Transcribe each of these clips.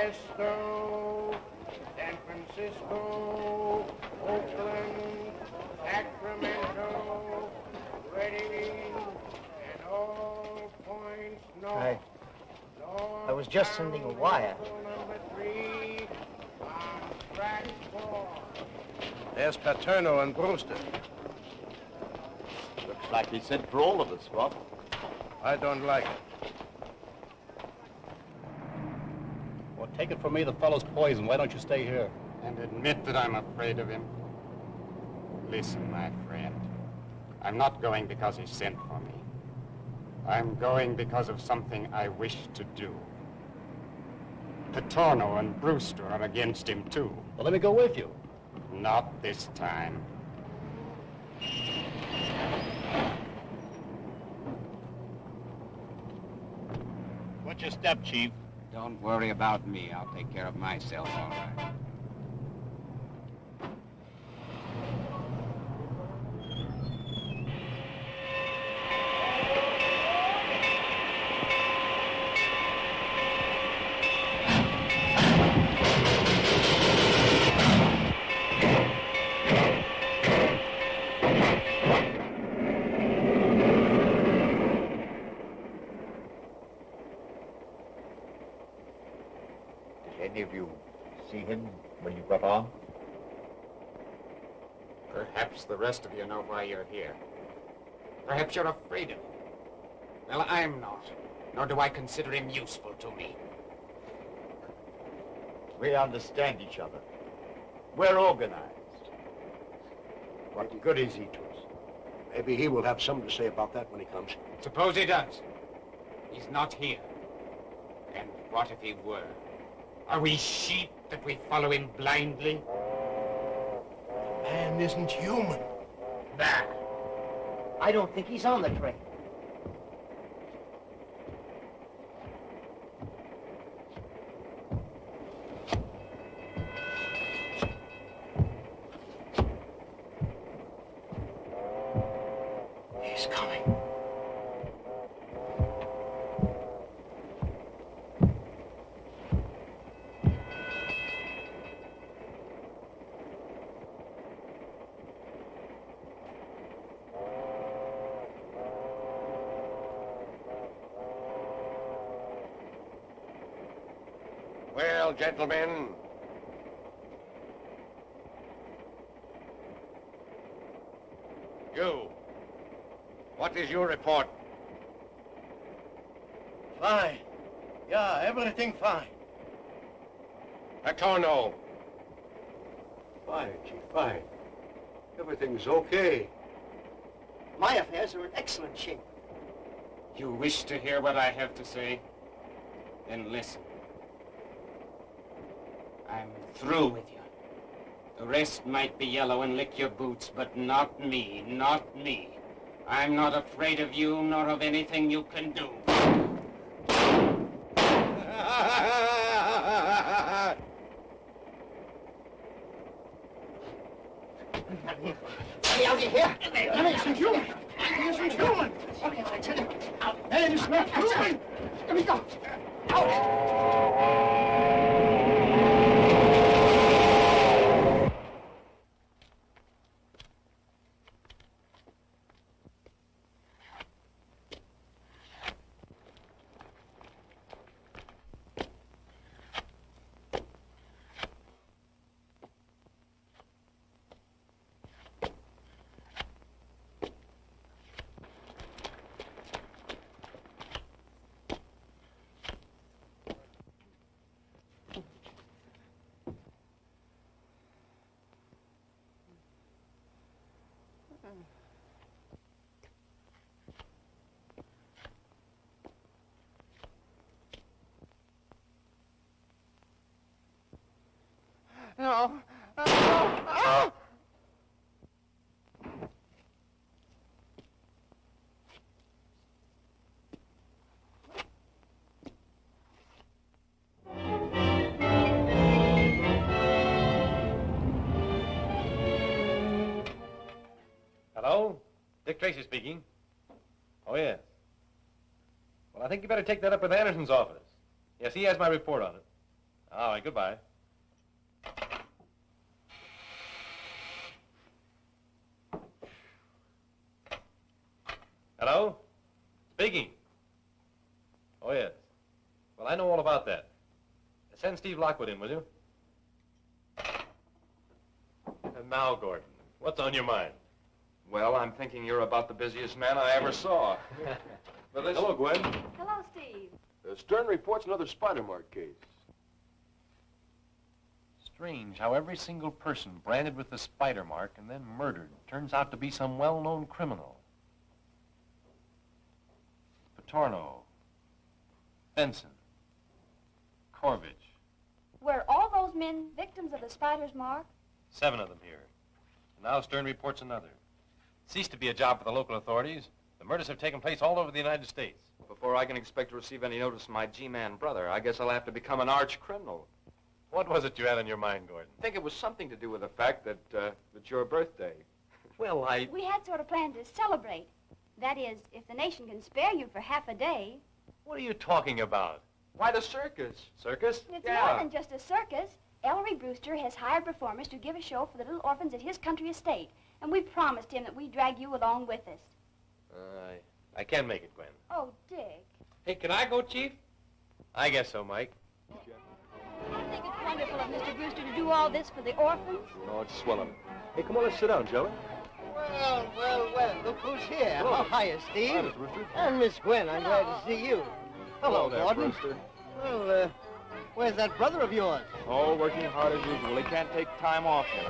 Modesto, San Francisco, Oakland, Sacramento, Reading, and all points north. I was just sending a wire. Number 3 on track 4. There's Paterno and Brewster. Looks like he sent for all of us, Scott. I don't like it. Well, take it from me, the fellow's poison. Why don't you stay here? And admit that I'm afraid of him. Listen, my friend. I'm not going because he sent for me. I'm going because of something I wish to do. Paterno and Brewster are against him, too. Well, let me go with you. Not this time. What's your step, Chief? Don't worry about me. I'll take care of myself, all right. Any of you see him when you got on? Perhaps the rest of you know why you're here. Perhaps you're afraid of him. Well, I'm not. Nor do I consider him useful to me. We understand each other. We're organized. What good is he to us? Maybe he will have something to say about that when he comes. Suppose he does. He's not here. And what if he were? Are we sheep that we follow him blindly? The man isn't human. Bah! I don't think he's on the train. He's coming. Well, gentlemen, you, what is your report? Fine. Yeah, everything fine. Paterno. Fine, Chief, fine. Everything's okay. My affairs are in excellent shape. You wish to hear what I have to say? Then listen. I'm through with you. The rest might be yellow and lick your boots, but not me, not me. I'm not afraid of you, nor of anything you can do. Let me here. Let me isn't human. He isn't human. Okay, I tell you. Out. Hey, it's not human. Let me go. Out. No. Oh. Hello? Dick Tracy speaking. Oh, yes. Well, I think you better take that up with Anderson's office. Yes, he has my report on it. All right, goodbye. Hello? Speaking. Oh, yes. Well, I know all about that. Send Steve Lockwood in, will you? And now, Gordon, what's on your mind? Well, I'm thinking you're about the busiest man I ever saw. But listen. Hello, Gwen. Hello, Steve. Stern reports another spider mark case. Strange how every single person branded with the spider mark and then murdered turns out to be some well-known criminal. Patorno, Benson, Corvich. Were all those men victims of the spider's mark? 7 of them here. And now Stern reports another. Ceased to be a job for the local authorities. The murders have taken place all over the United States. Before I can expect to receive any notice from my G-man brother, I guess I'll have to become an arch criminal. What was it you had on your mind, Gordon? I think it was something to do with the fact that it's your birthday. Well, We had sort of planned to celebrate. That is, if the nation can spare you for half a day. What are you talking about? Why, the circus. Circus? It's more than just a circus. Ellery Brewster has hired performers to give a show for the little orphans at his country estate. And we promised him that we'd drag you along with us. I can make it, Gwen. Oh, Dick. Hey, can I go, Chief? I guess so, Mike. I think it's wonderful of Mr. Brewster to do all this for the orphans. Oh, it's swell of it. Hey, come on, let's sit down, shall we? Well, look who's here. Hello. Oh, hiya, Steve. Hi, Mr. Brewster. And Miss Gwen, I'm glad to see you. Hello, there, Gordon. Brewster. Well, where's that brother of yours? Oh, working hard as usual. He can't take time off now.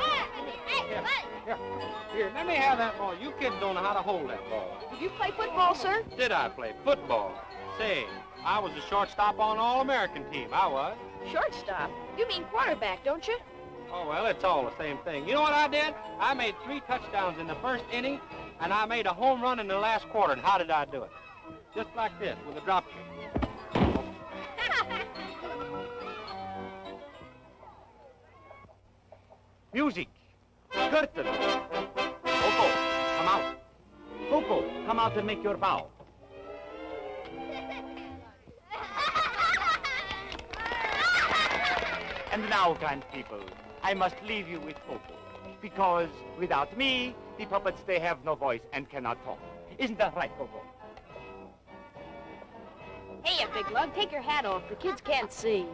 Here, let me have that ball. You kids don't know how to hold that ball. Did you play football, sir? Did I play football? Say, I was a shortstop on an All-American team. I was. Shortstop. You mean quarterback, don't you? Oh, well, it's all the same thing. You know what I did? I made 3 touchdowns in the first inning, and I made a home run in the last quarter. And how did I do it? Just like this, with a drop kick. Music. Curtain. Coco, come out. Coco, come out and make your bow. And now, kind people, I must leave you with Coco, because without me, the puppets, they have no voice and cannot talk. Isn't that right, Coco? Hey, you big lug, take your hat off. The kids can't see.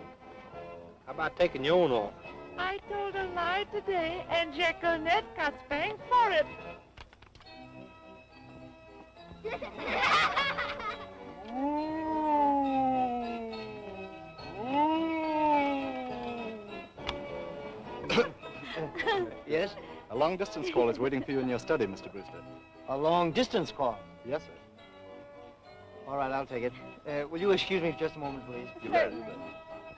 How about taking your own off? I told a lie today, and Jacqueline got spanked for it. Yes? A long-distance call is waiting for you in your study, Mr. Brewster. A long-distance call. Yes, sir. All right, I'll take it. Will you excuse me for just a moment, please? You bet, you bet.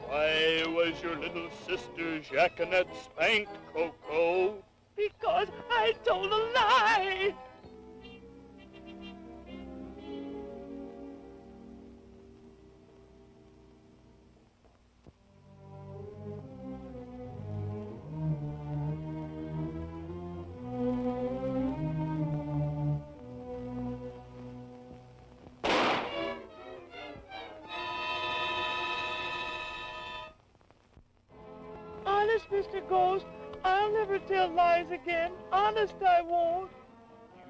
Why was your little sister Jacqueline spanked, Coco? Because I told a lie. Honest, Mr. Ghost, I'll never tell lies again. Honest, I won't.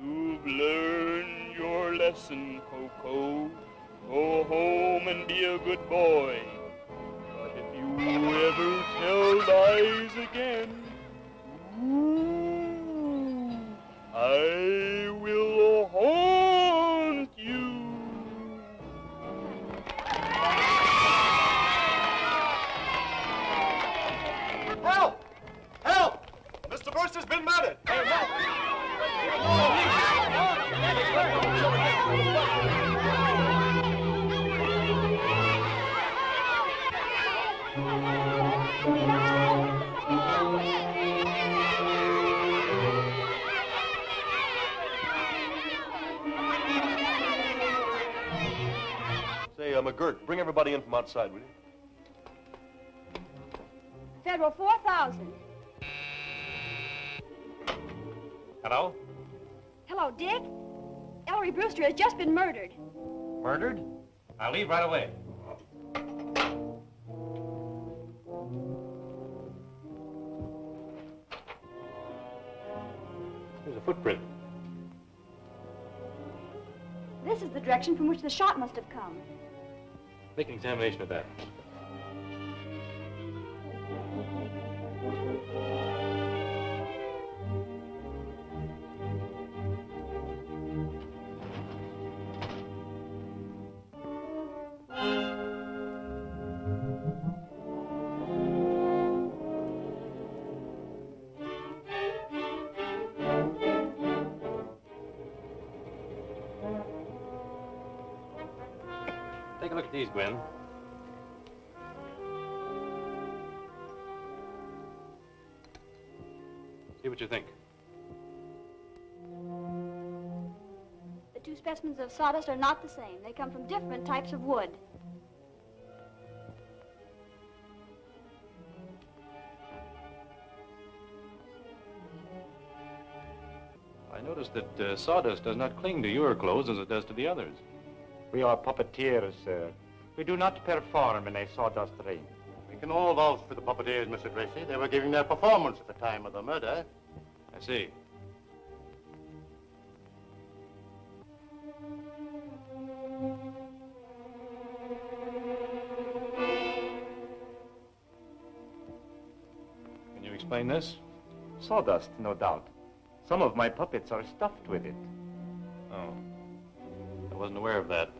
You've learned your lesson, Coco. Go home and be a good boy. But if you ever tell lies again, I will haunt you. Help! Help! Mr. Brewster's been murdered! Hey, Say, McGirt, bring everybody in from outside, will you? Federal 4,000. Hello? Hello, Dick. Ellery Brewster has just been murdered. Murdered? I'll leave right away. a footprint. This is the direction from which the shot must have come. Make an examination of that. Take a look at these, Gwen. See what you think. The two specimens of sawdust are not the same. They come from different types of wood. I noticed that sawdust does not cling to your clothes as it does to the others. We are puppeteers, sir. We do not perform in a sawdust ring. We can all vouch for the puppeteers, Mr. Tracy. They were giving their performance at the time of the murder. I see. Can you explain this? Sawdust, no doubt. Some of my puppets are stuffed with it. Oh. I wasn't aware of that.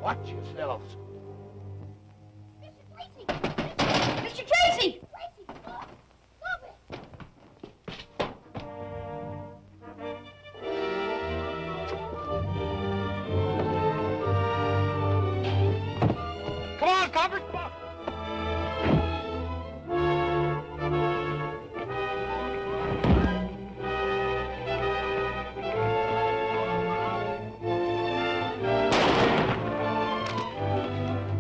Watch yourselves. Mr. Tracy! Come on, Coppers, come on!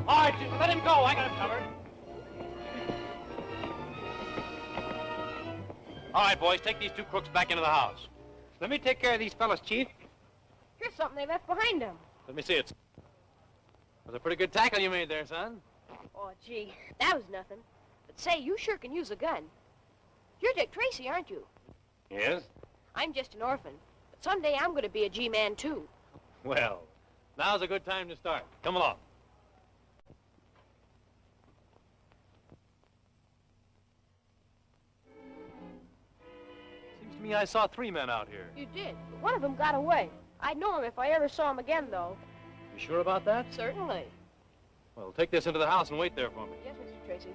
All right, let him go. I got him covered. All right, boys, take these two crooks back into the house. Let me take care of these fellas, Chief. Here's something they left behind them. Let me see it. Was a pretty good tackle you made there, son. Oh, gee, that was nothing. But say, you sure can use a gun. You're Dick Tracy, aren't you? Yes? I'm just an orphan. But someday I'm going to be a G-man, too. Well, now's a good time to start. Come along. Seems to me I saw 3 men out here. You did, but one of them got away. I'd know him if I ever saw him again, though. You sure about that? Certainly. Well, take this into the house and wait there for me. Yes, Mr. Tracy.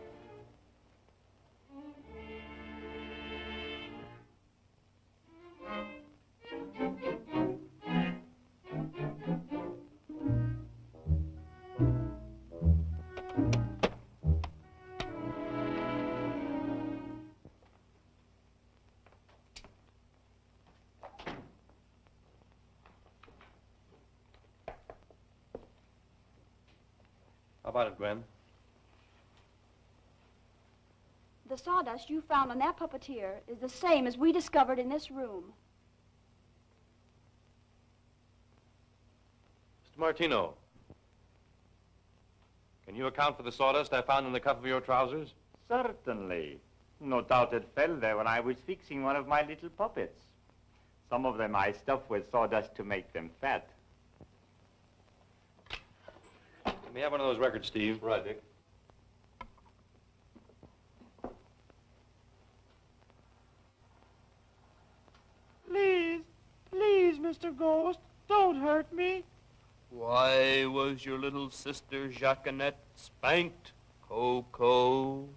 How about it, Gwen? The sawdust you found on that puppeteer is the same as we discovered in this room. Mr. Martino, can you account for the sawdust I found in the cuff of your trousers? Certainly. No doubt it fell there when I was fixing one of my little puppets. Some of them I stuffed with sawdust to make them fat. Let me have one of those records, Steve. Right, Dick. Please, please, Mr. Ghost, don't hurt me. Why was your little sister Jacqueminette spanked, Coco?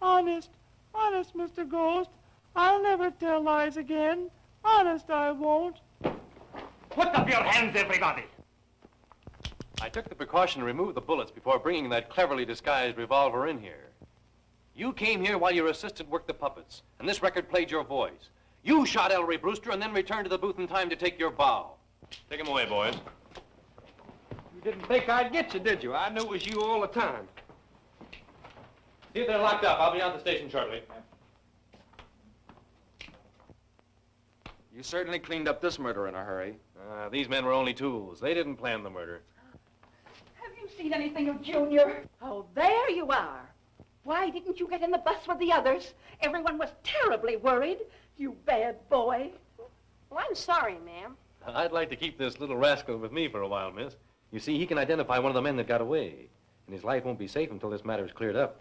Honest, Mr. Ghost, I'll never tell lies again. Honest, I won't. Put up your hands, everybody! I took the precaution to remove the bullets before bringing that cleverly disguised revolver in here. You came here while your assistant worked the puppets, and this record played your voice. You shot Ellery Brewster and then returned to the booth in time to take your bow. Take him away, boys. You didn't think I'd get you, did you? I knew it was you all the time. See if they're locked up. I'll be on the station shortly. You certainly cleaned up this murder in a hurry. These men were only tools. They didn't plan the murder. Have you seen anything of Junior? Oh, there you are. Why didn't you get in the bus with the others? Everyone was terribly worried. You bad boy. Well, I'm sorry, ma'am. I'd like to keep this little rascal with me for a while, miss. You see, he can identify one of the men that got away, and his life won't be safe until this matter is cleared up.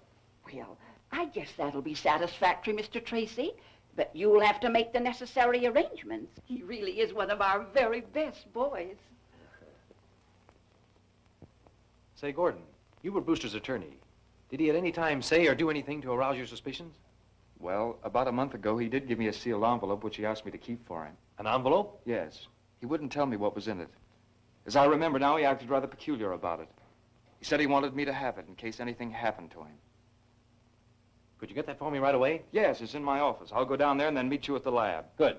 Well, I guess that'll be satisfactory, Mr. Tracy. But you'll have to make the necessary arrangements. He really is one of our very best boys. Say, Gordon, you were Brewster's attorney. Did he at any time say or do anything to arouse your suspicions? Well, about a month ago, he did give me a sealed envelope, which he asked me to keep for him. An envelope? Yes. He wouldn't tell me what was in it. As I remember now, he acted rather peculiar about it. He said he wanted me to have it in case anything happened to him. Could you get that for me right away? Yes, it's in my office. I'll go down there and then meet you at the lab. Good.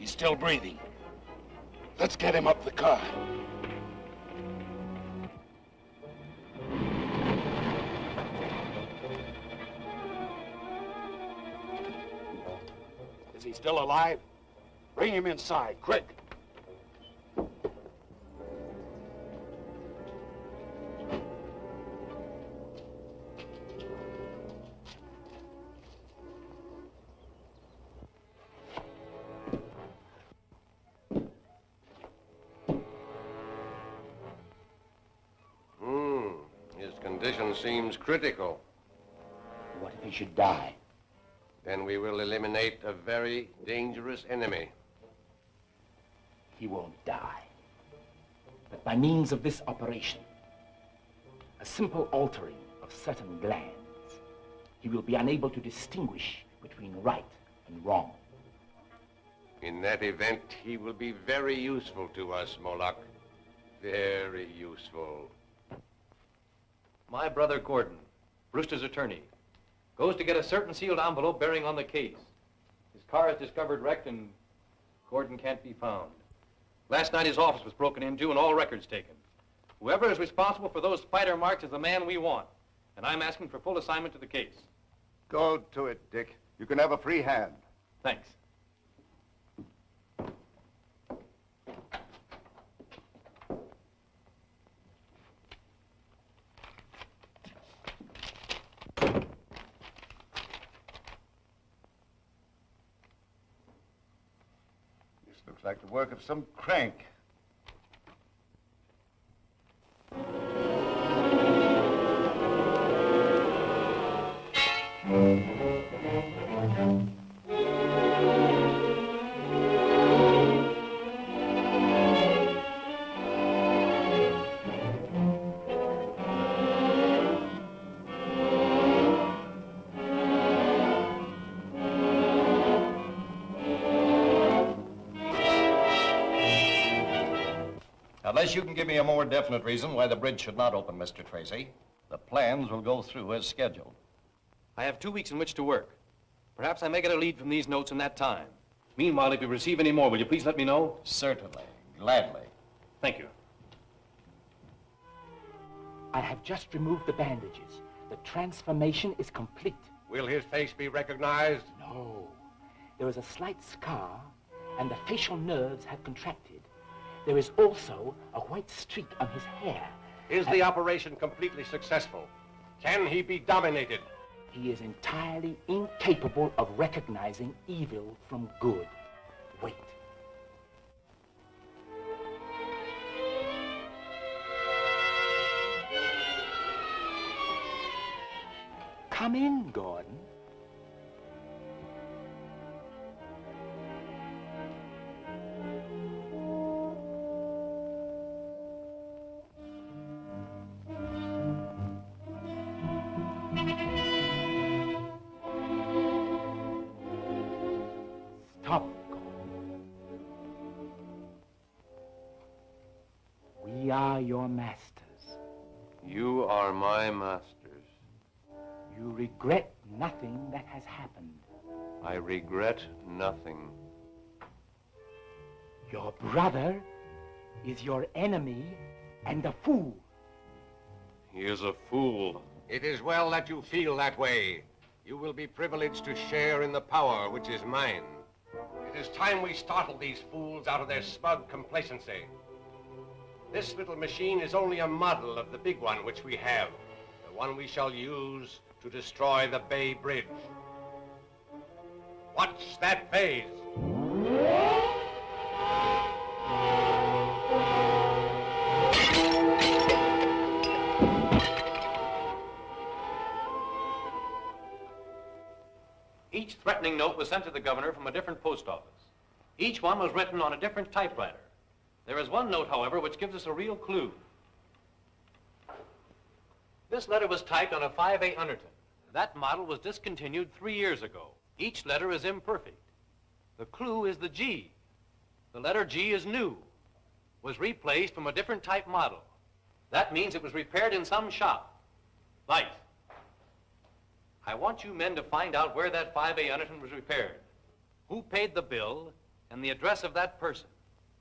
Still breathing. Let's get him up the car. Is he still alive? Bring him inside, quick. Condition seems critical. What if he should die? Then we will eliminate a very dangerous enemy. He won't die. But by means of this operation, a simple altering of certain glands, he will be unable to distinguish between right and wrong. In that event, he will be very useful to us, Moloch. Very useful. My brother Gordon, Brewster's attorney, goes to get a certain sealed envelope bearing on the case. His car is discovered wrecked and Gordon can't be found. Last night his office was broken into and all records taken. Whoever is responsible for those spider marks is the man we want. And I'm asking for full assignment to the case. Go to it, Dick. You can have a free hand. Thanks. Looks like the work of some crank. Unless you can give me a more definite reason why the bridge should not open, Mr. Tracy, the plans will go through as scheduled. I have 2 weeks in which to work. Perhaps I may get a lead from these notes in that time. Meanwhile, if you receive any more, will you please let me know? Certainly. Gladly. Thank you. I have just removed the bandages. The transformation is complete. Will his face be recognized? No. There is a slight scar, and the facial nerves have contracted. There is also a white streak on his hair. Is the operation completely successful? Can he be dominated? He is entirely incapable of recognizing evil from good. Wait. Come in, Gordon. Stop, Gordon. We are your masters. You are my masters. You regret nothing that has happened. I regret nothing. Your brother is your enemy and a fool. He is a fool. It is well that you feel that way. You will be privileged to share in the power which is mine. It is time we startled these fools out of their smug complacency. This little machine is only a model of the big one which we have, the one we shall use to destroy the Bay Bridge. Watch that phase. Each threatening note was sent to the governor from a different post office. Each one was written on a different typewriter. There is one note, however, which gives us a real clue. This letter was typed on a 5A Underton. That model was discontinued 3 years ago. Each letter is imperfect. The clue is the G. The letter G is new, was replaced from a different type model. That means it was repaired in some shop. Light. I want you men to find out where that 5A Underton was repaired, who paid the bill, and the address of that person.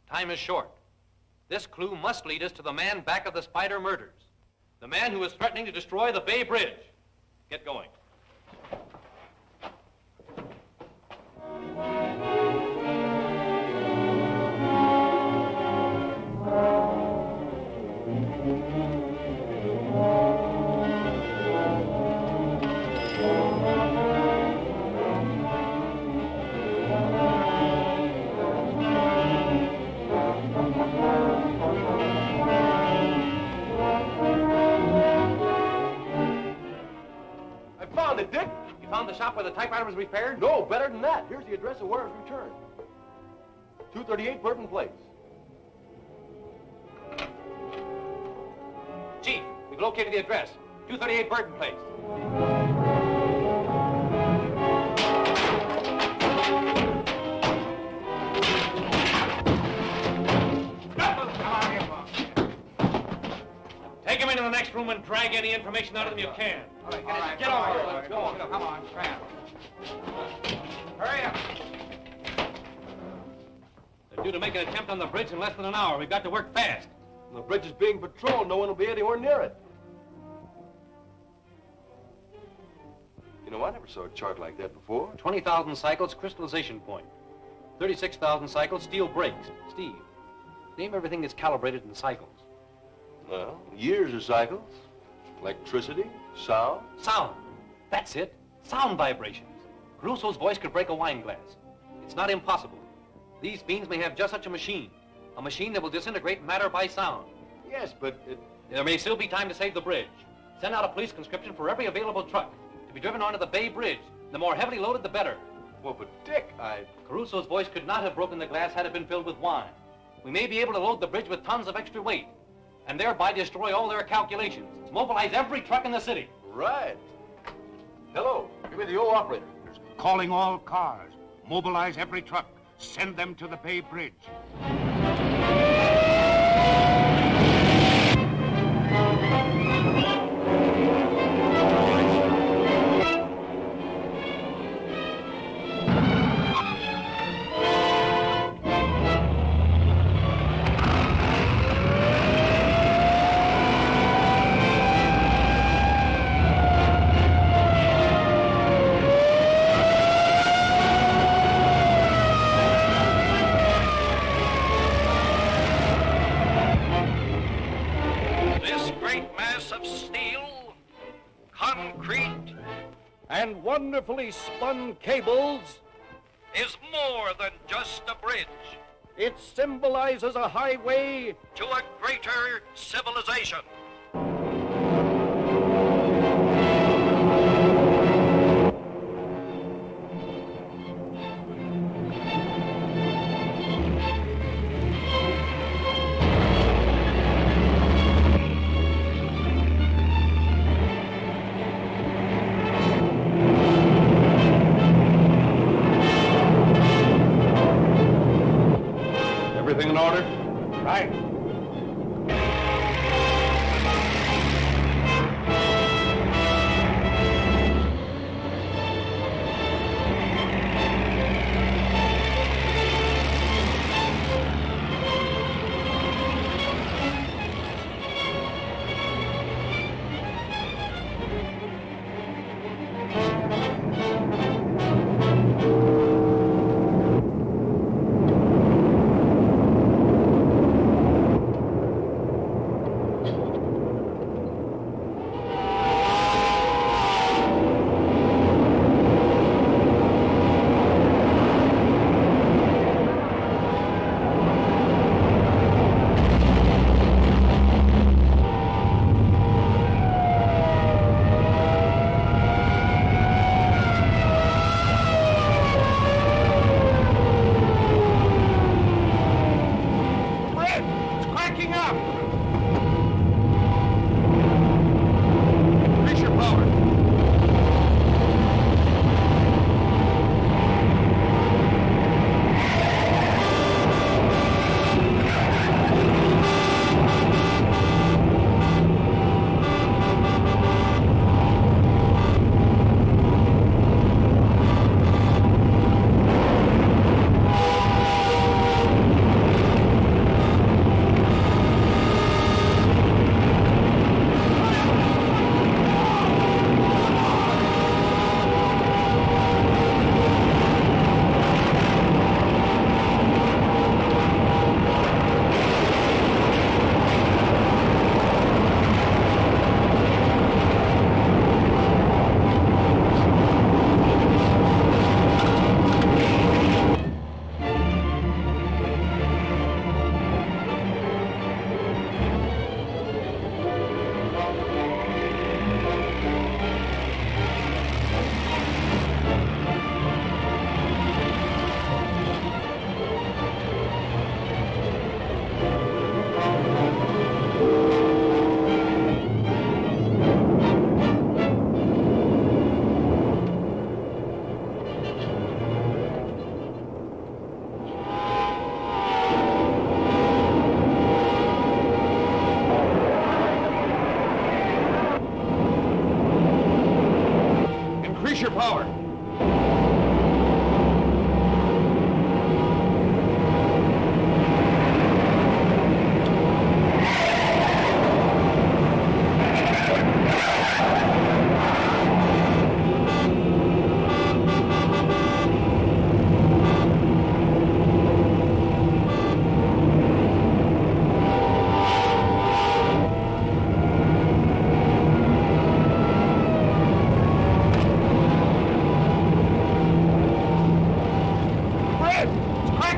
Time is short. This clue must lead us to the man back of the Spider murders, the man who is threatening to destroy the Bay Bridge. Get going. Dick? You found the shop where the typewriter was repaired? No, better than that. Here's the address of where it was returned. 238 Burton Place. Chief, we've located the address. 238 Burton Place. Take him into the next room and drag any information out of them you can. All right, Get over here. Let's go. Come on, Grant. Hurry up. They're due to make an attempt on the bridge in less than an hour. We've got to work fast. The bridge is being patrolled. No one will be anywhere near it. You know, I never saw a chart like that before. 20,000 cycles, crystallization point. 36,000 cycles, steel brakes. Steve, name everything that's calibrated in cycles. Well, years of cycles. Electricity, sound. Sound. That's it. Sound vibrations. Caruso's voice could break a wine glass. It's not impossible. These fiends may have just such a machine that will disintegrate matter by sound. Yes, but there may still be time to save the bridge. Send out a police conscription for every available truck to be driven onto the Bay Bridge. The more heavily loaded, the better. Well, but Dick, Caruso's voice could not have broken the glass had it been filled with wine. We may be able to load the bridge with tons of extra weight and thereby destroy all their calculations. Mobilize every truck in the city. Right. Hello, give me the old operator. Calling all cars. Mobilize every truck. Send them to the Bay Bridge. And wonderfully spun cables is more than just a bridge. It symbolizes a highway to a greater civilization.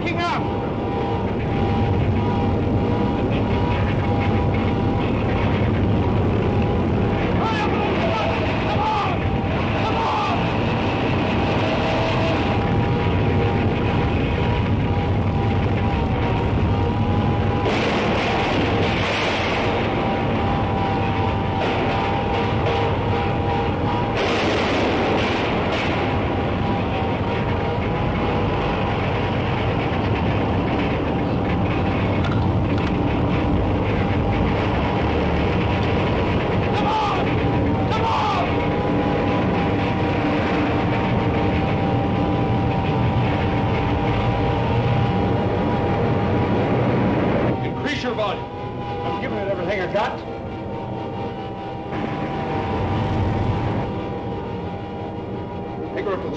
backing up!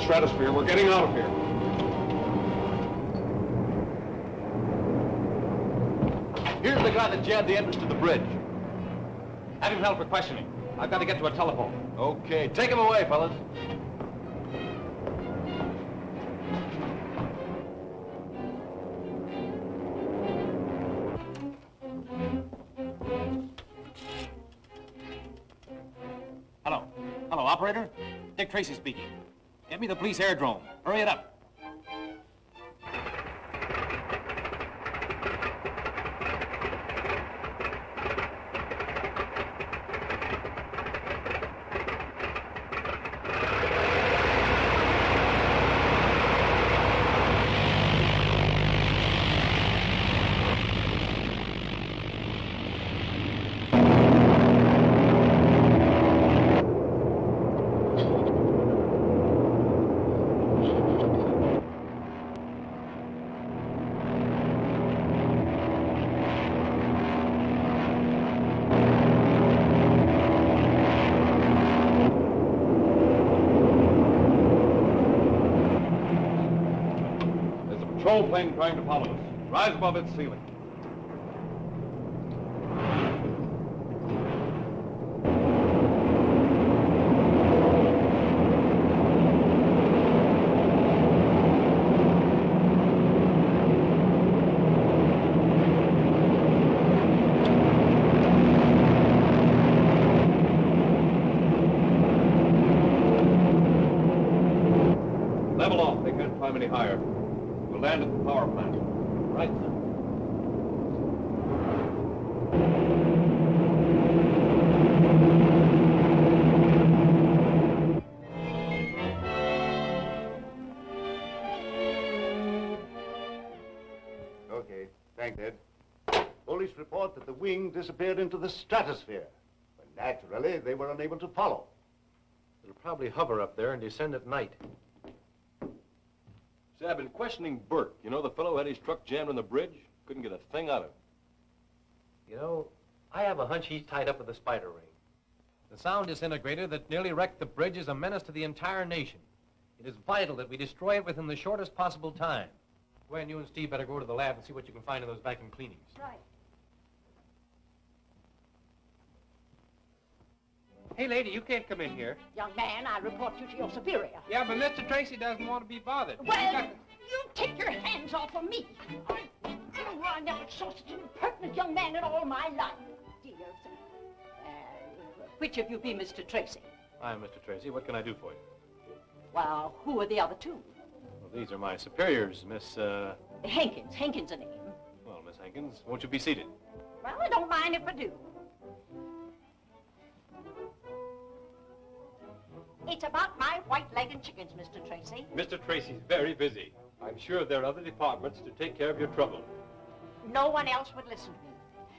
Stratosphere. We're getting out of here. Here's the guy that jammed the entrance to the bridge. Have him held for questioning. I've got to get to a telephone. Okay, take him away, fellas. Hello. Hello, operator. Dick Tracy speaking. Get me the police aerodrome. Hurry it up. Patrol plane trying to follow us. Rise above its ceiling. Level off. They can't climb any higher. We'll land at the power plant. Right, sir. Okay, thanks, Ed. Police report that the wing disappeared into the stratosphere. But naturally, they were unable to follow. It'll probably hover up there and descend at night. Say, I've been questioning Burke. You know, the fellow who had his truck jammed on the bridge? Couldn't get a thing out of him. You know, I have a hunch he's tied up with the spider ring. The sound disintegrator that nearly wrecked the bridge is a menace to the entire nation. It is vital that we destroy it within the shortest possible time. Gwen, you and Steve better go to the lab and see what you can find in those vacuum cleanings. Right. Hey, lady, you can't come in here. Young man, I report you to your superior. Yeah, but Mr. Tracy doesn't want to be bothered. Well, you take your hands off of me. I never saw such an impertinent young man in all my life. Dear, which of you be Mr. Tracy? I'm Mr. Tracy. What can I do for you? Well, who are the other two? Well, these are my superiors, Miss, Hankins. Hankins' a name. Well, Miss Hankins, won't you be seated? Well, I don't mind if I do. It's about my white-legged chickens, Mr. Tracy. Mr. Tracy's very busy. I'm sure there are other departments to take care of your trouble. No one else would listen to me.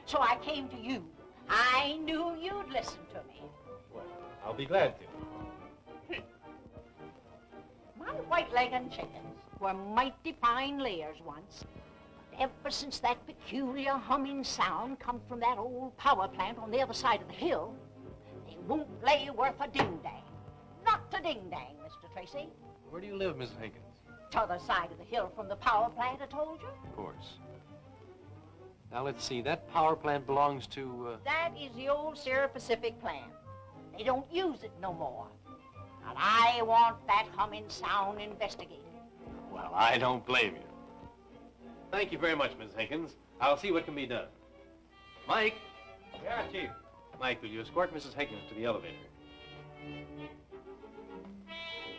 So I came to you. I knew you'd listen to me. Well, I'll be glad to. My white-legged chickens were mighty fine layers once. But ever since that peculiar humming sound come from that old power plant on the other side of the hill, they won't lay worth a ding-dang. Not a ding-dang, Mr. Tracy. Where do you live, Mrs. Hankins? T'other side of the hill from the power plant, I told you. Of course. Now, let's see. That power plant belongs to, That is the old Sierra Pacific plant. They don't use it no more. And I want that humming sound investigated. Well, I don't blame you. Thank you very much, Mrs. Hinkins. I'll see what can be done. Mike. Yeah, Chief. Mike, will you escort Mrs. Hinkins to the elevator?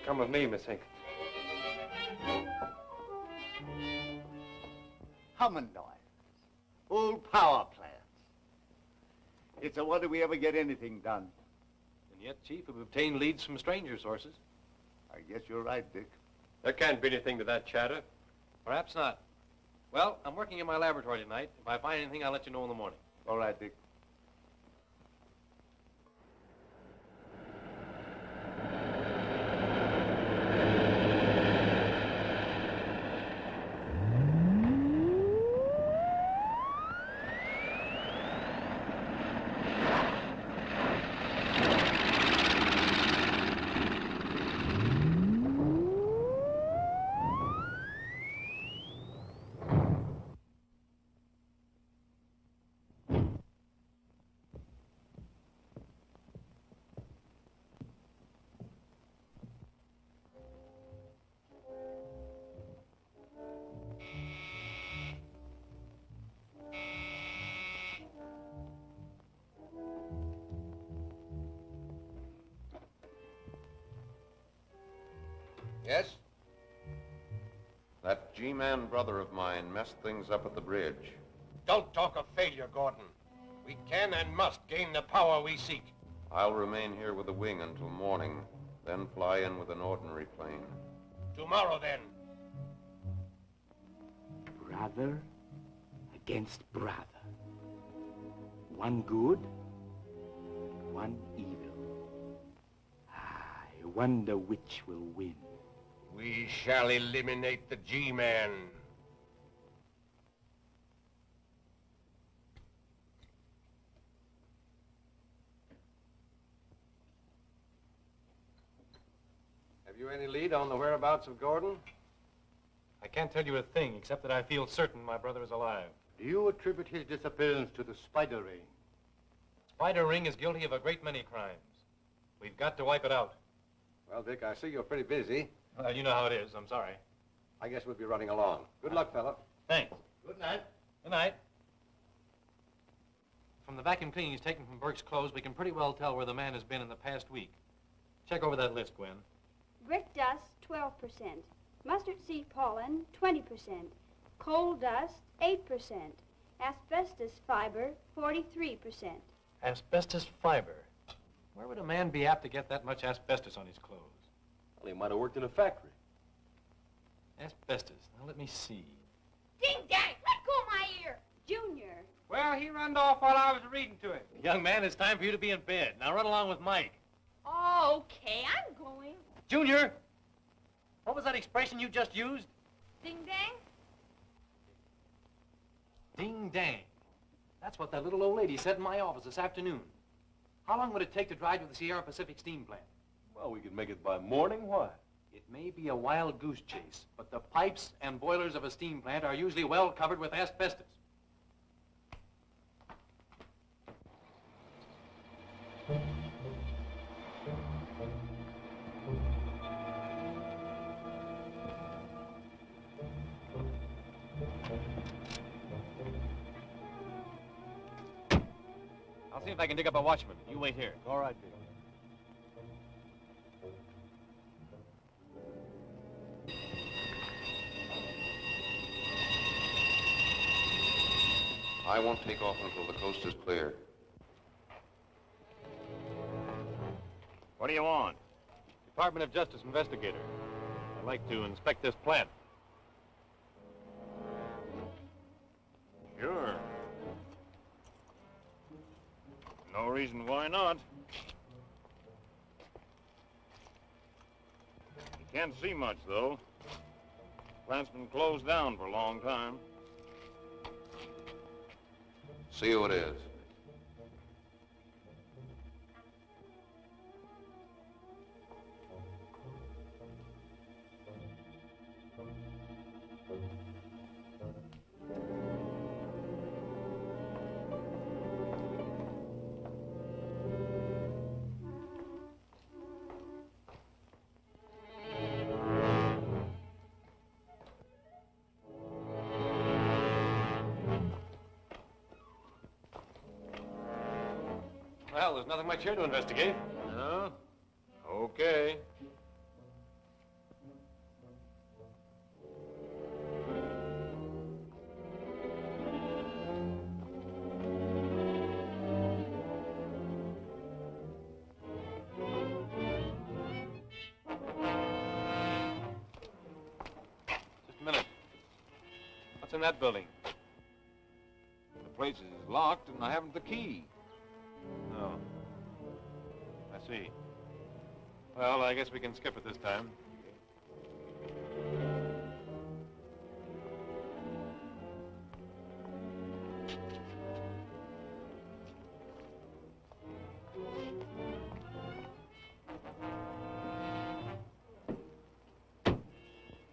Come with me, Miss Hinkins. Humming noise. Old power plants. It's a wonder we ever get anything done. And yet, Chief, we've obtained leads from stranger sources. I guess you're right, Dick. There can't be anything to that chatter. Perhaps not. Well, I'm working in my laboratory tonight. If I find anything, I'll let you know in the morning. All right, Dick. Yes? That G-man brother of mine messed things up at the bridge. Don't talk of failure, Gordon. We can and must gain the power we seek. I'll remain here with the wing until morning, then fly in with an ordinary plane. Tomorrow, then. Brother against brother. One good, one evil. I wonder which will win. We shall eliminate the G-Man. Have you any lead on the whereabouts of Gordon? I can't tell you a thing, except that I feel certain my brother is alive. Do you attribute his disappearance to the spider ring? Spider Ring is guilty of a great many crimes. We've got to wipe it out. Well, Dick, I see you're pretty busy. Well, you know how it is. I'm sorry. I guess we'll be running along. Good luck, fella. Thanks. Good night. Good night. From the vacuum cleanings taken from Burke's clothes, we can pretty well tell where the man has been in the past week. Check over that list, Gwen. Brick dust, 12%. Mustard seed pollen, 20%. Coal dust, 8%. Asbestos fiber, 43%. Asbestos fiber. Where would a man be apt to get that much asbestos on his clothes? Well, he might have worked in a factory. Asbestos. Now, let me see. Ding dang! Let go of my ear! Junior. Well, he runned off while I was reading to him. Young man, it's time for you to be in bed. Now run along with Mike. Oh, okay, I'm going. Junior! What was that expression you just used? Ding dang? Ding dang. That's what that little old lady said in my office this afternoon. How long would it take to drive to the Sierra Pacific steam plant? Well, we could make it by morning. Why? It may be a wild goose chase, but the pipes and boilers of a steam plant are usually well covered with asbestos. I'll see if I can dig up a watchman. You wait here. All right, Dick. I won't take off until the coast is clear. What do you want? Department of Justice investigator. I'd like to inspect this plant. Sure. No reason why not. You can't see much, though. Plant's been closed down for a long time. See who it is. Well, there's nothing much here to investigate. No? Okay. Just a minute. What's in that building? The place is locked, and I haven't the key. Oh. I see. Well, I guess we can skip it this time.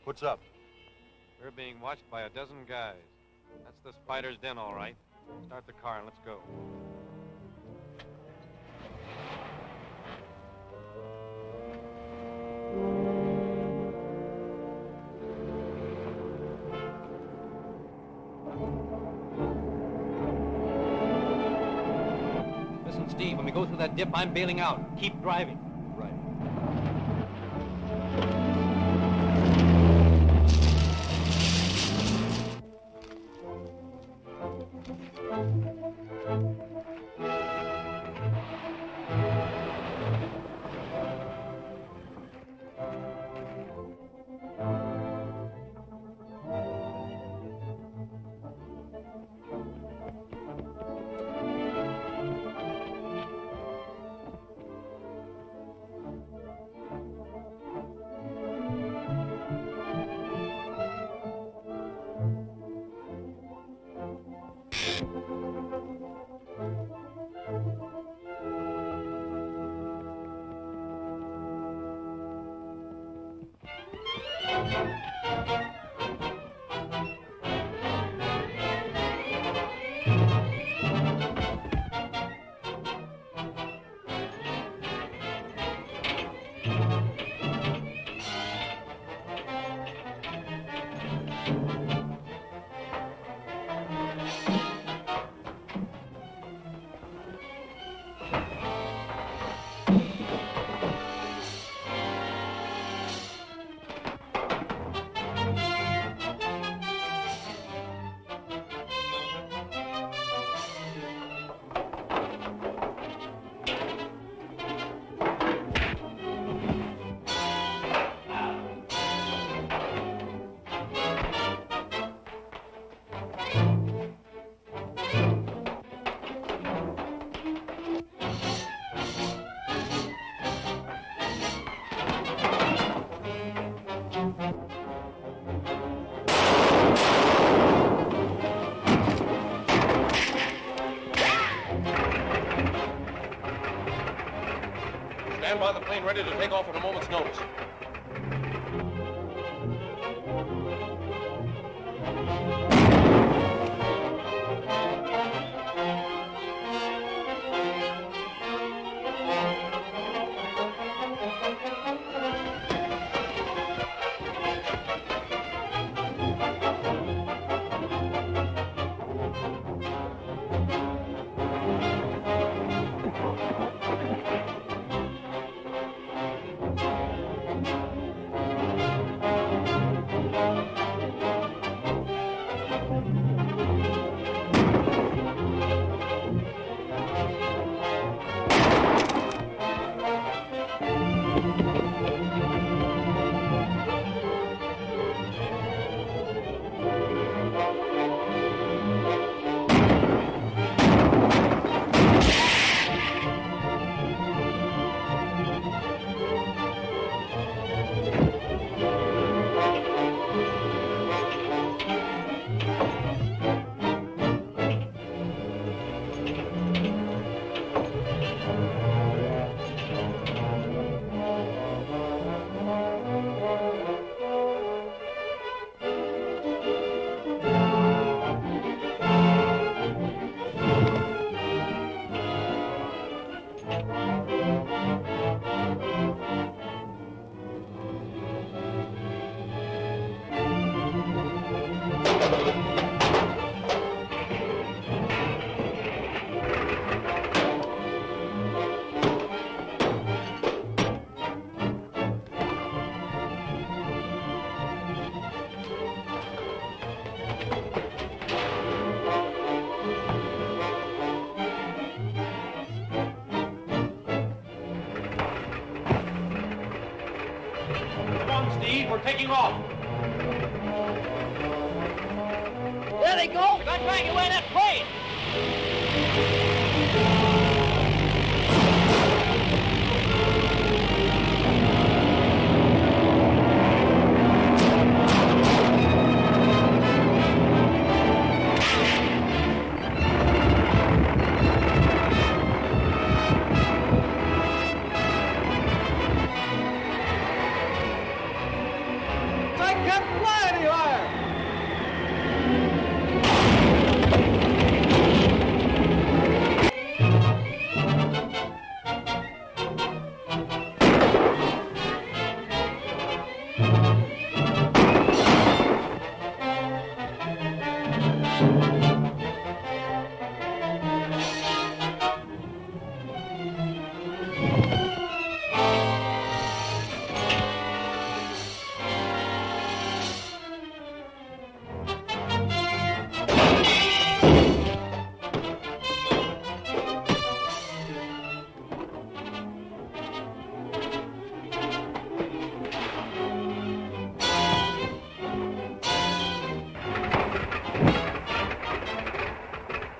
What's up? We're being watched by a dozen guys. That's the spider's den, all right. Start the car and let's go. Listen, Steve, when we go through that dip, I'm bailing out. Keep driving. Right. Stand by the plane ready to take off at a moment's notice. taking off. There they go. They're dragging away that plane.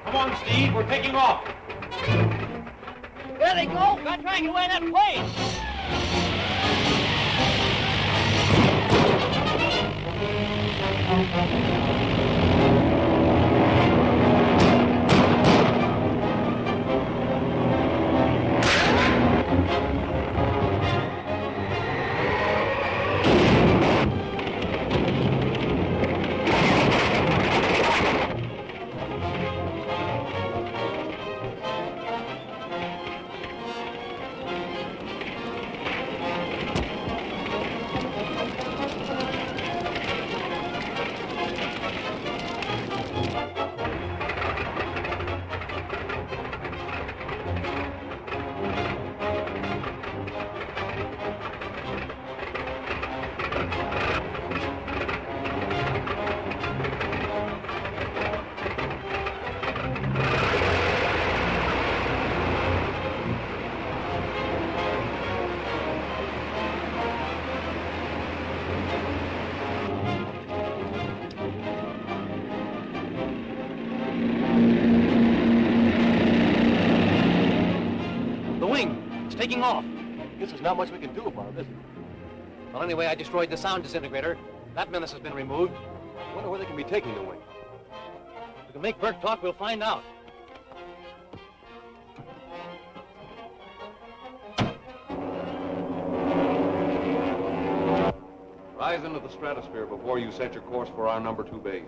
Come on, Steve, we're taking off. There they go. They're dragging away that plane. Taking off. Guess there's not much we can do about it, is there? Well, anyway, I destroyed the sound disintegrator. That menace has been removed. I wonder where they can be taking the wing. If we can make Bert talk, we'll find out. Rise into the stratosphere before you set your course for our number 2 base.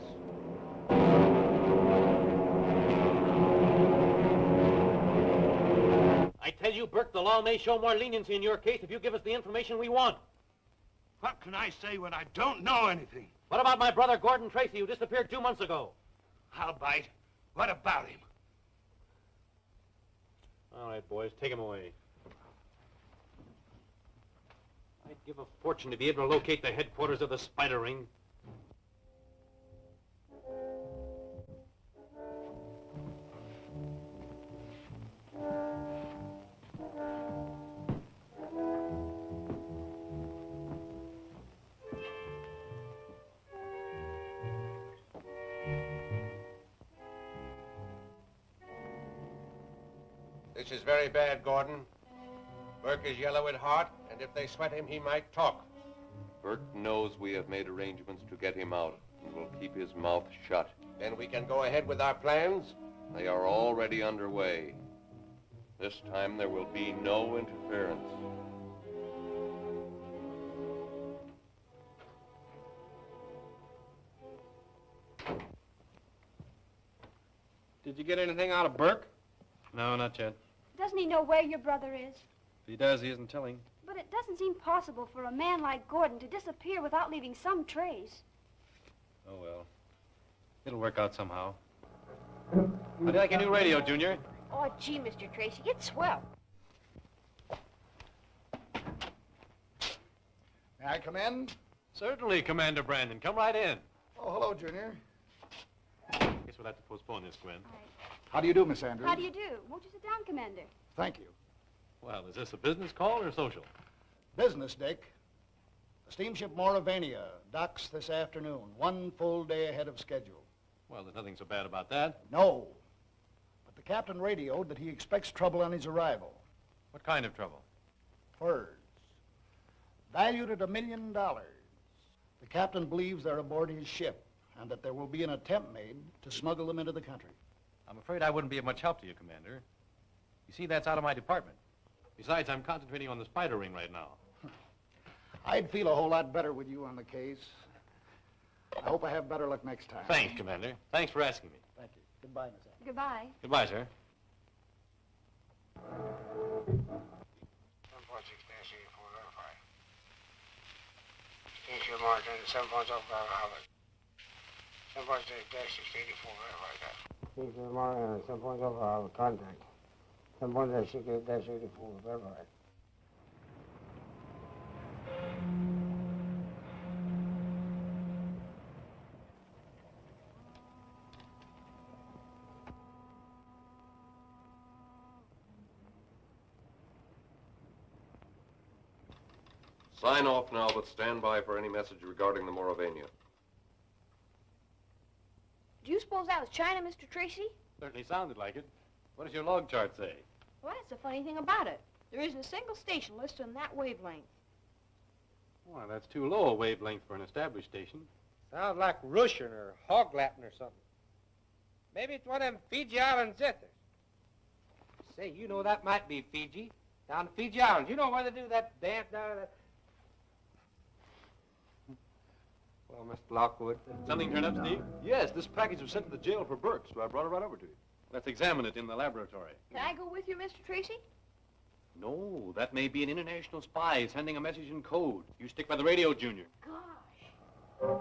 I tell you, Burke, the law may show more leniency in your case if you give us the information we want. What can I say when I don't know anything? What about my brother, Gordon Tracy, who disappeared 2 months ago? I'll bite. What about him? All right, boys, take him away. I'd give a fortune to be able to locate the headquarters of the Spider Ring. This is very bad, Gordon. Burke is yellow at heart, and if they sweat him, he might talk. Burke knows we have made arrangements to get him out, and will keep his mouth shut. Then we can go ahead with our plans? They are already underway. This time there will be no interference. Did you get anything out of Burke? No, not yet. Doesn't he know where your brother is? If he does, he isn't telling. But it doesn't seem possible for a man like Gordon to disappear without leaving some trace. Oh, well. It'll work out somehow. How do you like your new radio, Junior? Oh, gee, Mr. Tracy, it's swell. May I come in? Certainly, Commander Brandon. Come right in. Oh, hello, Junior. Guess we'll have to postpone this, Gwen. How do you do, Miss Andrews? How do you do? Won't you sit down, Commander? Thank you. Well, is this a business call or social? Business, Dick. The steamship Mauravania docks this afternoon, 1 full day ahead of schedule. Well, there's nothing so bad about that. No. But the captain radioed that he expects trouble on his arrival. What kind of trouble? Furs. Valued at $1 million. The captain believes they're aboard his ship and that there will be an attempt made to smuggle them into the country. I'm afraid I wouldn't be of much help to you, Commander. You see, that's out of my department. Besides, I'm concentrating on the spider ring right now. I'd feel a whole lot better with you on the case. I hope I have better luck next time. Thanks, Commander. Thanks for asking me. Thank you. Goodbye, Miss Anne. Goodbye. Goodbye, sir. Steamship Martin, 7.0 Howard. 7.6-684, verify that. Steamship Martin, 7.0 Howard, contact. 7.6-84, verify. Sign off now, but stand by for any message regarding the Mauravania. Do you suppose that was China, Mr. Tracy? Certainly sounded like it. What does your log chart say? Well, that's the funny thing about it. There isn't a single station listed on that wavelength. Why, that's too low a wavelength for an established station. Sounds like Russian or Hog Latin or something. Maybe it's one of them Fiji Island zitters. Say, you know that might be Fiji. Down to Fiji Islands. You know where they do that dance down there? Well, Mr. Lockwood. Something turned up, Steve? Yes, this package was sent to the jail for Burke, so I brought it right over to you. Let's examine it in the laboratory. Can I go with you, Mr. Tracy? No, that may be an international spy sending a message in code. You stick by the radio, Junior. Gosh.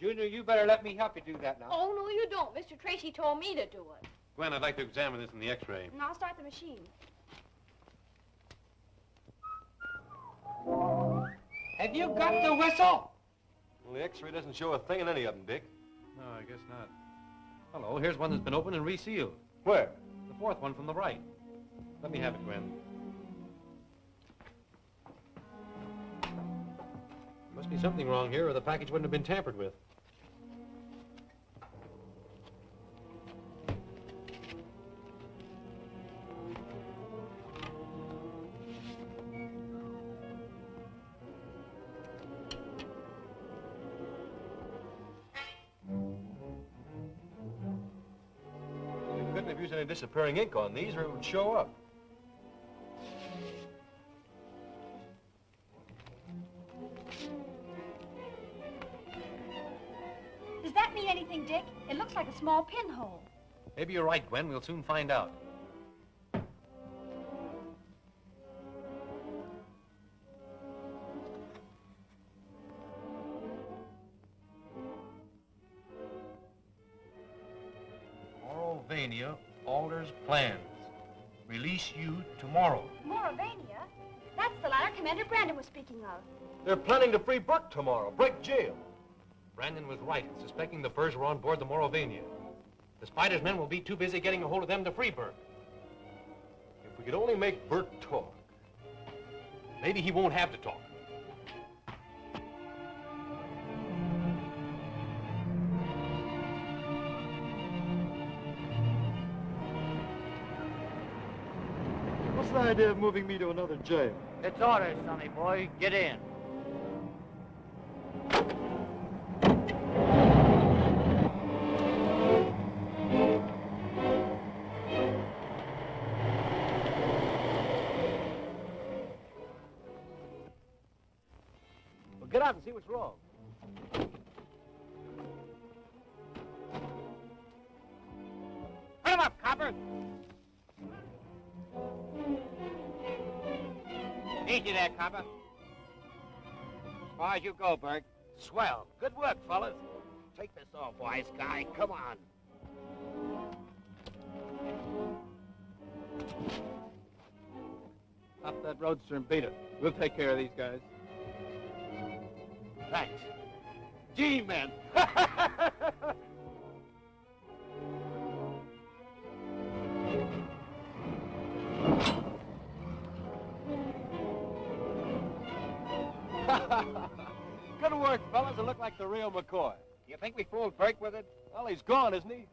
Junior, you better let me help you do that now. Oh, no, you don't. Mr. Tracy told me to do it. Gwen, I'd like to examine this in the X-ray. And I'll start the machine. Have you got the whistle? Well, the X-ray doesn't show a thing in any of them, Dick. No, I guess not. Hello, here's one that's been opened and resealed. Where? The fourth one from the right. Let me have it, Gwen. Must be something wrong here, or the package wouldn't have been tampered with. Any disappearing ink on these, or it would show up. Does that mean anything, Dick? It looks like a small pinhole. Maybe you're right, Gwen. We'll soon find out. Mauravania alters plans. Release you tomorrow. Mauravania? That's the liner Commander Brandon was speaking of. They're planning to free Burke tomorrow, break jail. Brandon was right in suspecting the furs were on board the Mauravania. The Spider's men will be too busy getting a hold of them to free Burke. If we could only make Burke talk. Maybe he won't have to talk. What's the idea of moving me to another jail? It's orders, sonny boy. Get in. Well, get out and see what's wrong. Put him up, copper. Easy there, copper. As far as you go, Burke. Swell. Good work, fellas. Take this off, wise guy. Come on. Up that roadster and beat it. We'll take care of these guys. Thanks. G-men. to look like the real McCoy. You think we fooled Burke with it? Well, he's gone, isn't he?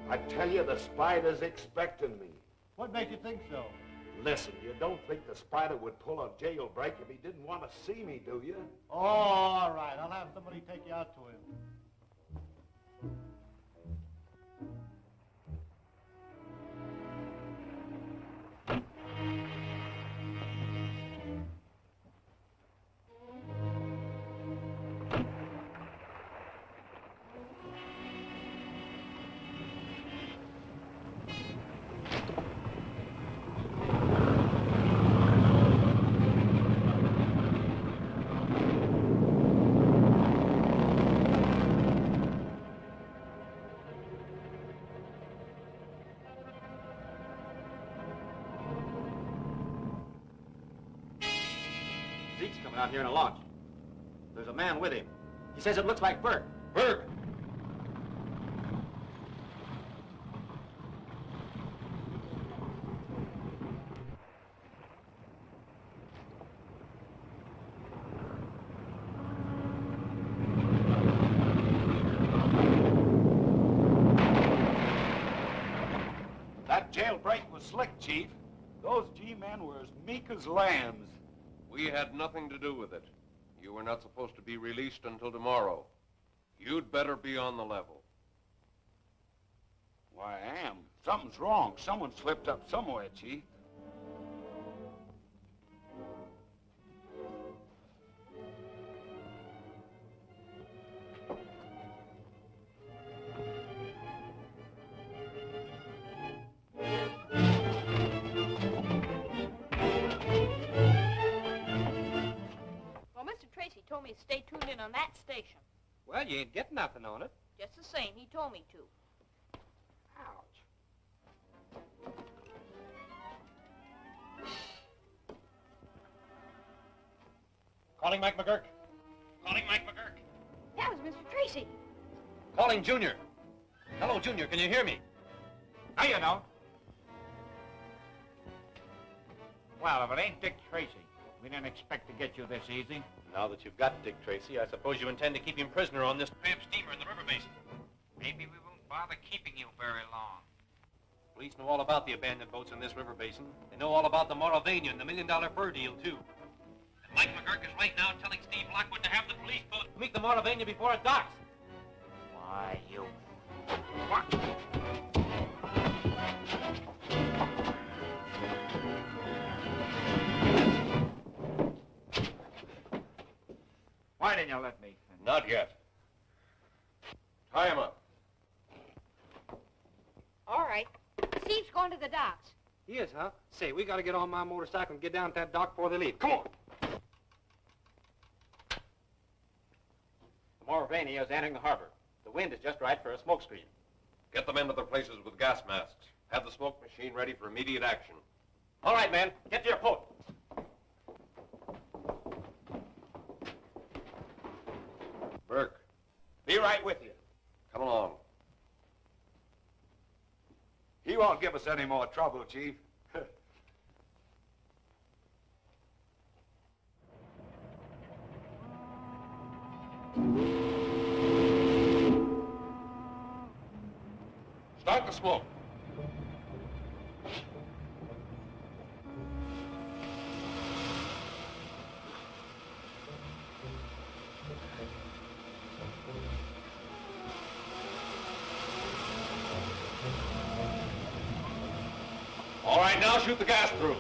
I tell you, the spider's expecting me. What makes you think so? Listen, you don't think the spider would pull a jailbreak if he didn't want to see me, do you? Oh, all right. I'll have somebody take you out to him. Zeke's coming out here in a launch. There's a man with him. He says it looks like Burke. Burke! That jailbreak was slick, Chief. Those G-men were as meek as lambs. We had nothing to do with it. You were not supposed to be released until tomorrow. You'd better be on the level. Why, I am. Something's wrong. Someone slipped up somewhere, Chief. Tracy told me to stay tuned in on that station. Well, you ain't getting nothing on it. Just the same, he told me to. Calling Mike McGurk. Calling Mike McGurk. That was Mr. Tracy. Calling Junior. Hello, Junior. Can you hear me? Now you know. Well, if it ain't Dick Tracy, we didn't expect to get you this easy. Now that you've got Dick Tracy, I suppose you intend to keep him prisoner on this Tramp steamer in the river basin. Maybe we won't bother keeping you very long. Police know all about the abandoned boats in this river basin. They know all about the Mauravania and the $1 million fur deal, too. And Mike McGurk is right now telling Steve Lockwood to have the police boat. Meet the Mauravania before it docks. Why, you... Why didn't you let me finish? Not yet. Tie him up. All right. Steve's going to the docks. He is, huh? Say, we gotta get on my motorcycle and get down to that dock before they leave. Come on! The Mauravania is entering the harbor. The wind is just right for a smoke screen. Get the men to their places with gas masks. Have the smoke machine ready for immediate action. All right, man. Get to your post. Burke, Be right with you. come along. He won't give us any more trouble, Chief. Start the smoke. All right, now shoot the gas through.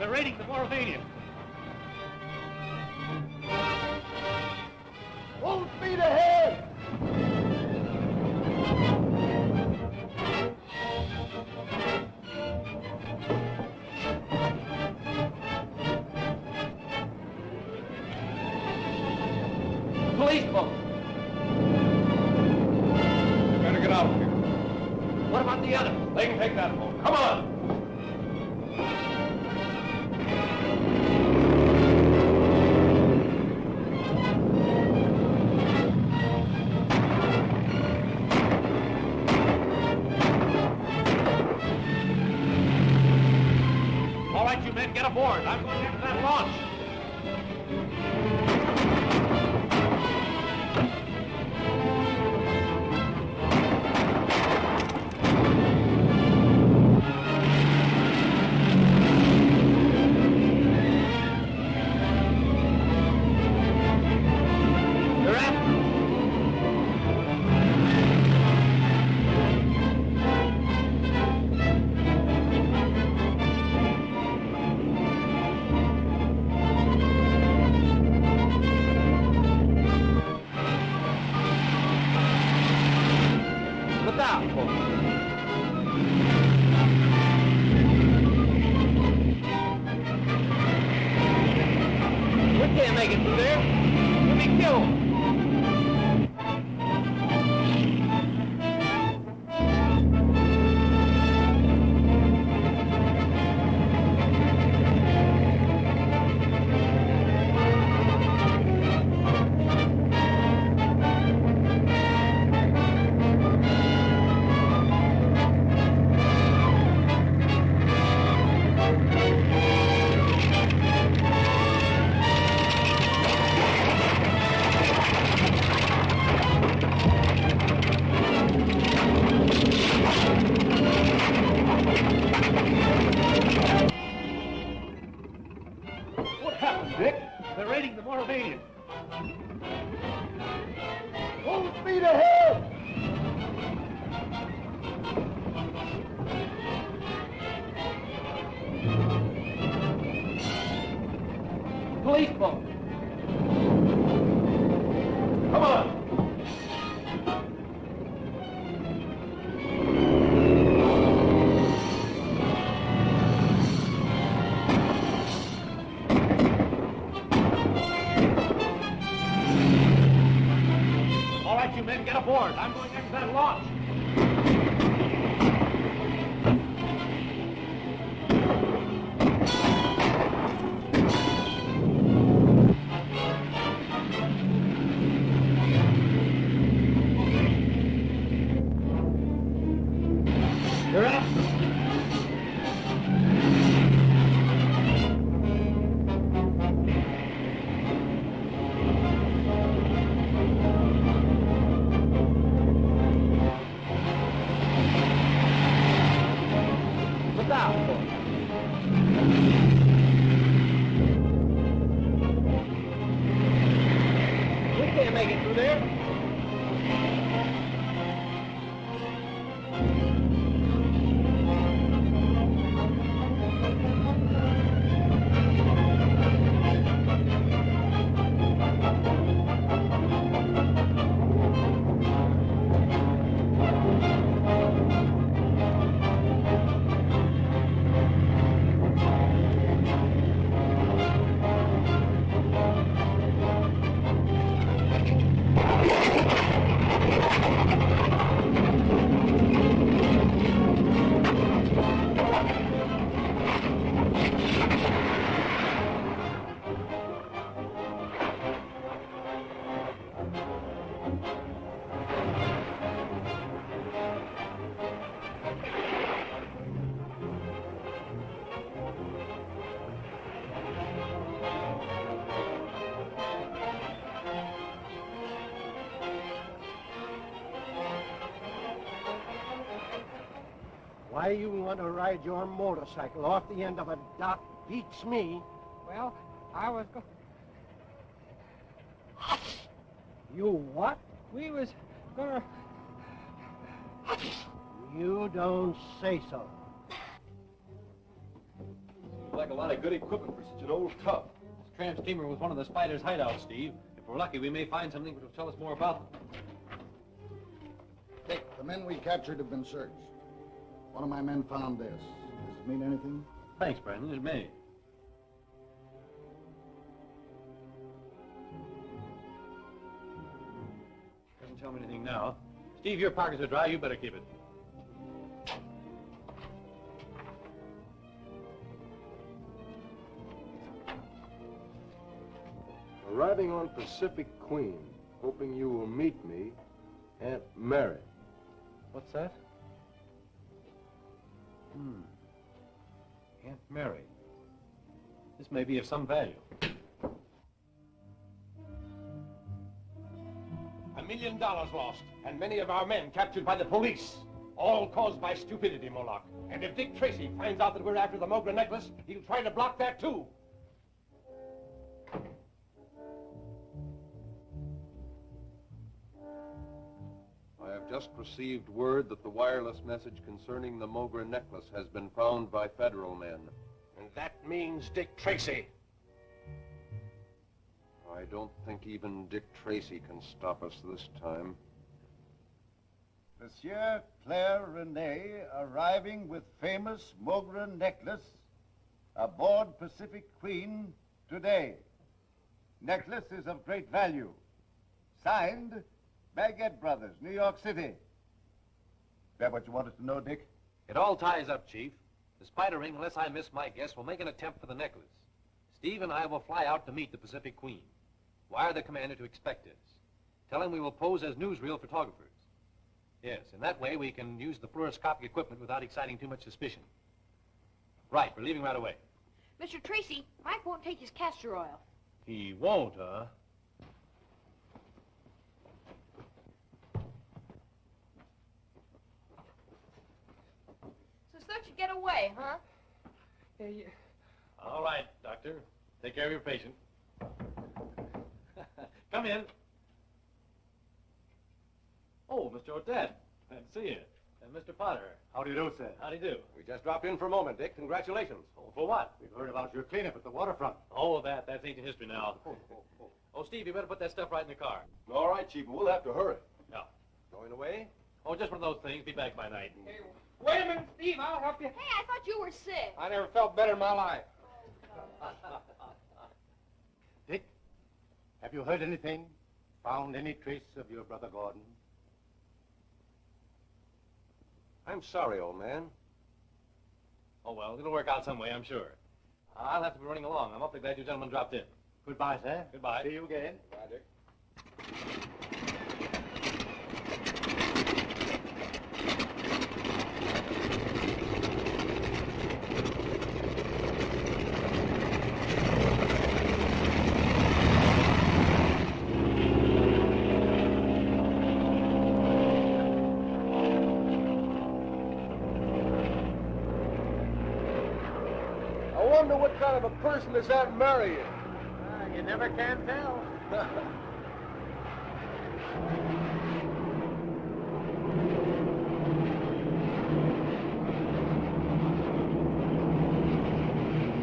They're raiding the Mauravanian. Full speed ahead! Police boat. Better get out of here. What about the others? They can take that boat. Come on! All right, you men, get aboard. I'm going after that launch. Full speed ahead! Police boat. Come on! All right, you men, get aboard. I'm going after that launch. You're up. Look out, boy. We can't make it through there. Why you want to ride your motorcycle off the end of a dock beats me. Well, I was going... You what? We was gonna... You don't say so. like a lot of good equipment for such an old tub. This tramp steamer was one of the Spider's hideouts, Steve. If we're lucky, we may find something which will tell us more about them. Dick, the men we captured have been searched. One of my men found this. Does it mean anything? Thanks, Brandon. It may. Doesn't tell me anything now. Steve, your pockets are dry. You better keep it. Arriving on Pacific Queen, hoping you will meet me, Aunt Mary. What's that? Aunt Mary. This may be of some value. $1 million lost, and many of our men captured by the police. All caused by stupidity, Moloch. And if Dick Tracy finds out that we're after the Mogra necklace, he'll try to block that too. I have just received word that the wireless message concerning the Mogra necklace has been found by federal men. And that means Dick Tracy. I don't think even Dick Tracy can stop us this time. Monsieur Claire Rene arriving with famous Mogra necklace aboard Pacific Queen today. Necklace is of great value. Signed, Baguette Brothers, New York City. That what you wanted to know, Dick? It all ties up, Chief. The Spider Ring, unless I miss my guess, will make an attempt for the necklace. Steve and I will fly out to meet the Pacific Queen. Wire the commander to expect us. Tell him we will pose as newsreel photographers. Yes, in that way we can use the fluoroscopic equipment without exciting too much suspicion. Right, we're leaving right away. Mr. Tracy, Mike won't take his castor oil. He won't, huh? So let you get away, huh? All right, Doctor. Take care of your patient. Come in. Oh, Mr. Odette. Glad to see you. And Mr. Potter. How do you do, sir? How do you do? We just dropped in for a moment, Dick. Congratulations. Oh, for what? We've heard about your cleanup at the waterfront. Oh, that's ancient history now. Oh, Steve, you better put that stuff right in the car. All right, Chief, but we'll have to hurry. Yeah. Going away? Oh, just one of those things. Be back by night. Hey, wait a minute, Steve. I'll help you. Hey, I thought you were sick. I never felt better in my life. Dick, have you heard anything? Found any trace of your brother Gordon? I'm sorry, old man. Oh, well, it'll work out some way, I'm sure. I'll have to be running along. I'm awfully glad you gentlemen dropped in. Goodbye, sir. Goodbye. See you again. Bye, Dick. I wonder what kind of a person is Aunt Mary? You never can tell.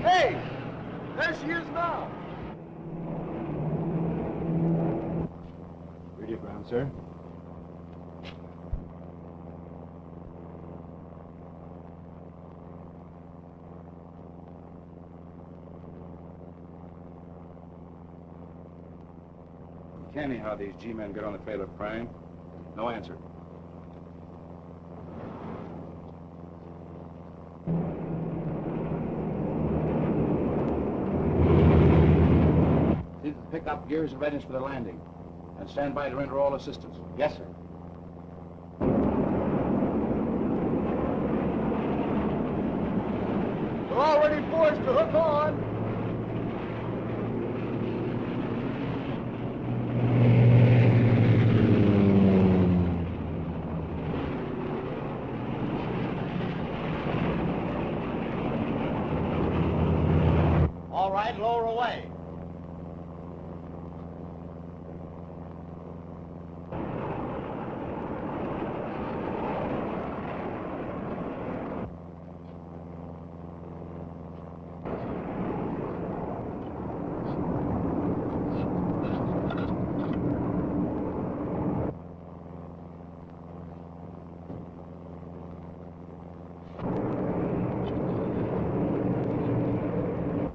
Hey! There she is now! Radiogram, sir. Canny how these G-men get on the trail of crime. No answer. See that the pickup gears in readiness for the landing. And stand by to render all assistance. Yes, sir. We're all ready, boys, to hook on. All right, lower away.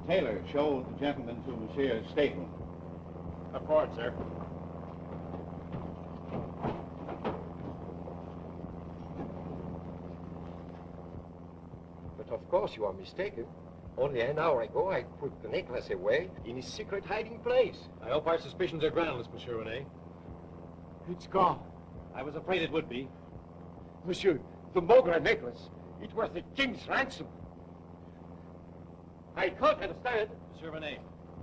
Taylor, show the gentleman to Monsieur's stateroom. Of course, sir. But of course you are mistaken. Only an hour ago, I put the necklace away in his secret hiding place. I hope our suspicions are groundless, Monsieur Rene. It's gone. I was afraid it would be. Monsieur, the Mogra necklace, it was the king's ransom. I can't understand. Monsieur Rene,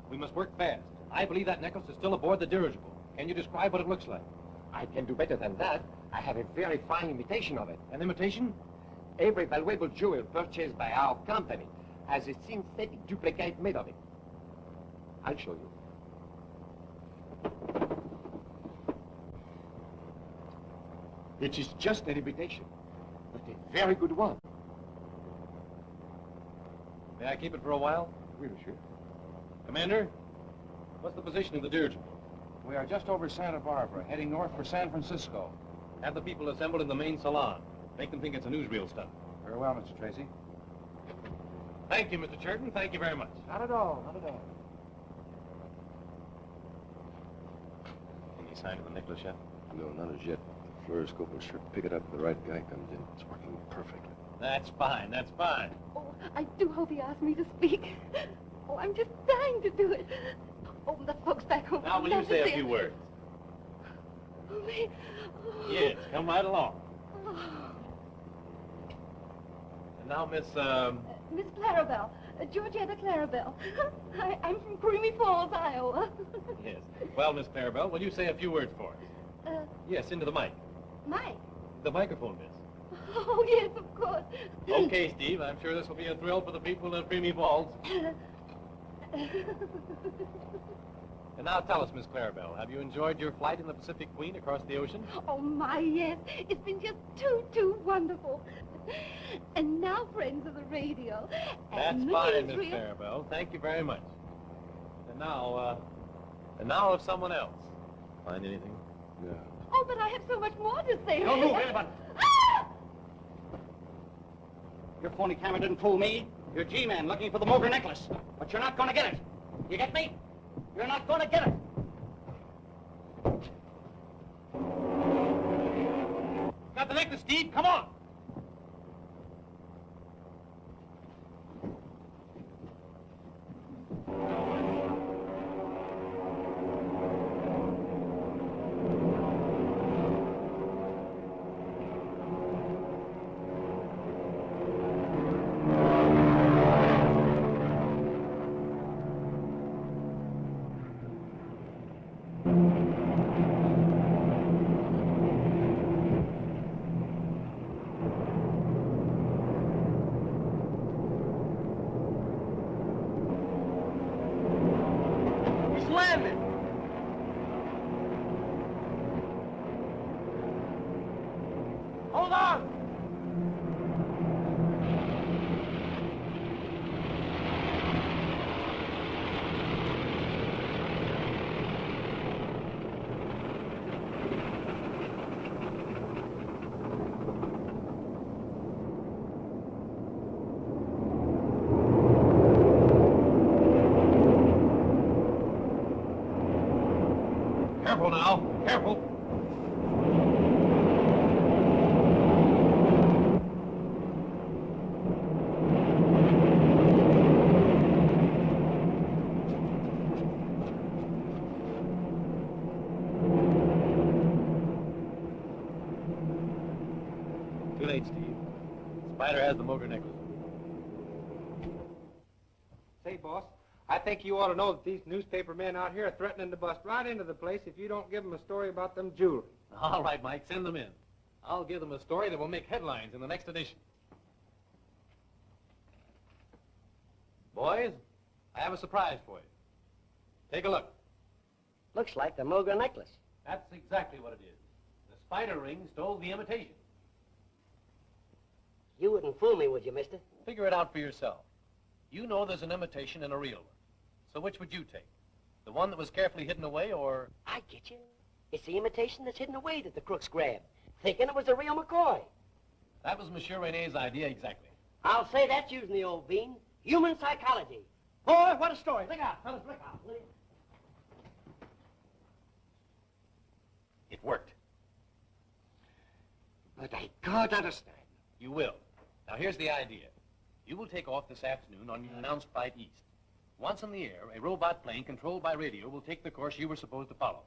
we must work fast. I believe that necklace is still aboard the dirigible. Can you describe what it looks like? I can do better than that. I have a very fine imitation of it. An imitation? Every valuable jewel purchased by our company has a synthetic duplicate made of it. I'll show you. It is just an imitation, but a very good one. May I keep it for a while? Oui, monsieur. Commander, what's the position of the dirigible? We are just over Santa Barbara, heading north for San Francisco. Have the people assembled in the main salon. Make them think it's a newsreel stunt. Very well, Mr. Tracy. Thank you, Mr. Churton. Thank you very much. Not at all, not at all. Any sign of the necklace yet? No, not as yet. The fluoroscope will sure pick it up if the right guy comes in. It's working perfectly. That's fine, that's fine. Oh, I do hope he asked me to speak. Oh, I'm just dying to do it. Oh, the folks back home. Now, will you say a few words? Oh, me? Oh. Yes, come right along. Oh. And now, Miss Miss Clarabelle. Georgetta Clarabelle. I'm from Creamy Falls, Iowa. Yes. Well, Miss Clarabelle, will you say a few words for us? Yes, into the mic. Mike? The microphone, miss. Oh, yes, of course. Okay, Steve. I'm sure this will be a thrill for the people of Creamy Falls. And now tell us, Miss Clarabelle, have you enjoyed your flight in the Pacific Queen across the ocean? Oh, my, yes. It's been just too wonderful. And now, friends of the radio. That's fine, Miss Clarabelle. Thank you very much. And now of someone else. Find anything? Yeah. Oh, but I have so much more to say. Don't move, anybody. Your phony camera didn't fool me. You're G-Man looking for the Mogra necklace. But you're not going to get it. You get me? You're not going to get it. Got the necklace, Steve. Come on. Hold on! Careful now. Careful. Too late, Steve. Spider has the Mogra necklace. Say, boss, I think you ought to know that these newspaper men out here are threatening to bust right into the place if you don't give them a story about them jewelry. All right, Mike, send them in. I'll give them a story that will make headlines in the next edition. Boys, I have a surprise for you. Take a look. Looks like the Mogra necklace. That's exactly what it is. The spider ring stole the imitation. You wouldn't fool me, would you, mister? Figure it out for yourself. You know there's an imitation and a real one. So which would you take? The one that was carefully hidden away, or... I get you. It's the imitation that's hidden away that the crooks grabbed, thinking it was the real McCoy. That was Monsieur Rene's idea exactly. I'll say that's using the old bean. Human psychology. Boy, what a story. Look out, fellas, look out. Will you? It worked. But I can't understand. You will. Now, here's the idea. You will take off this afternoon on your announced flight east. Once in the air, a robot plane controlled by radio will take the course you were supposed to follow.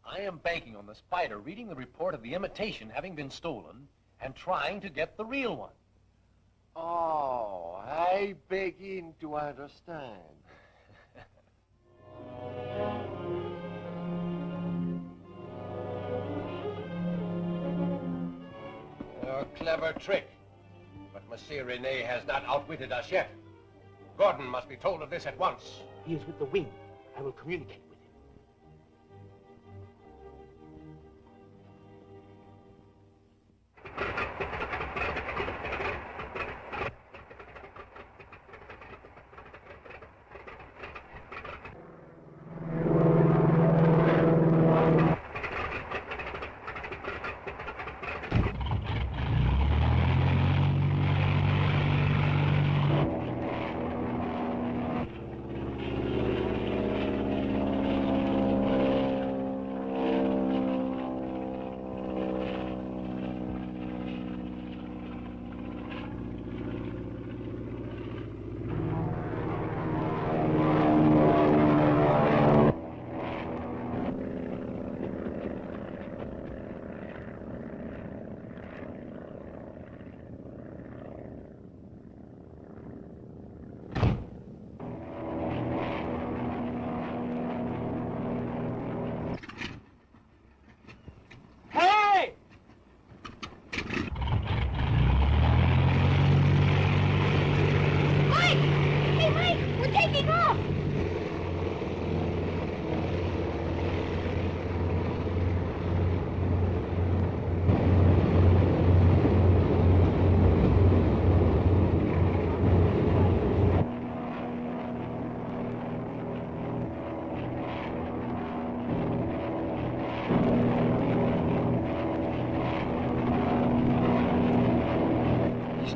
I am banking on the Spider reading the report of the imitation having been stolen and trying to get the real one. Oh, I begin to understand. A clever trick. But Monsieur Rene has not outwitted us yet. Gordon must be told of this at once. He is with the wing. I will communicate with him.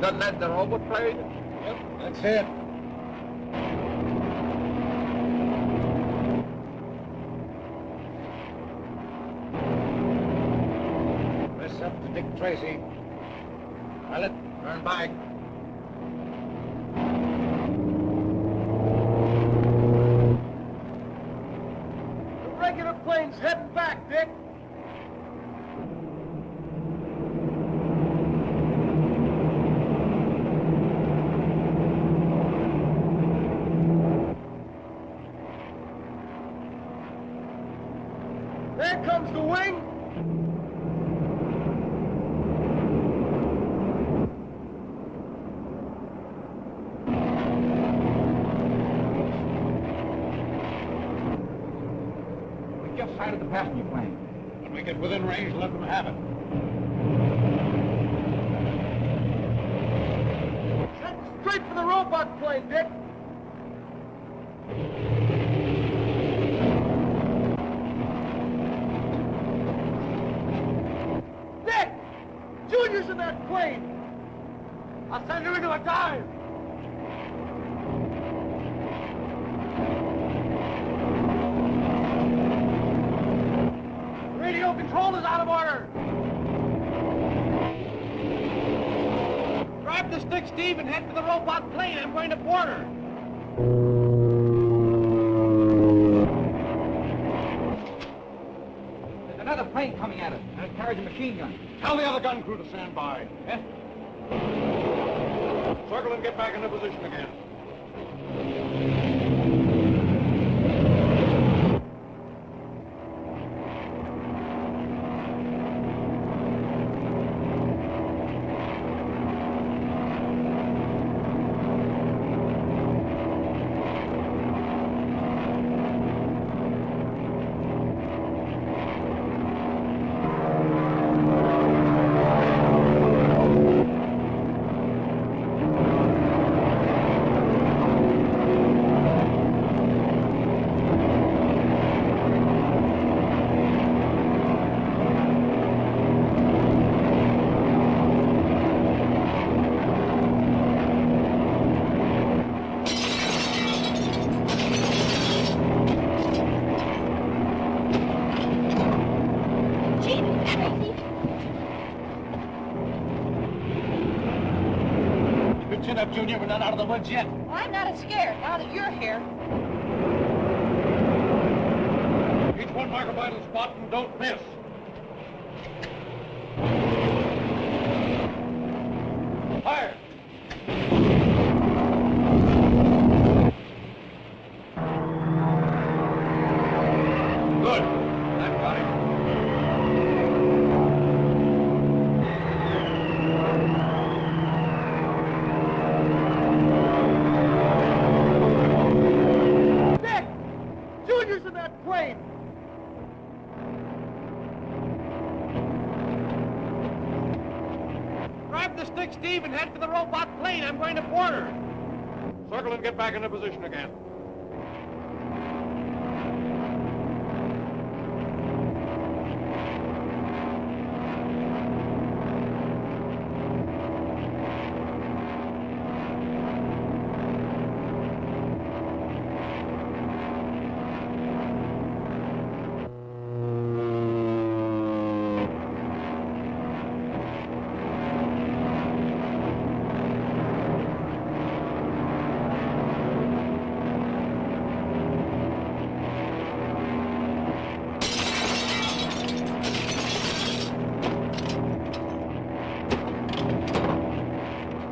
Not that the robot plane? Yep, that's it. This up to Dick Tracy. Pilot, turn back. The regular plane's heading back, Dick. There comes the wing. We just sighted the passenger plane. When we get within range, let them have it. Head straight for the robot plane, Dick. Junior's in that plane! I'll send her into a dive! Radio control is out of order! Grab the stick, Steve, and head for the robot plane. I'm going to board her. There's another plane coming at us, and it carries a machine gun. Tell the other gun crew to stand by. Yes? Circle and get back into position again. Your chin up, Junior. We're not out of the woods yet. Well, I'm not as scared now that you're here. Each one mark a vital spot and don't miss. Fire! Good. I've got him. Dick! Junior's in that plane! Grab the stick, Steve, and head for the robot plane. I'm going to board her. Circle and get back into position again.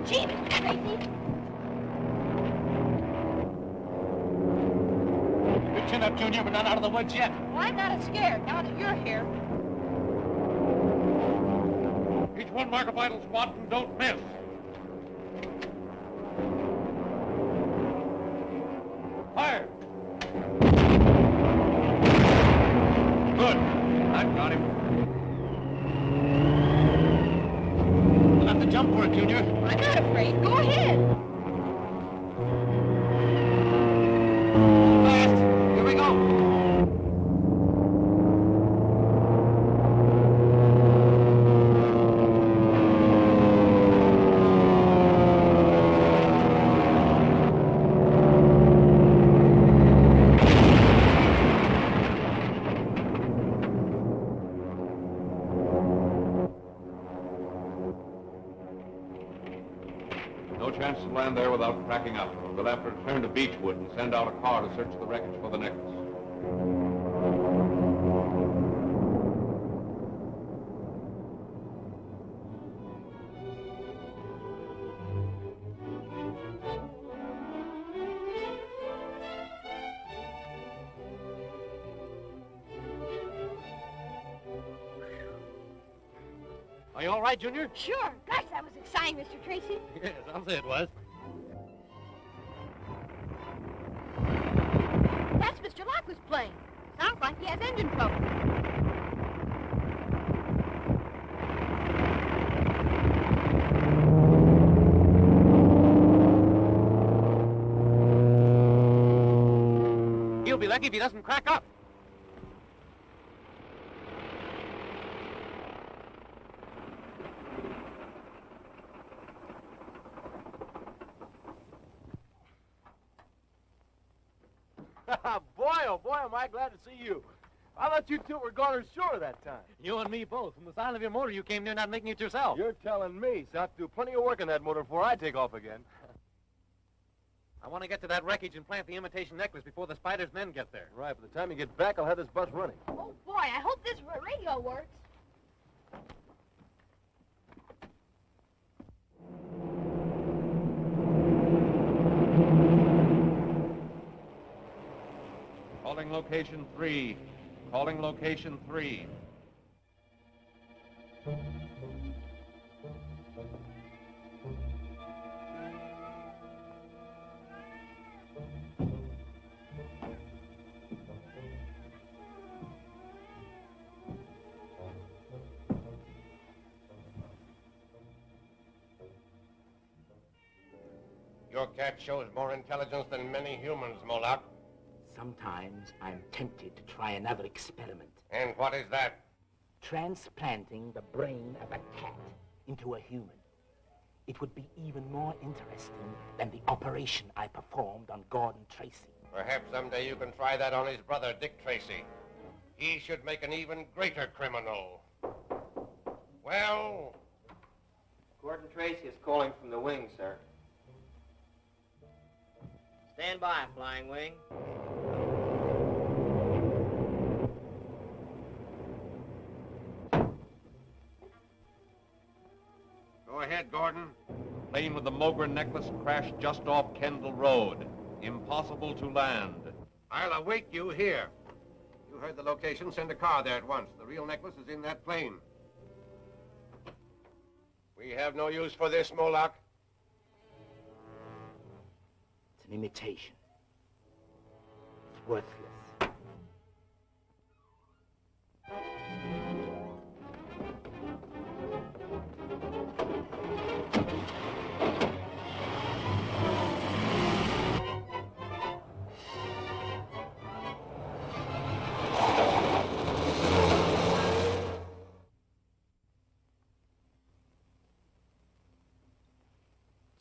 Gee, Mr. Tracy. Your chin up, Junior. We're not out of the woods yet. Well, I'm not as scared now that you're here. Each one mark a vital spot and don't miss. Fire! Good. I've got him. We'll have to jump for it, Junior. I'm not afraid. Go ahead. Fast. Here we go. No chance to land there without cracking up. We'll have to return to Beechwood and send out a car to search the wreckage for the necklace. Are you all right, Junior? Sure. Gosh, that was exciting, Mr. Tracy. Yes, I'll say it was. That's Mr. Lockwood's plane. Sounds like he has engine trouble. He'll be lucky if he doesn't crack up. Boy, oh boy, am I glad to see you. I thought you two were gone ashore that time. You and me both. From the sound of your motor, you came near not making it yourself. You're telling me, so I have to do plenty of work on that motor before I take off again. I want to get to that wreckage and plant the imitation necklace before the Spider's men get there. Right, by the time you get back, I'll have this bus running. Oh, boy, I hope this radio works. Calling location 3. Calling location 3. Your cat shows more intelligence than many humans, Moloch. Sometimes I'm tempted to try another experiment. And what is that? Transplanting the brain of a cat into a human. It would be even more interesting than the operation I performed on Gordon Tracy. Perhaps someday you can try that on his brother, Dick Tracy. He should make an even greater criminal. Well? Gordon Tracy is calling from the wing, sir. Stand by, Flying Wing. Go ahead, Gordon. Plane with the Mogren necklace crashed just off Kendall Road. Impossible to land. I'll await you here. You heard the location. Send a car there at once. The real necklace is in that plane. We have no use for this, Moloch. It's an imitation. It's worthless.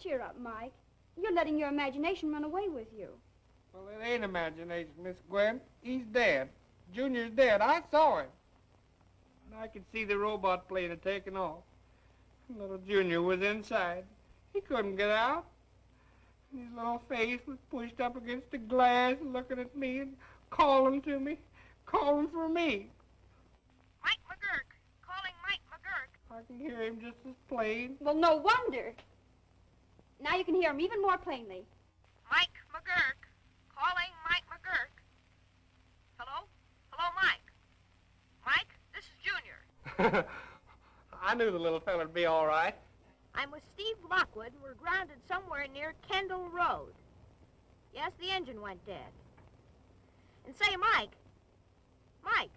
Cheer up, Mike. You're letting your imagination run away with you. Well, it ain't imagination, Miss Gwen. He's dead. Junior's dead. I saw him. And I could see the robot plane had taken off. Little Junior was inside. He couldn't get out. His little face was pushed up against the glass, looking at me and calling to me, calling for me. Mike McGurk. Calling Mike McGurk. I can hear him just as plain. Well, no wonder. Now you can hear him even more plainly. Mike McGurk. Calling Mike McGurk. Hello? Hello, Mike. Mike, this is Junior. I knew the little feller'd be all right. I'm with Steve Lockwood, and we're grounded somewhere near Kendall Road. Yes, the engine went dead. And say, Mike. Mike.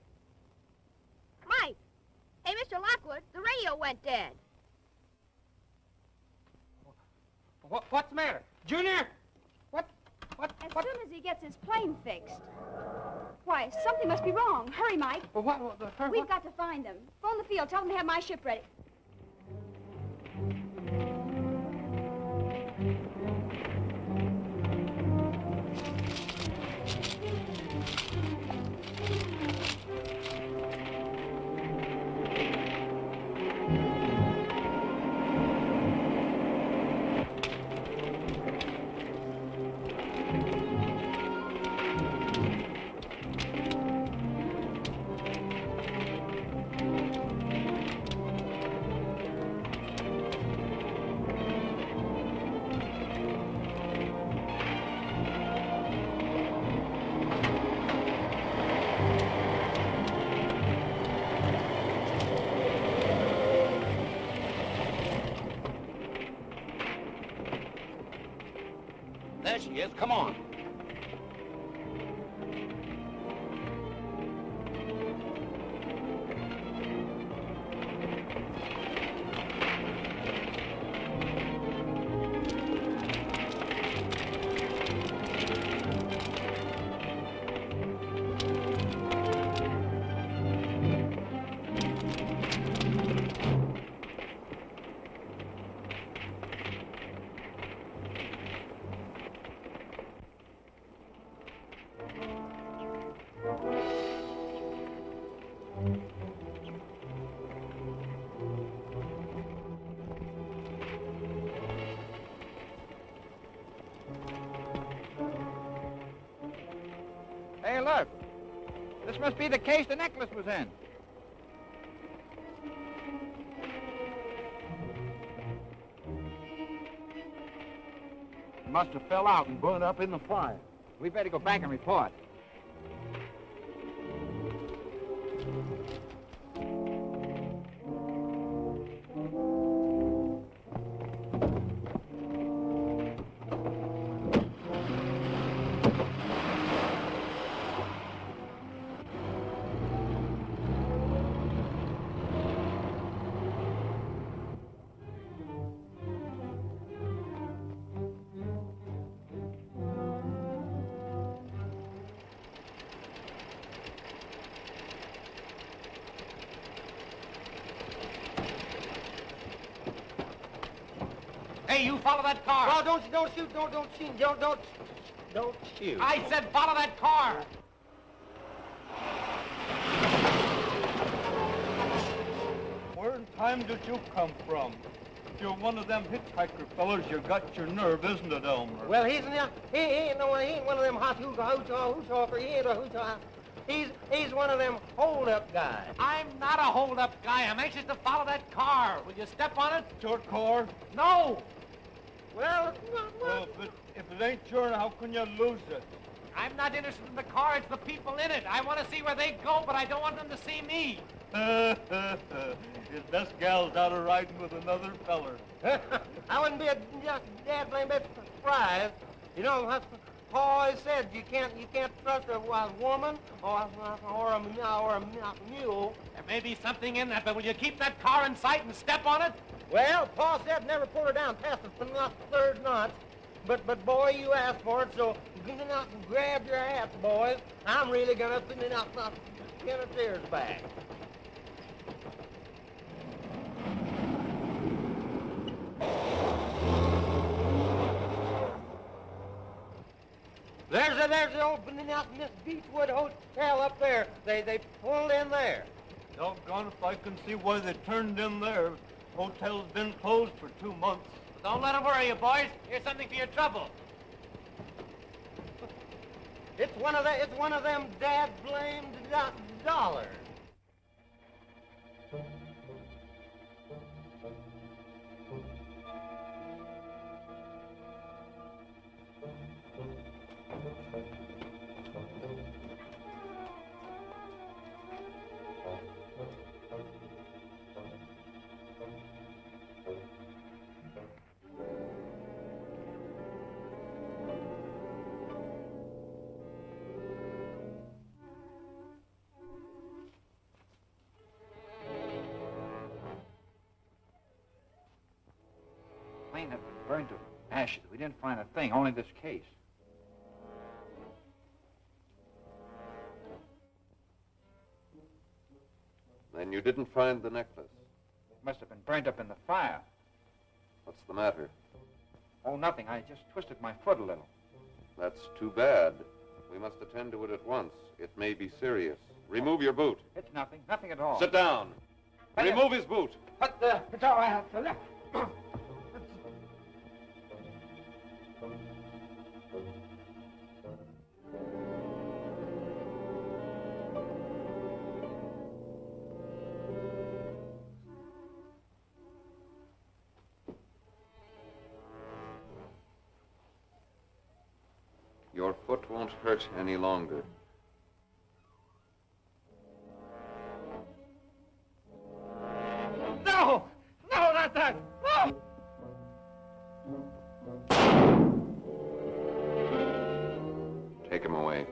Mike. Hey, Mr. Lockwood, the radio went dead. What's the matter? Junior? As soon as he gets his plane fixed. Why, something must be wrong. Hurry, Mike. Well, We've got to find them. Phone the field. Tell them to have my ship ready. There she is. Come on. Hey, look. This must be the case the necklace was in. It must have fell out and burned up in the fire. We better go back and report. Hey, you follow that car. Oh, don't shoot, don't shoot, don't shoot. I said follow that car. Where in time did you come from? you're one of them hitchhiker fellas, you got your nerve, isn't it, Elmer? Well, he ain't one of them hot hoochah. He ain't a hoochah. He's one of them hold-up guys. I'm not a hold-up guy. I'm anxious to follow that car. Will you step on it? Your car? No. Well, Well, if it ain't yours, how can you lose it? I'm not interested in the car. It's the people in it. I want to see where they go, but I don't want them to see me. This gal's out of riding with another feller. I wouldn't be a dad blame bit surprised. You know, that's Paul always said you can't trust a woman or a mule. There may be something in that, but will you keep that car in sight and step on it? Well, Paul said never pull her down past the third notch. But boy, you asked for it, so grab your hats, boys. I'm really gonna pin a tears back. There's the old Beechwood Hotel up there. They pulled in there. Doggone if I can see why they turned in there. Hotel's been closed for 2 months. Don't let them worry you, boys. Here's something for your trouble. It's one of them dad-blamed dollars. Plane had been burned to ashes. We didn't find a thing, only this case. Then you didn't find the necklace? It must have been burned up in the fire. What's the matter? Oh, nothing. I just twisted my foot a little. That's too bad. We must attend to it at once. It may be serious. Remove your boot. It's nothing. Nothing at all. Sit down. Remove his boot. It's all right, Philip. Your foot won't hurt any longer. No, not that. No. Take him away.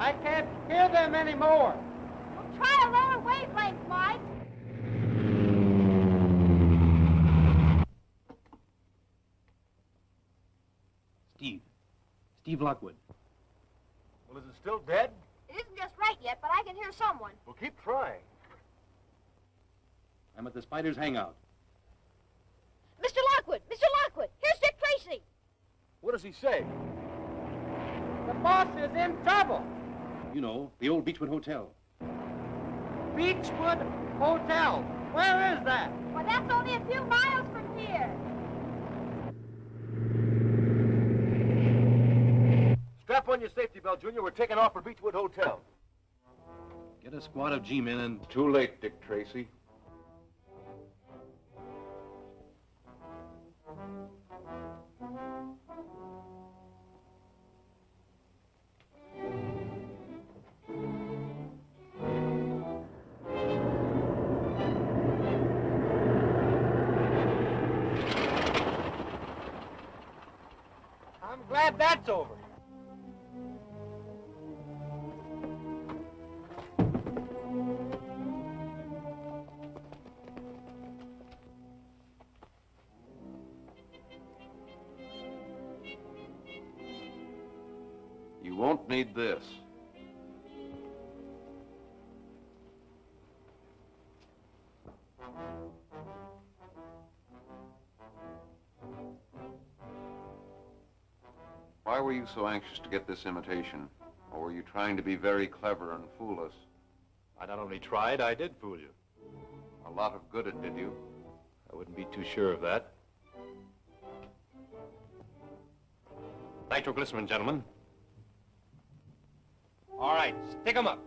I can't hear them anymore. Well, try a lower wavelength, Mike. Steve Lockwood. Well, is it still dead? It isn't just right yet, but I can hear someone. Well, keep trying. I'm at the Spider's hangout. Mr. Lockwood! Mr. Lockwood! Here's Dick Tracy! What does he say? The boss is in trouble. You know, the old Beechwood Hotel. Beechwood Hotel. Where is that? Well, that's only a few miles from here. Strap on your safety belt, Junior. We're taking off for Beechwood Hotel. Get a squad of G-men and... Too late, Dick Tracy. it's over. You won't need this. Why were you so anxious to get this imitation? Or were you trying to be very clever and fool us? I not only tried, I did fool you. A lot of good it did you. I wouldn't be too sure of that. Nitroglycerin, gentlemen. All right, stick 'em up.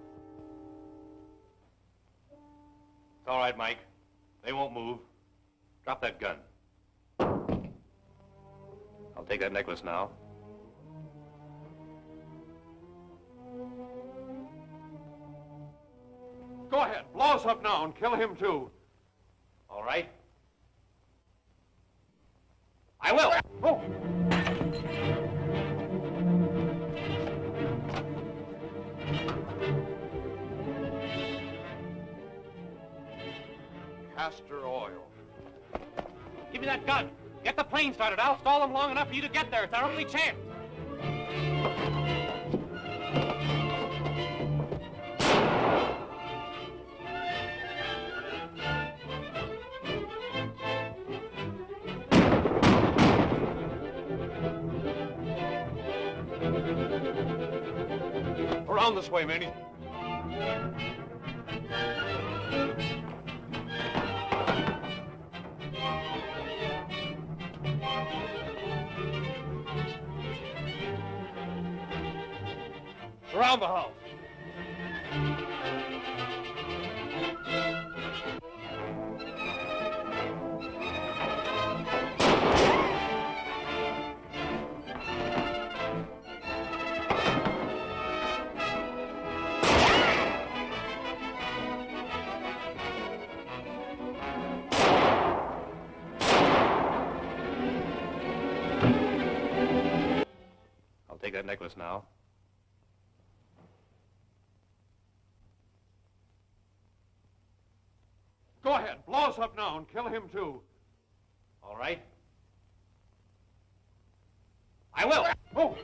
It's all right, Mike. They won't move. Drop that gun. I'll take that necklace now. Go ahead, blow us up now and kill him too. All right. I will. Oh. Castor oil. Give me that gun. Get the plane started. I'll stall them long enough for you to get there. It's our only chance. Around this way, Manny. Around the house. I'll take that necklace now. Go ahead, blow us up now and kill him too. All right. I will. Oh.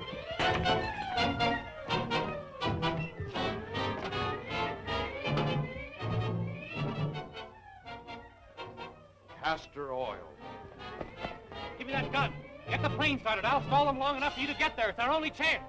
Castor oil. Give me that gun. Get the plane started. I'll stall them long enough for you to get there. It's our only chance.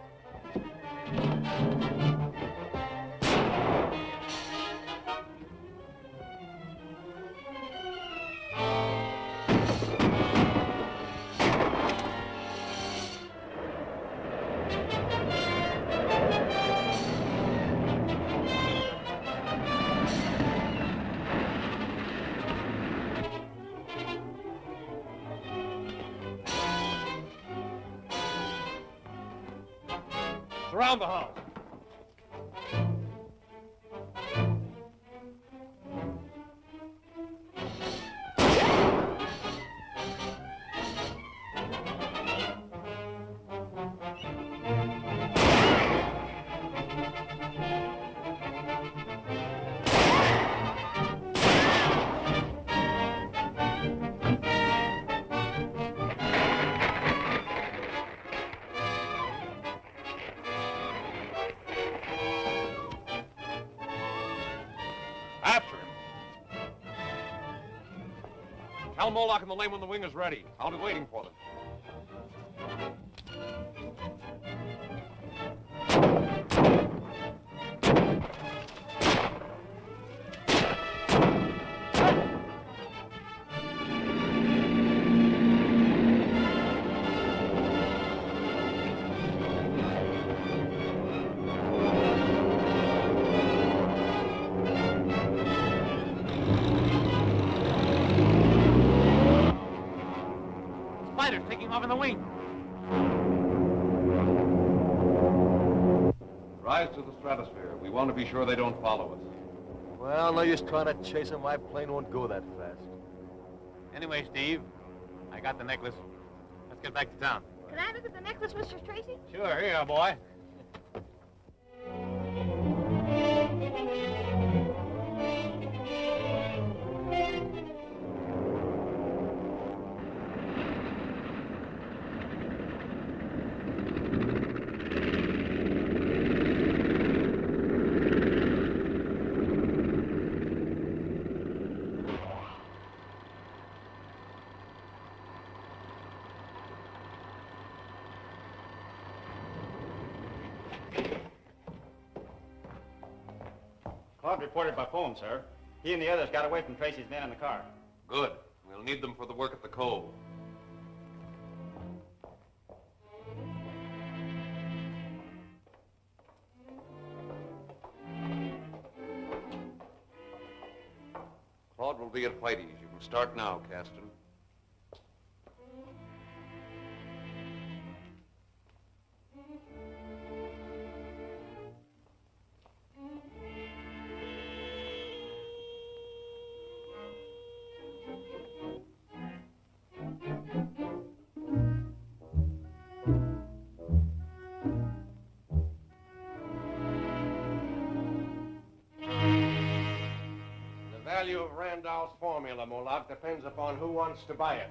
Around the house. Tell Moloch in the lane when the wing is ready. I'll be waiting for them. Taking off in the wing. Rise to the stratosphere. We want to be sure they don't follow us. Well, no use trying to chase him. My plane won't go that fast. Anyway, Steve, I got the necklace. Let's get back to town. Can I look at the necklace, Mr. Tracy? Sure, here, boy. Claude reported by phone, sir. He and the others got away from Tracy's men in the car. Good. We'll need them for the work at the cove. Claude will be at Whitey's. You can start now, Caston. The value of Randolph's formula, Moloch, depends upon who wants to buy it.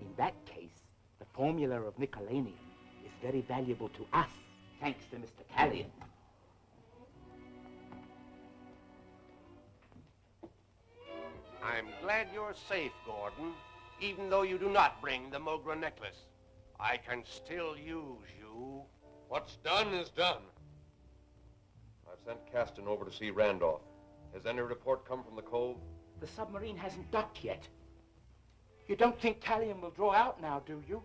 In that case, the formula of Nicolainium is very valuable to us, thanks to Mr. Callion. I'm glad you're safe, Gordon, even though you do not bring the Mogra necklace. I can still use you. What's done is done. I've sent Caston over to see Randolph. Has any report come from the cove? The submarine hasn't docked yet. You don't think Callion will draw out now, do you?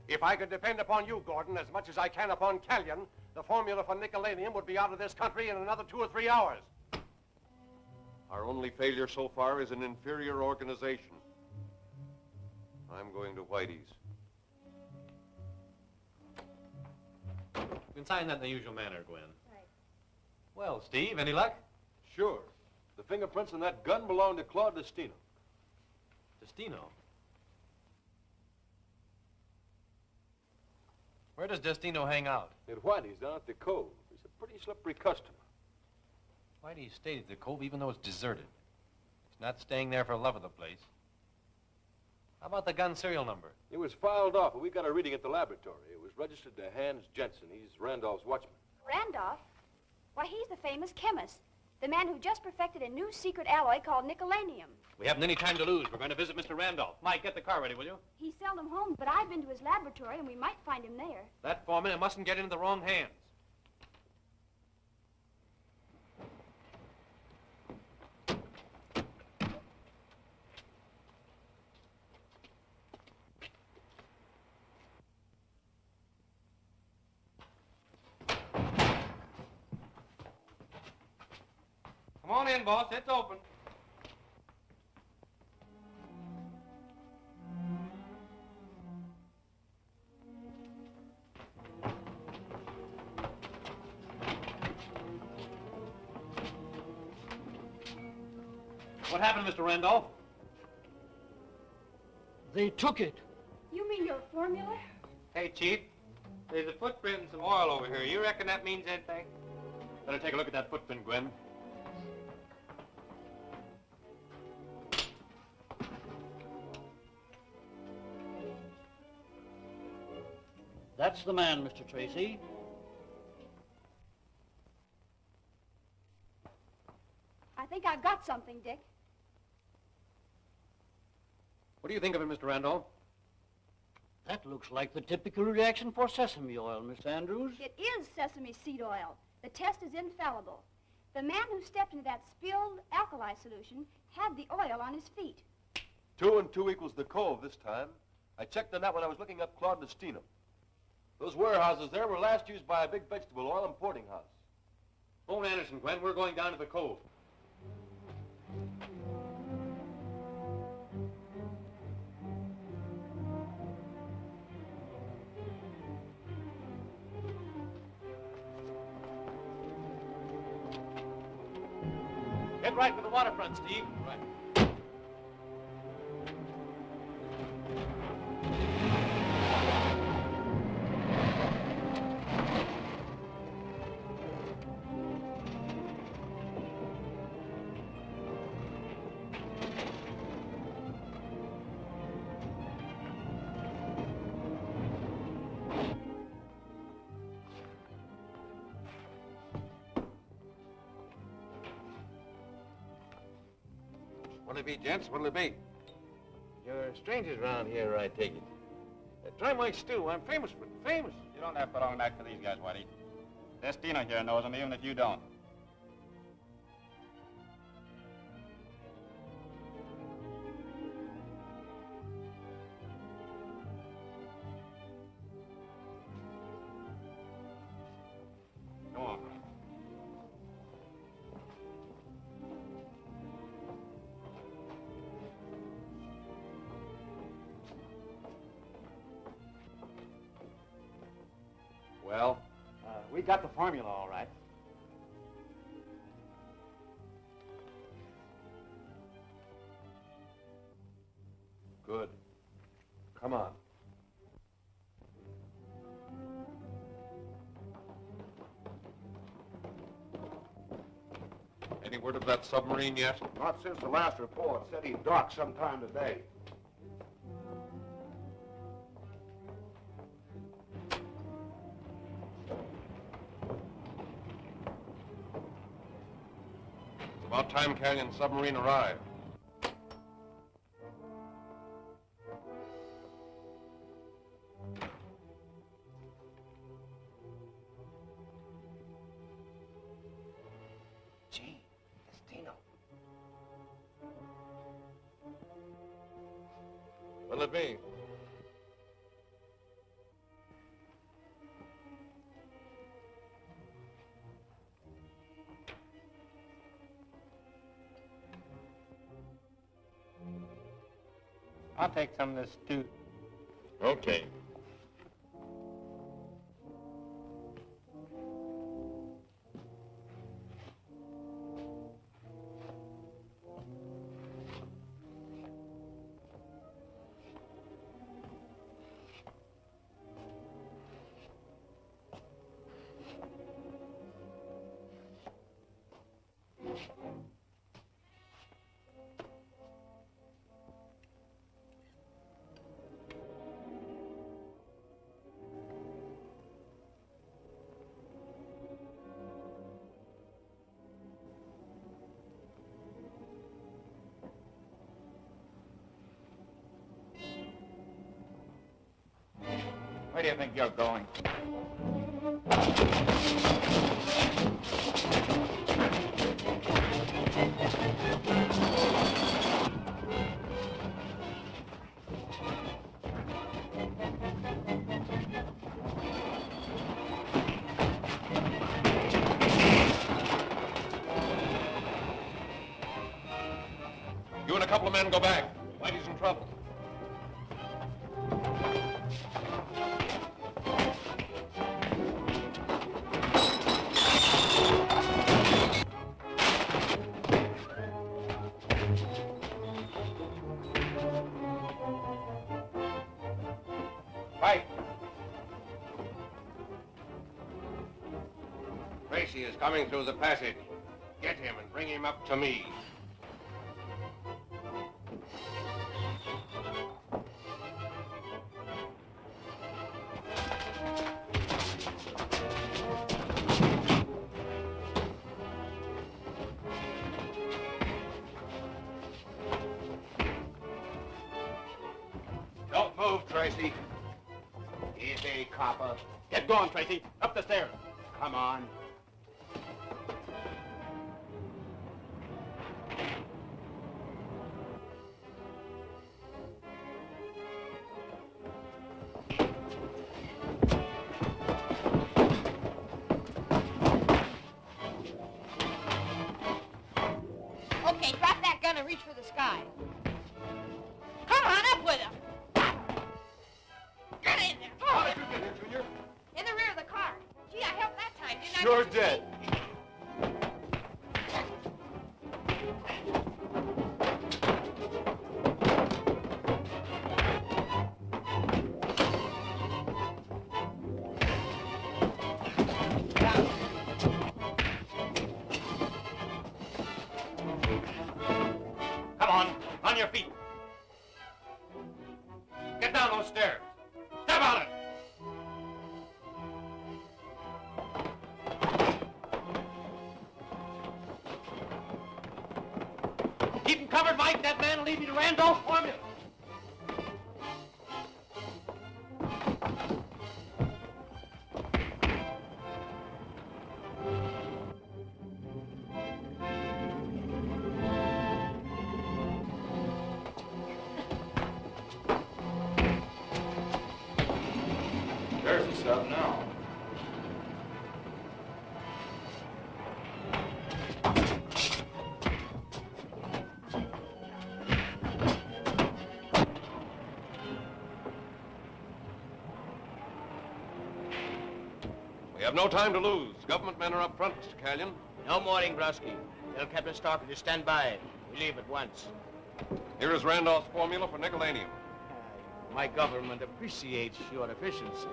If I could depend upon you, Gordon, as much as I can upon Callion, the formula for Nicolainium would be out of this country in another 2 or 3 hours. Our only failure so far is an inferior organization. I'm going to Whitey's. You can sign that in the usual manner, Gwen. Right. Well, Steve, any luck? Sure. The fingerprints on that gun belong to Claude Destino. Destino? Where does Destino hang out? At Whitey's down at the cove. He's a pretty slippery customer. Why do you stay at the cove even though it's deserted? He's not staying there for love of the place. How about the gun serial number? It was filed off, and we got a reading at the laboratory. It was registered to Hans Jensen. He's Randolph's watchman. Randolph? Why, he's the famous chemist. The man who just perfected a new secret alloy called Nicolainium. We haven't any time to lose. We're going to visit Mr. Randolph. Mike, get the car ready, will you? He's seldom home, but I've been to his laboratory, and we might find him there. That formula mustn't get into the wrong hands. Come on in, boss. It's open. What happened, Mr. Randolph? They took it. You mean your formula? Hey, Chief. There's a footprint and some oil over here. You reckon that means anything? Better take a look at that footprint, Gwen. That's the man, Mr. Tracy. I think I've got something, Dick. What do you think of it, Mr. Randolph? That looks like the typical reaction for sesame oil, Miss Andrews. It is sesame seed oil. The test is infallible. The man who stepped into that spilled alkali solution had the oil on his feet. 2 and 2 equals the cove this time. I checked on that when I was looking up Claude Destino. Those warehouses there were last used by a big vegetable oil importing house. Phone Anderson, Gwen. We're going down to the cove. Get right for the waterfront, Steve. Right. What'll it be, gents? What'll it be? You're strangers around here, I take it. Try my stew. I'm famous for it. Famous. You don't have to put on an act for these guys, Whitey. Destino here knows them, even if you don't. Go on. Well? We got the formula all right. Good. Come on. Any word of that submarine yet? Not since the last report. Said he'd dock sometime today. It's about time Canyon's submarine arrived. Gee, Destino. What'll it be? I'll take some of this stew. Okay. Where do you think you're going? You and a couple of men go back. Whitey's in trouble. Fight! Tracy is coming through the passage. Get him and bring him up to me. Don't move, Tracy. Easy, copper. Get going, Tracy. Up the stairs. Come on. Okay, drop that gun and reach for the sky. Come on, up with him. Get in there. How did you get here, Junior? In the rear of the car. Gee, I helped that time, didn't I? You're Mr. dead. Come on, on your feet. Get down those stairs. Step on it. Keep him covered, Mike. That man will lead me to Randolph's formula. There's the stuff now. We have no time to lose. Government men are up front, Mr. Callion. No morning, Brusky. Tell Captain Starker to stand by. We leave at once. Here is Randolph's formula for nickelanium. My government appreciates your efficiency.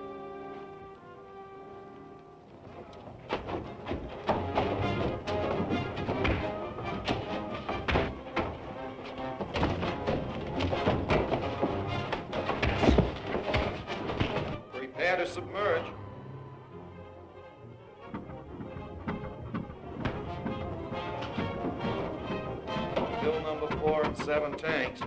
Prepare to submerge. Fill number 4 and 7 tanks.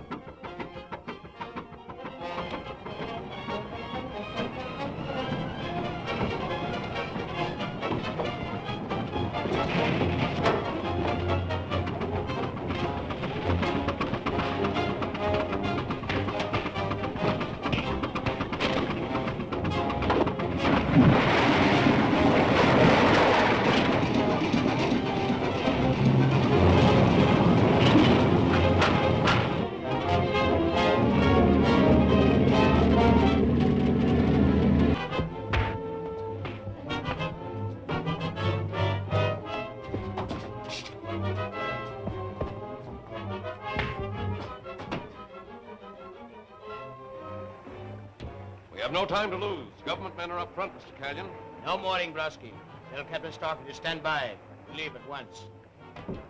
We have no time to lose. Government men are up front, Mr. Callion. No morning, Brusky. Tell Captain Starker to stand by. We leave at once.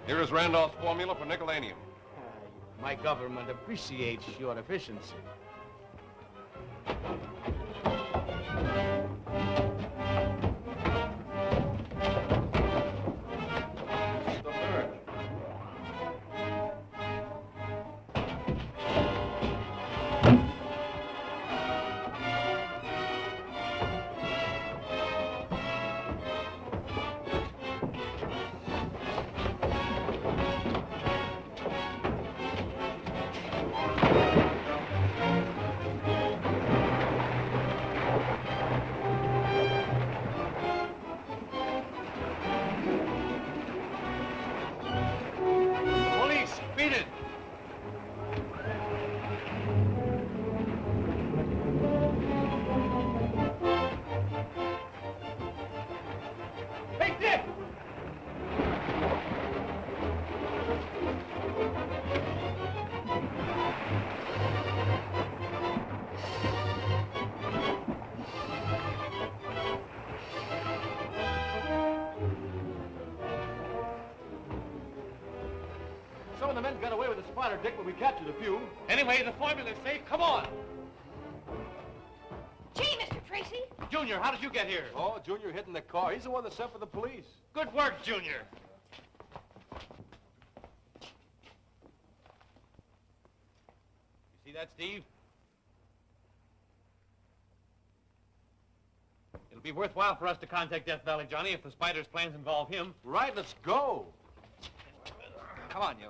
Here is Randolph's formula for nickelanium. My government appreciates your efficiency. Police, beat it. Hey, Dick! Some of the men got away with the spider, Dick, but we captured a few. Anyway, the formula's safe. Come on. Gee, Mr. Tracy. Junior, how did you get here? Oh, Junior hid in the car. He's the one that sent for the police. Good work, Junior. You see that, Steve? It'll be worthwhile for us to contact Death Valley Johnny if the Spider's plans involve him. Right, let's go. Come on, you.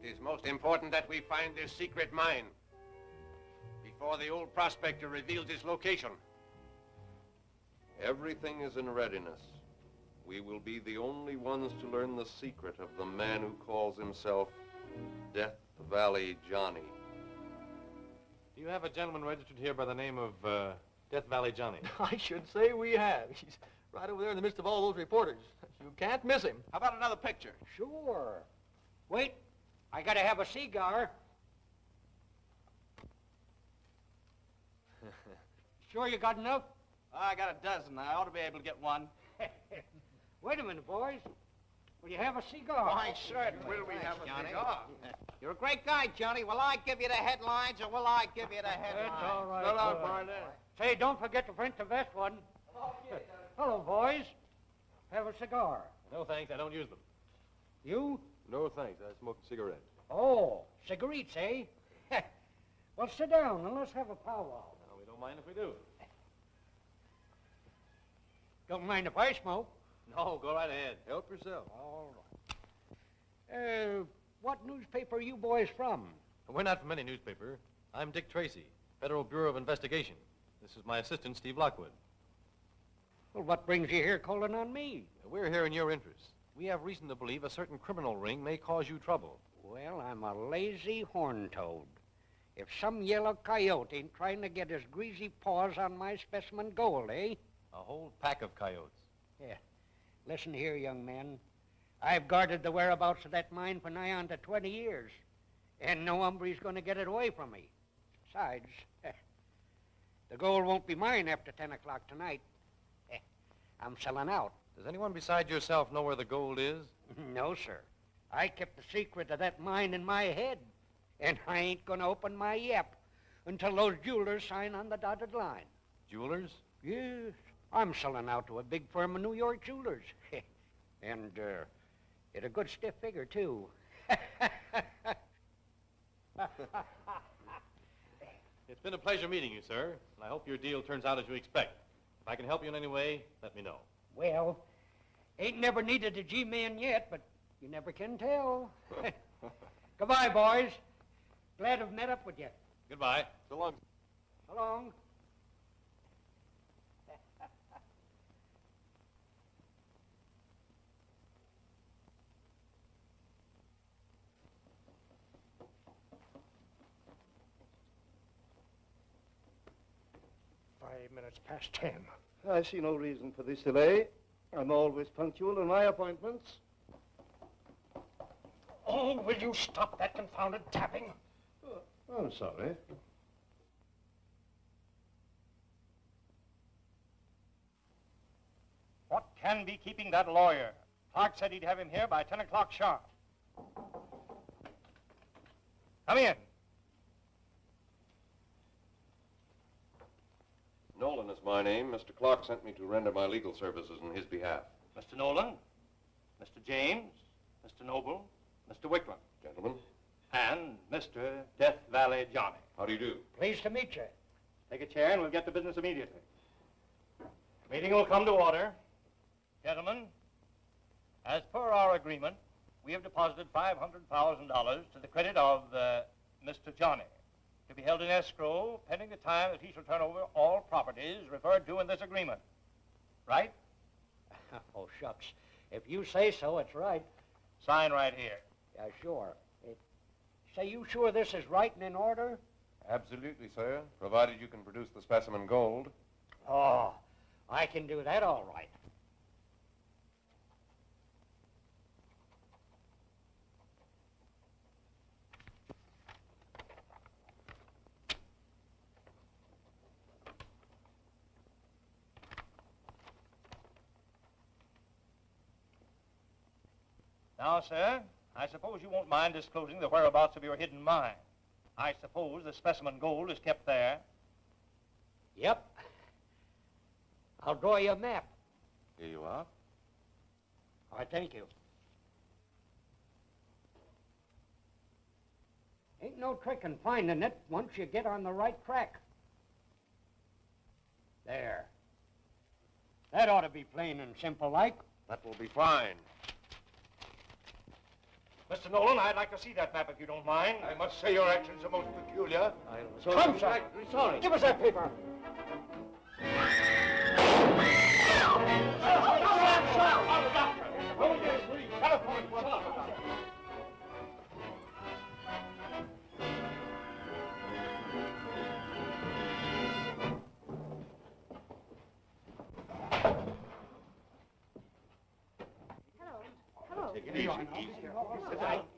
It is most important that we find this secret mine before the old prospector reveals its location. Everything is in readiness. We will be the only ones to learn the secret of the man who calls himself Death Valley Johnny. Do you have a gentleman registered here by the name of Death Valley Johnny? I should say we have. He's right over there in the midst of all those reporters. You can't miss him. How about another picture? Sure. Wait, I gotta have a cigar. Sure you got enough? I got a dozen. I ought to be able to get one. Wait a minute, boys. Will you have a cigar? Why, certainly. Will we have a cigar? You're a great guy, Johnny. Will I give you the headlines, or will I give you the headlines? That's all right. So long, good. partner. Say, don't forget to print the vest one. Hello, boys. Have a cigar. No, thanks. I don't use them. You? No, thanks. I smoke a cigarette. Oh, cigarettes, eh? Well, sit down and let's have a powwow. No, we don't mind if we do. Don't mind if I smoke. No, go right ahead. Help yourself. All right. What newspaper are you boys from? We're not from any newspaper. I'm Dick Tracy, Federal Bureau of Investigation. This is my assistant, Steve Lockwood. Well, what brings you here calling on me? We're here in your interests. We have reason to believe a certain criminal ring may cause you trouble. Well, I'm a lazy horn toad. If some yellow coyote ain't trying to get his greasy paws on my specimen gold, eh? A whole pack of coyotes. Yeah. Listen here, young man. I've guarded the whereabouts of that mine for nigh on to 20 years. And no hombre's going to get it away from me. Besides, the gold won't be mine after 10 o'clock tonight. I'm selling out. Does anyone beside yourself know where the gold is? No, sir. I kept the secret of that mine in my head. And I ain't going to open my yap until those jewelers sign on the dotted line. Jewelers? Yes. I'm selling out to a big firm of New York jewelers. And, at a good stiff figure, too. It's been a pleasure meeting you, sir, and I hope your deal turns out as you expect. If I can help you in any way, let me know. Well, ain't never needed a G-man yet, but you never can tell. Goodbye, boys. Glad to have met up with you. Goodbye. So long. So long. Past 10. I see no reason for this delay. I'm always punctual in my appointments. Oh, will you stop that confounded tapping? I'm sorry. What can be keeping that lawyer? Clark said he'd have him here by 10 o'clock sharp. Come in. Nolan is my name. Mr. Clark sent me to render my legal services in his behalf. Mr. Nolan, Mr. James, Mr. Noble, Mr. Wickland. Gentlemen. And Mr. Death Valley Johnny. How do you do? Pleased to meet you. Take a chair and we'll get to business immediately. The meeting will come to order. Gentlemen, as per our agreement, we have deposited $500,000 to the credit of Mr. Johnny, to be held in escrow pending the time that he shall turn over all properties referred to in this agreement. Right? Oh, shucks. If you say so, it's right. Sign right here. Yeah, sure. Say, you sure this is right and in order? Absolutely, sir, provided you can produce the specimen gold. Oh, I can do that all right. Now, sir, I suppose you won't mind disclosing the whereabouts of your hidden mine. I suppose the specimen gold is kept there. Yep. I'll draw you a map. Here you are. All right, thank you. Ain't no trick in finding it once you get on the right track. There. That ought to be plain and simple like. That will be fine. Mr. Nolan, I'd like to see that map if you don't mind. I must say your actions are most peculiar. Come, sir. Sorry. Give us that paper.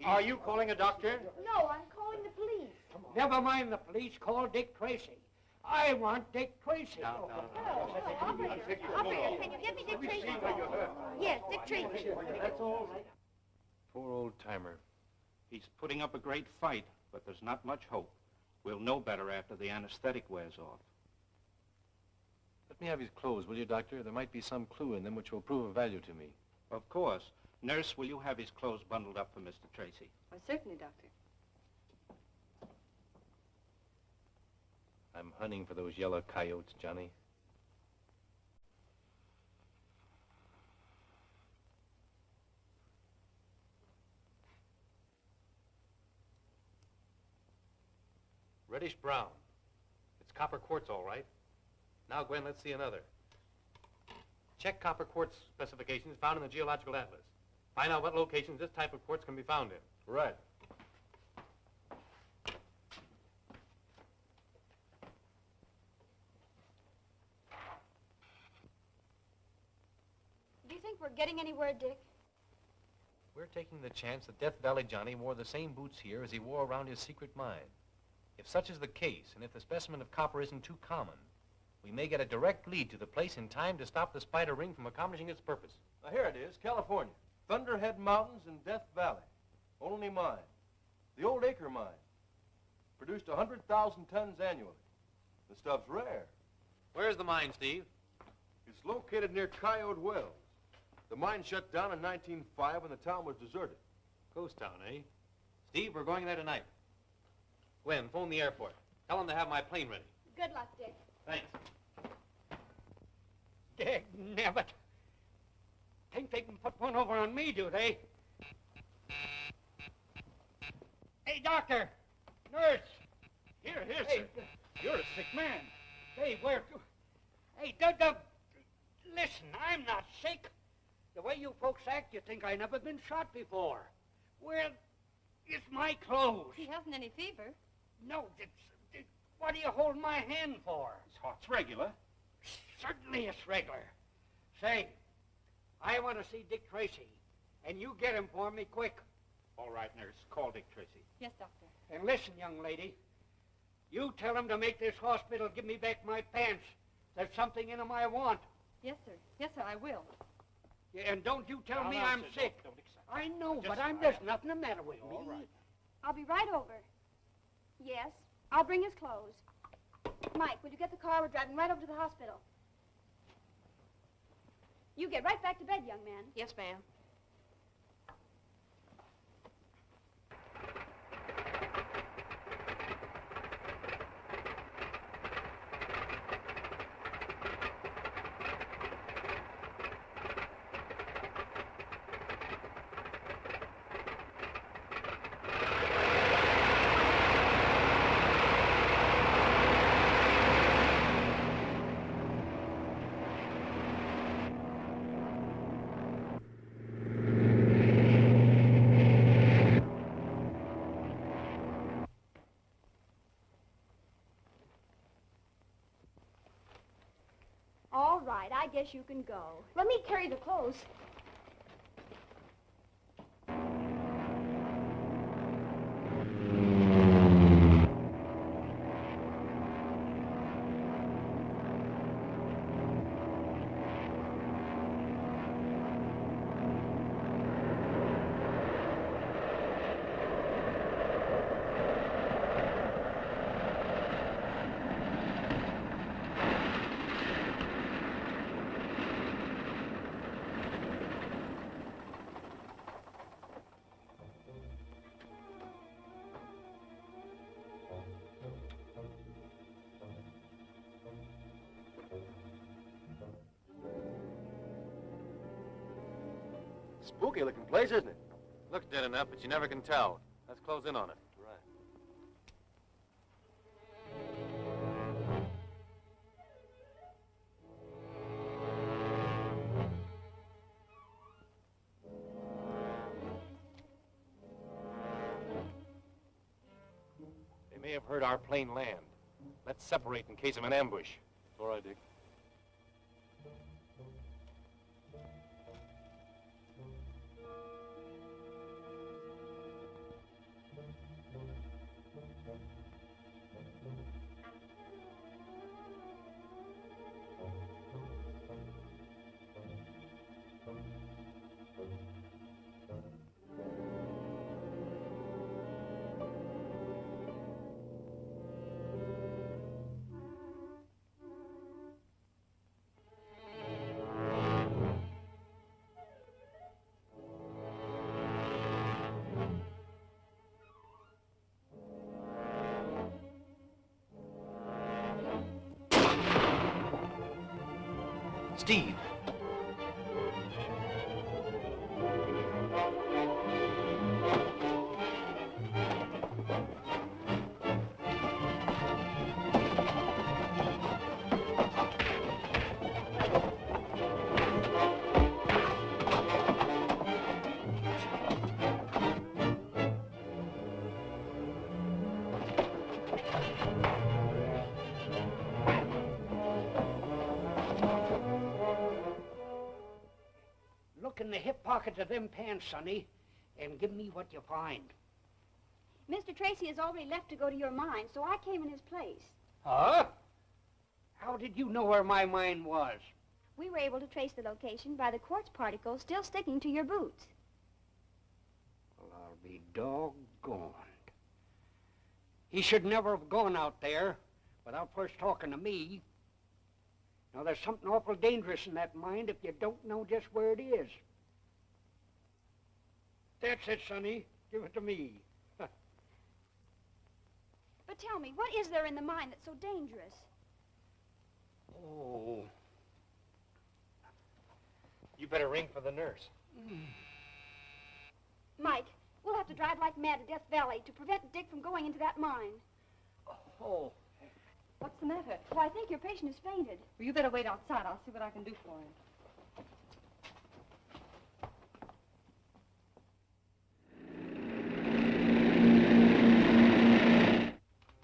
Are you calling a doctor? No, I'm calling the police. Never mind the police. Call Dick Tracy. I want Dick Tracy. Operator, can you get me Dick Tracy? Yes, Dick Tracy. That's all right. Poor old-timer. He's putting up a great fight, but there's not much hope. We'll know better after the anesthetic wears off. Let me have his clothes, will you, Doctor? There might be some clue in them which will prove of value to me. Of course. Nurse, will you have his clothes bundled up for Mr. Tracy? Oh, certainly, Doctor. I'm hunting for those yellow coyotes, Johnny. Reddish brown. It's copper quartz, all right. Now, Gwen, let's see another. Check copper quartz specifications found in the Geological Atlas. Find out what locations this type of quartz can be found in. Right. Do you think we're getting anywhere, Dick? We're taking the chance that Death Valley Johnny wore the same boots here as he wore around his secret mine. If such is the case, and if the specimen of copper isn't too common, we may get a direct lead to the place in time to stop the spider ring from accomplishing its purpose. Now, here it is, California. Thunderhead Mountains in Death Valley. Only mine. The old Acre mine. Produced 100,000 tons annually. The stuff's rare. Where's the mine, Steve? It's located near Coyote Wells. The mine shut down in 1905 when the town was deserted. Ghost town, eh? Steve, we're going there tonight. Gwen, phone the airport. Tell them to have my plane ready. Good luck, Dick. Thanks. Dick Nevitt. Think they can put one over on me, do they? Hey, doctor! Nurse! Here, Hey, sir. You're a sick man. Hey, where... Hey, Doug, listen, I'm not sick. The way you folks act, you think I never been shot before. Where is my clothes? He hasn't any fever. No, what do you hold my hand for? It's regular. Certainly it's regular. Say, I want to see Dick Tracy, and you get him for me quick. All right, nurse. Call Dick Tracy. Yes, Doctor. And listen, young lady, you tell him to make this hospital give me back my pants. There's something in them I want. Yes, sir. Yes, sir, I will. Yeah, and don't you tell No, me no, I'm sir, sick. don't accept. I know, Just but a there's nothing the matter with me. All right. I'll be right over. Yes, I'll bring his clothes. Mike, will you get the car? We're driving right over to the hospital. You get right back to bed, young man. Yes, ma'am. All right, I guess you can go. Let me carry the clothes. Spooky looking place, isn't it? Looks dead enough, but you never can tell. Let's close in on it. Right. They may have heard our plane land. Let's separate in case of an ambush. All right, Dick. Steve. Look in the hip pockets of them pants, Sonny, and give me what you find. Mr. Tracy has already left to go to your mine, so I came in his place. Huh? How did you know where my mine was? We were able to trace the location by the quartz particles still sticking to your boots. Well, I'll be doggone. He should never have gone out there without first talking to me. Now, there's something awful dangerous in that mine if you don't know just where it is. That's it, Sonny. Give it to me. But tell me, what is there in the mine that's so dangerous? Oh. You better ring for the nurse. Mike, we'll have to drive like mad to Death Valley to prevent Dick from going into that mine. Oh. What's the matter? Well, I think your patient has fainted. Well, you better wait outside. I'll see what I can do for him.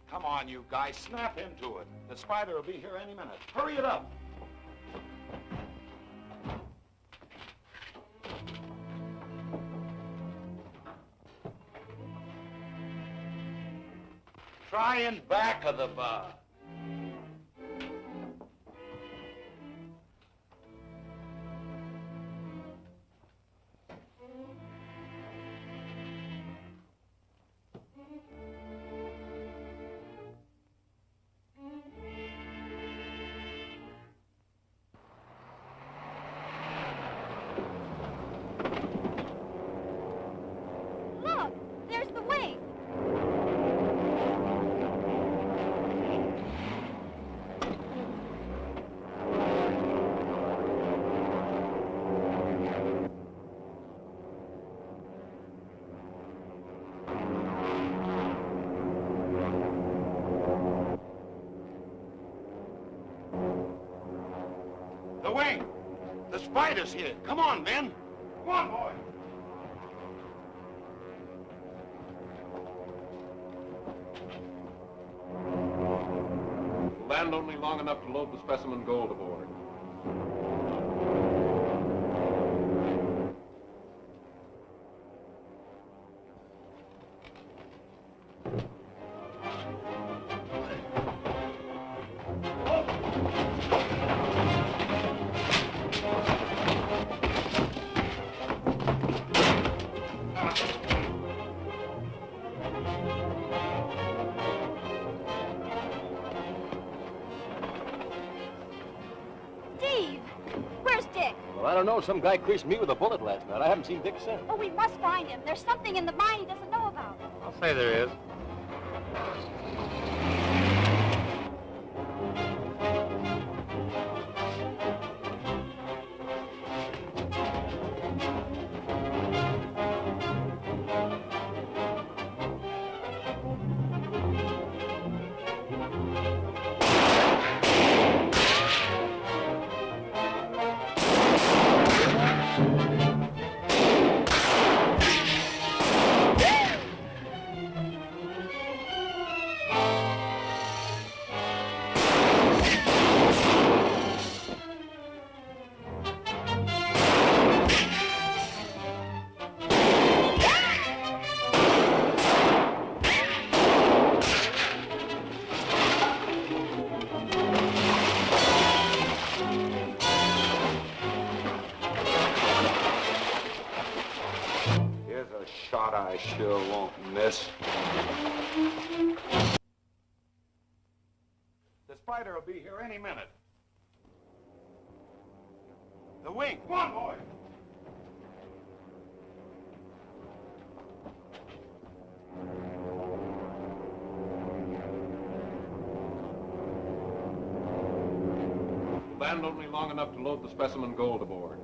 Come on, you guys, snap into it. The spider will be here any minute. Hurry it up. Try and back of the bar. Look, there's the wing. The wing! The spider's here. Come on, men. Come on, boy. Land only long enough to load the specimen gold aboard. Steve, where's Dick? Well, I don't know. Some guy creased me with a bullet last night. I haven't seen Dick since. Oh, we must find him. There's something in the mine he doesn't know about. I'll say there is. Here's a shot I sure won't miss. The spider will be here any minute. The wing. Come on, boy. Stand only long enough to load the specimen gold aboard.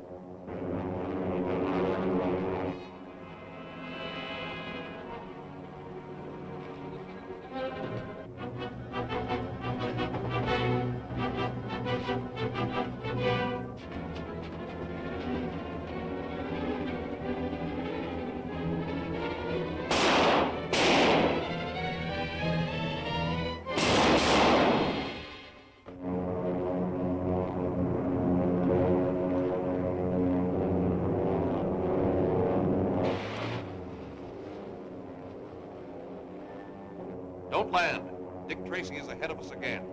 Don't land. Dick Tracy is ahead of us again.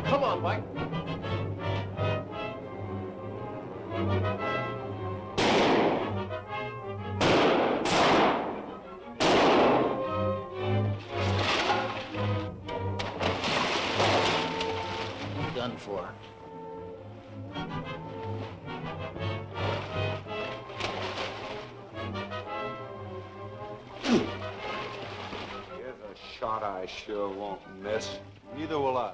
Come on, Mike. Done for. Here's a shot I sure won't miss. Neither will I.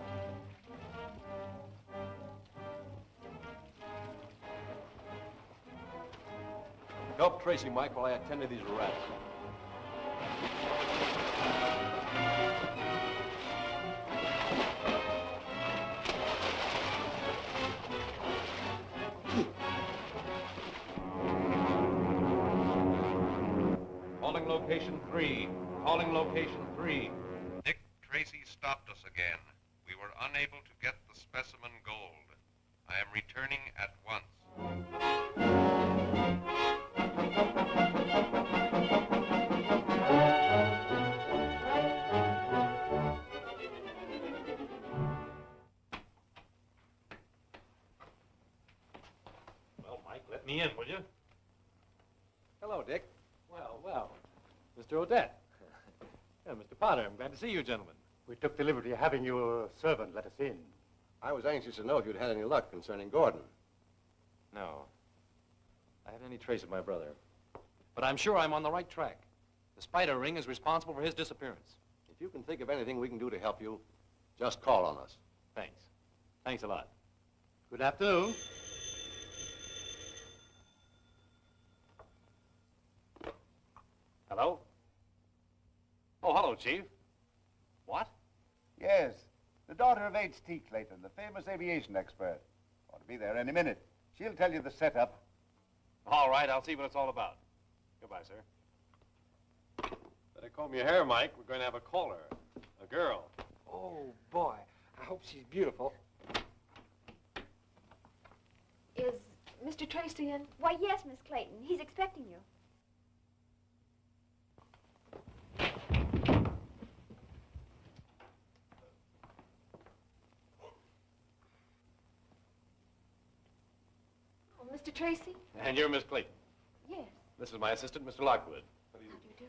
Help Tracy, Mike, while I attend to these rats. Calling location 3. Calling location 3. Dick Tracy stopped us again. We were unable to get the specimen gold. I am returning at once. Well, Mike, let me in, will you? Hello, Dick. Well, well. Mr. Odette. Yeah, Mr. Potter, I'm glad to see you gentlemen. We took the liberty of having your servant let us in. I was anxious to know if you'd had any luck concerning Gordon. No. I haven't any trace of my brother. But I'm sure I'm on the right track. The spider ring is responsible for his disappearance. If you can think of anything we can do to help you, just call on us. Thanks. Thanks a lot. Good afternoon. Hello? Oh, hello, Chief. What? Yes, the daughter of H.T. Clayton, the famous aviation expert. Ought to be there any minute. She'll tell you the setup. All right, I'll see what it's all about. Goodbye, sir. Better comb your hair, Mike. We're going to have a caller. A girl. Oh, boy. I hope she's beautiful. Is Mr. Tracy in? Why, yes, Miss Clayton. He's expecting you. Oh, Mr. Tracy? And you're Miss Clayton. Yes. This is my assistant, Mr. Lockwood. How do you do?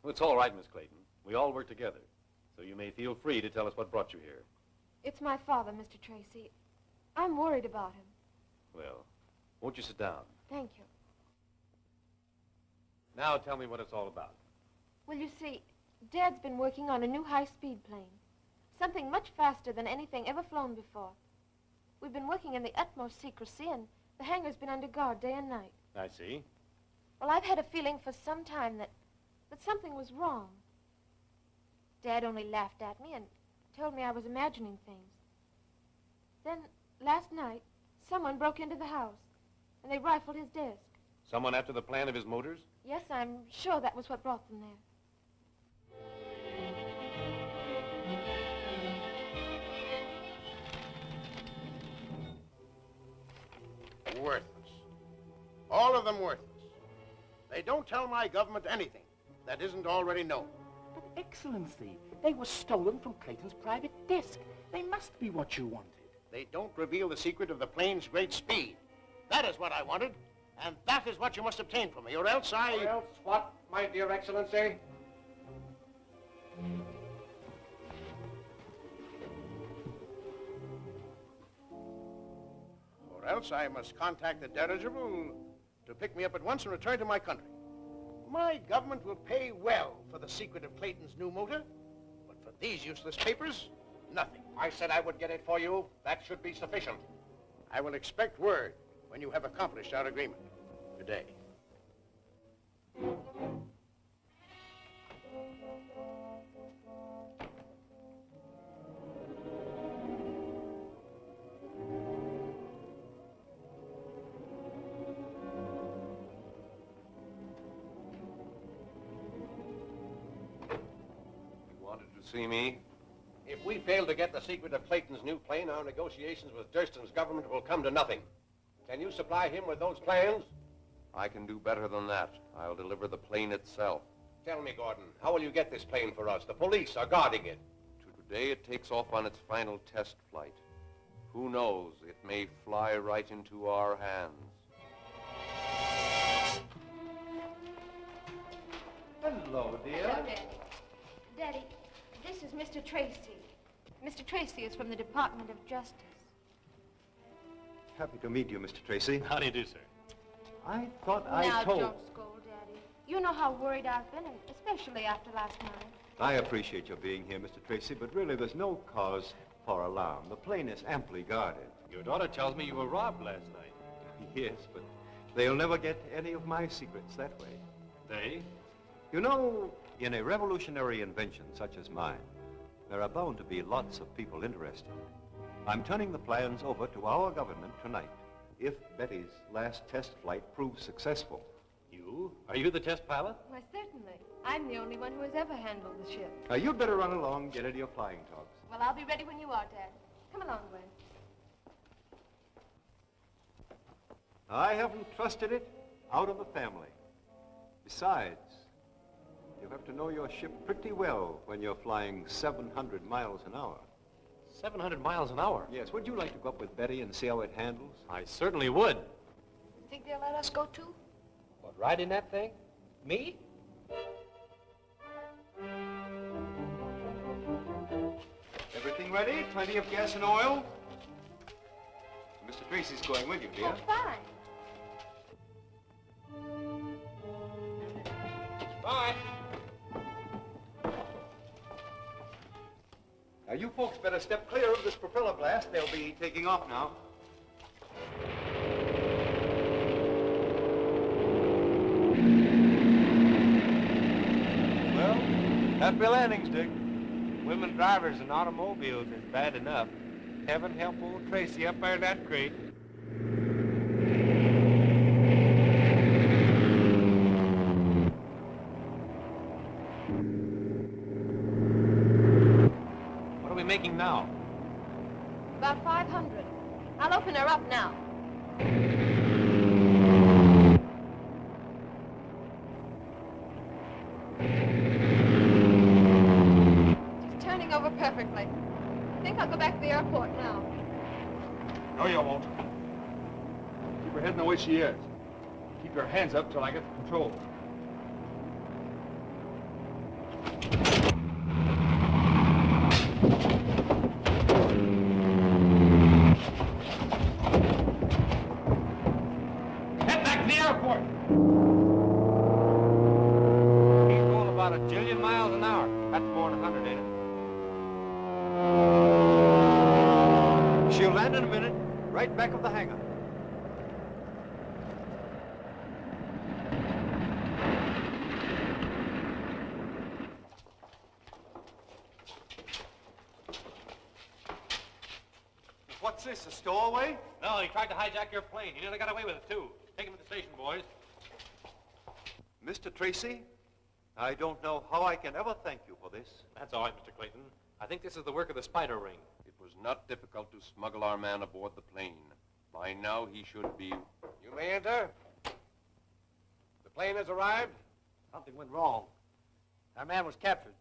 Well, it's all right, Miss Clayton. We all work together. So you may feel free to tell us what brought you here. It's my father, Mr. Tracy. I'm worried about him. Well, won't you sit down? Thank you. Now tell me what it's all about. Well, you see, Dad's been working on a new high-speed plane. Something much faster than anything ever flown before. We've been working in the utmost secrecy, and the hangar's been under guard day and night. I see. Well, I've had a feeling for some time that something was wrong. Dad only laughed at me and told me I was imagining things. Then, last night, someone broke into the house, and they rifled his desk. Someone after the plan of his motors? Yes, I'm sure that was what brought them there. Worthless. All of them worthless. They don't tell my government anything that isn't already known. But, Excellency, they were stolen from Clayton's private desk. They must be what you wanted. They don't reveal the secret of the plane's great speed. That is what I wanted, and that is what you must obtain from me, or else I... Or else what, my dear Excellency? Or else I must contact the dirigible to pick me up at once and return to my country. My government will pay well for the secret of Clayton's new motor, but for these useless papers, nothing. I said I would get it for you. That should be sufficient. I will expect word when you have accomplished our agreement. Good day. See me? If we fail to get the secret of Clayton's new plane, our negotiations with Durston's government will come to nothing. Can you supply him with those plans? I can do better than that. I'll deliver the plane itself. Tell me, Gordon, how will you get this plane for us? The police are guarding it. Today it takes off on its final test flight. Who knows? It may fly right into our hands. Hello, dear. Hello, Daddy. Daddy, this is Mr. Tracy. Mr. Tracy is from the Department of Justice. Happy to meet you, Mr. Tracy. How do you do, sir? I thought Now, don't scold, Daddy. You know how worried I've been, especially after last night. I appreciate your being here, Mr. Tracy, but really there's no cause for alarm. The plane is amply guarded. Your daughter tells me you were robbed last night. Yes, but they'll never get any of my secrets that way. They? You know, in a revolutionary invention such as mine, there are bound to be lots of people interested. I'm turning the plans over to our government tonight, if Betty's last test flight proves successful. You? Are you the test pilot? Why, certainly. I'm the only one who has ever handled the ship. You'd better run along, get into your flying togs. Well, I'll be ready when you are, Dad. Come along, Gwen. I haven't trusted it out of the family. Besides, you have to know your ship pretty well when you're flying 700 miles an hour. 700 miles an hour? Yes. Would you like to go up with Betty and see how it handles? I certainly would. You think they'll let us go, too? What, ride in that thing? Me? Everything ready? Plenty of gas and oil? Mr. Tracy's going with you, dear. Oh, fine. Bye. Now, you folks better step clear of this propeller blast. They'll be taking off now. Well, happy landings, Dick. Women drivers in automobiles is bad enough. Heaven help old Tracy up there in that crate. What are we making now? About 500. I'll open her up now. She's turning over perfectly. I think I'll go back to the airport now. No, you won't. Keep her heading the way she is. Keep your hands up till I get control. Head back to the airport. He's going about a jillion miles an hour. That's more than 100, ain't it? She'll land in a minute, right back of the hangar. What's this, a stowaway? No, he tried to hijack your plane. He nearly got away with it, too. Take him to the station, boys. Mr. Tracy, I don't know how I can ever thank you for this. That's all right, Mr. Clayton. I think this is the work of the spider ring. It was not difficult to smuggle our man aboard the plane. By now, he should be... You may enter. The plane has arrived. Something went wrong. Our man was captured.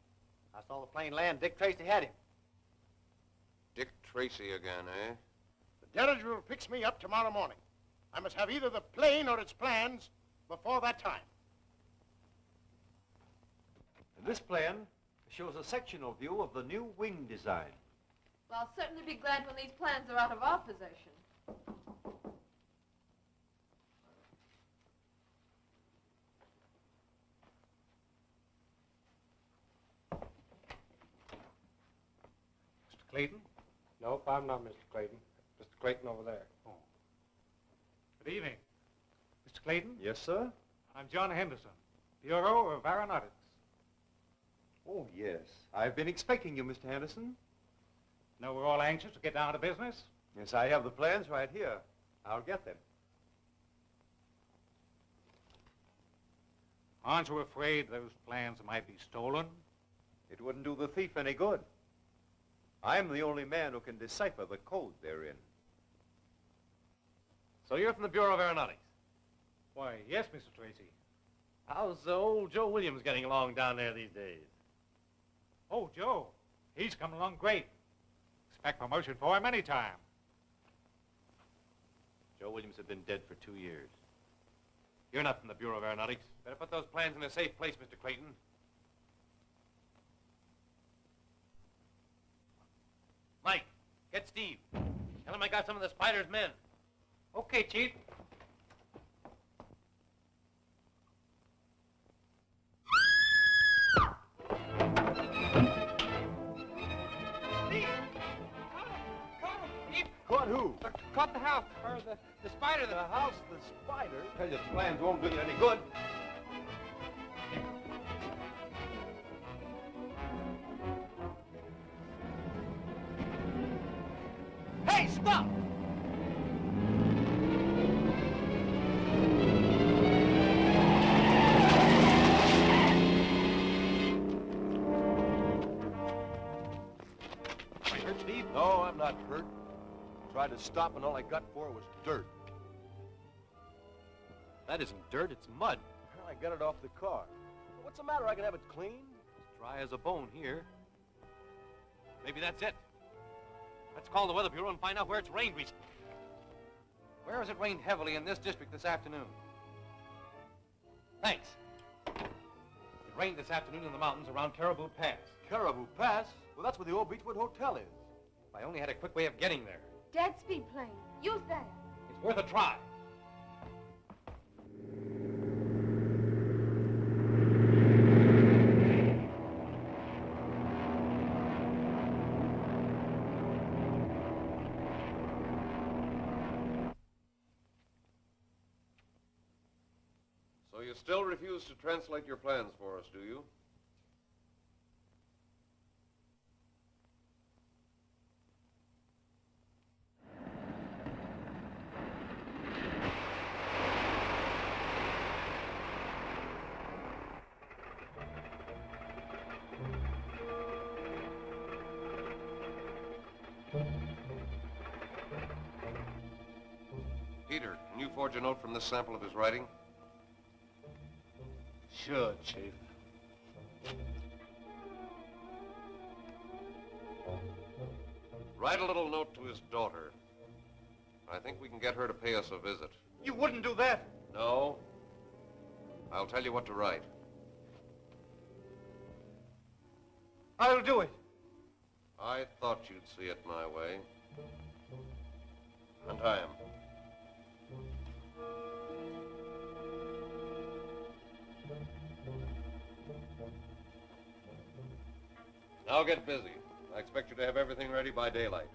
I saw the plane land. Dick Tracy had him. Dick Tracy again, eh? The dirigible picks me up tomorrow morning. I must have either the plane or its plans before that time. And this plan shows a sectional view of the new wing design. Well, I'll certainly be glad when these plans are out of our possession. Clayton? Nope, I'm not Mr. Clayton. Mr. Clayton over there. Oh. Good evening. Mr. Clayton? Yes, sir? I'm John Henderson, Bureau of Aeronautics. Oh, yes. I've been expecting you, Mr. Henderson. Know we're all anxious to get down to business? Yes, I have the plans right here. I'll get them. Aren't you afraid those plans might be stolen? It wouldn't do the thief any good. I'm the only man who can decipher the code they're in. So you're from the Bureau of Aeronautics? Why, yes, Mr. Tracy. How's old Joe Williams getting along down there these days? Oh, Joe. He's coming along great. Expect promotion for him any time. Joe Williams had been dead for 2 years. You're not from the Bureau of Aeronautics. Better put those plans in a safe place, Mr. Clayton. Mike, get Steve. Tell him I got some of the Spider's men. Okay, Chief. Caught who? Caught the house, or the spider. The house, the spider? Tell you, the plans won't do you any good. Hey, stop! Are you hurt, Steve? No, I'm not hurt. Tried to stop and all I got for was dirt. That isn't dirt, it's mud. I got it off the car. What's the matter? I can have it clean. It's dry as a bone here. Maybe that's it. Let's call the Weather Bureau and find out where it's rained recently. Where has it rained heavily in this district this afternoon? Thanks. It rained this afternoon in the mountains around Caribou Pass. Caribou Pass? Well, that's where the old Beechwood Hotel is. If I only had a quick way of getting there. Dad's speed plane. Use that. It's worth a try. So you still refuse to translate your plans for us, do you? Peter, can you forge a note from this sample of his writing? Sure, Chief. Write a little note to his daughter. I think we can get her to pay us a visit. You wouldn't do that. No. I'll tell you what to write. I'll do it. I thought you'd see it my way. And I am. Now get busy. I expect you to have everything ready by daylight.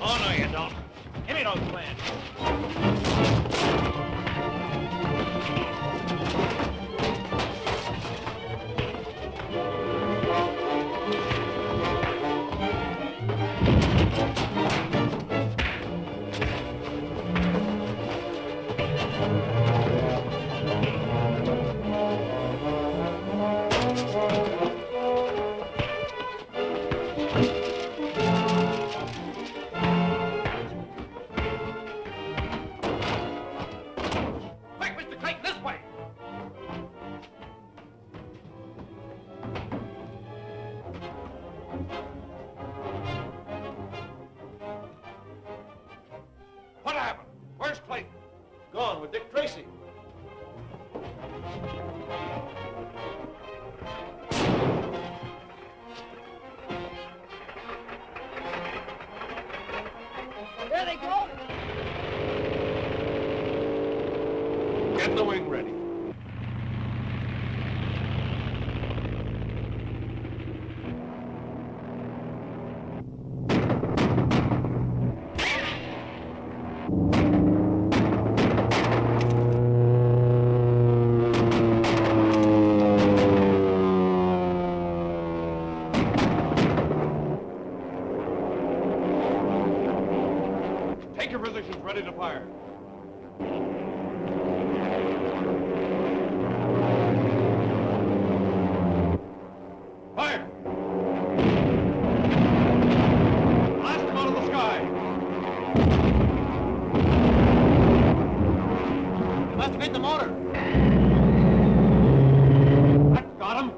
Oh, no, you don't. Give me those plans. What happened? Where's Clayton? Gone with Dick Tracy. the wing ready. Take your positions, ready to fire. Fire! Blast them out of the sky! You must have hit the motor. That got him.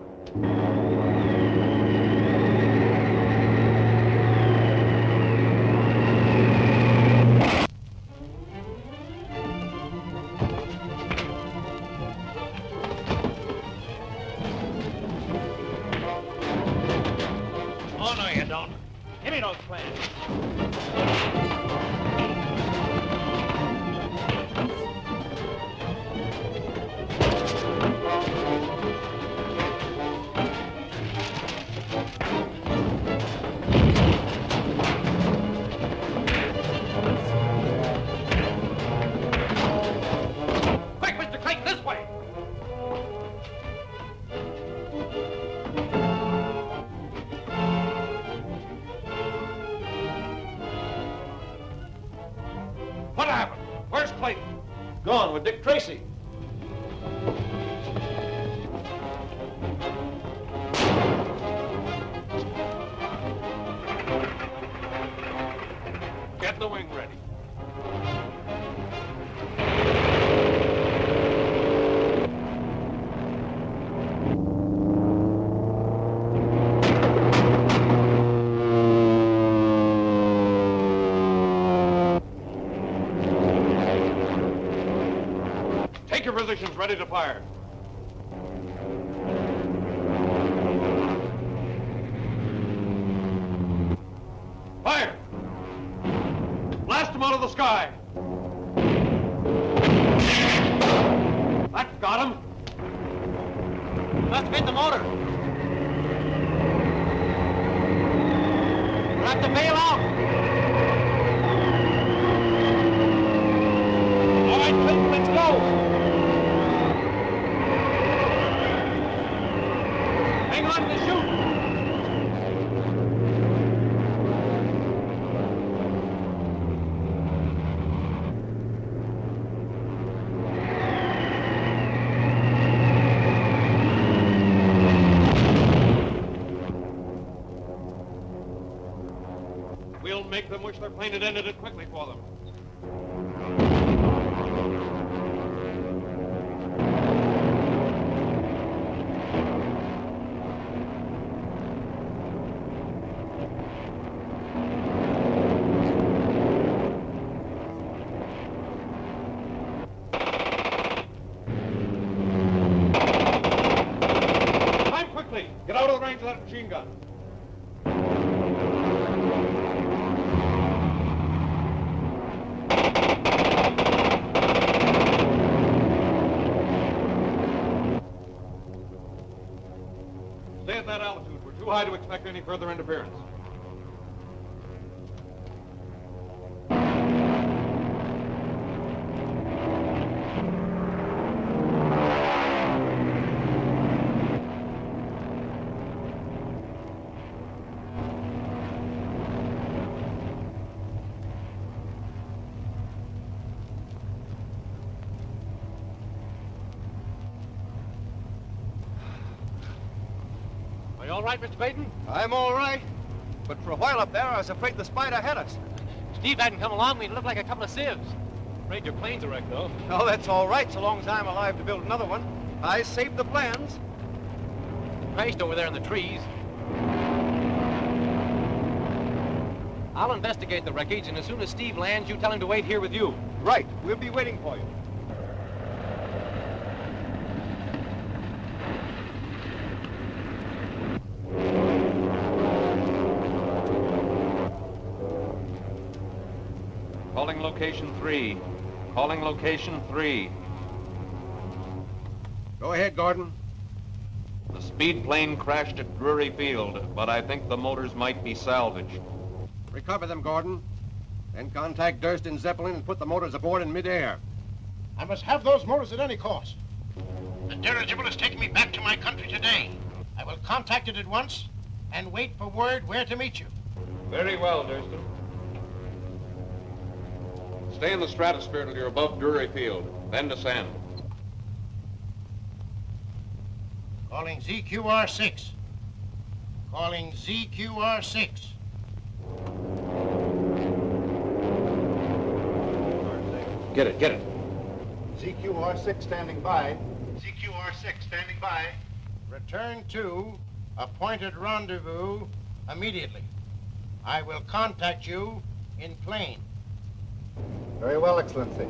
Oh, no, you don't. Give me those plans. Quick, Mr. Clayton, this way! What happened? Where's Clayton? Gone with Dick Tracy. Get the wing ready. Take your positions, ready to fire. Fire! Blast them out of the sky! That got him. Must have hit the motor. We'll have to bail out. All right, Clayton, let's go! Hang on to shoot! We'll make them wish their plane had ended it quickly for them. Time quickly! Get out of the range of that machine gun. Stay at that altitude. We're too high to expect any further interference. Are you all right, Mr. Clayton? I'm all right. But for a while up there, I was afraid the spider had us. Steve hadn't come along, we'd look like a couple of sieves. Afraid your plane's a wreck, though. Oh, that's all right, so long as I'm alive to build another one. I saved the plans. It crashed over there in the trees. I'll investigate the wreckage, and as soon as Steve lands, you tell him to wait here with you. Right. We'll be waiting for you. Calling location 3. Calling location 3. Go ahead, Gordon. The speed plane crashed at Drury Field, but I think the motors might be salvaged. Recover them, Gordon. Then contact Durst and Zeppelin and put the motors aboard in midair. I must have those motors at any cost. The dirigible is taking me back to my country today. I will contact it at once and wait for word where to meet you. Very well, Durston. Stay in the stratosphere till you're above Drury Field, then descend. Calling ZQR6. Calling ZQR6. Get it, get it. ZQR6 standing by. ZQR6 standing by. Return to appointed rendezvous immediately. I will contact you in plane. Very well, Excellency.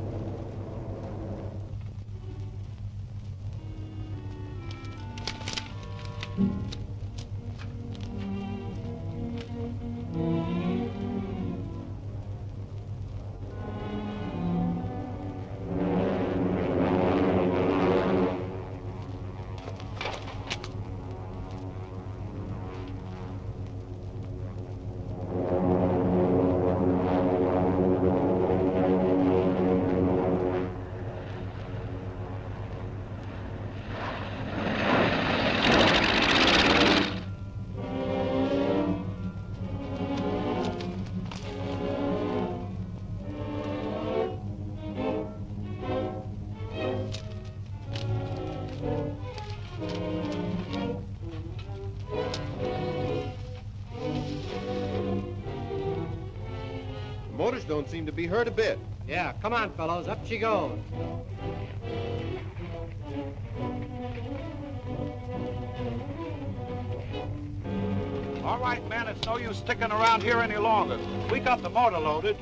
Motors don't seem to be hurt a bit. Yeah, come on, fellows. Up she goes. All right, man, it's no use sticking around here any longer. We got the motor loaded.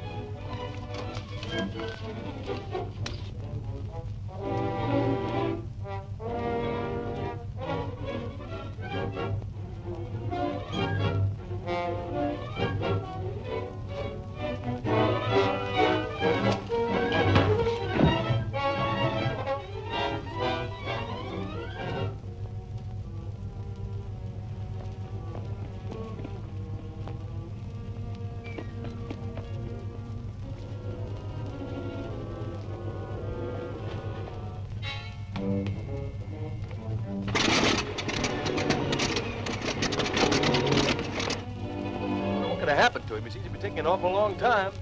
What could have happened to him? He seems to be taking an awful long time.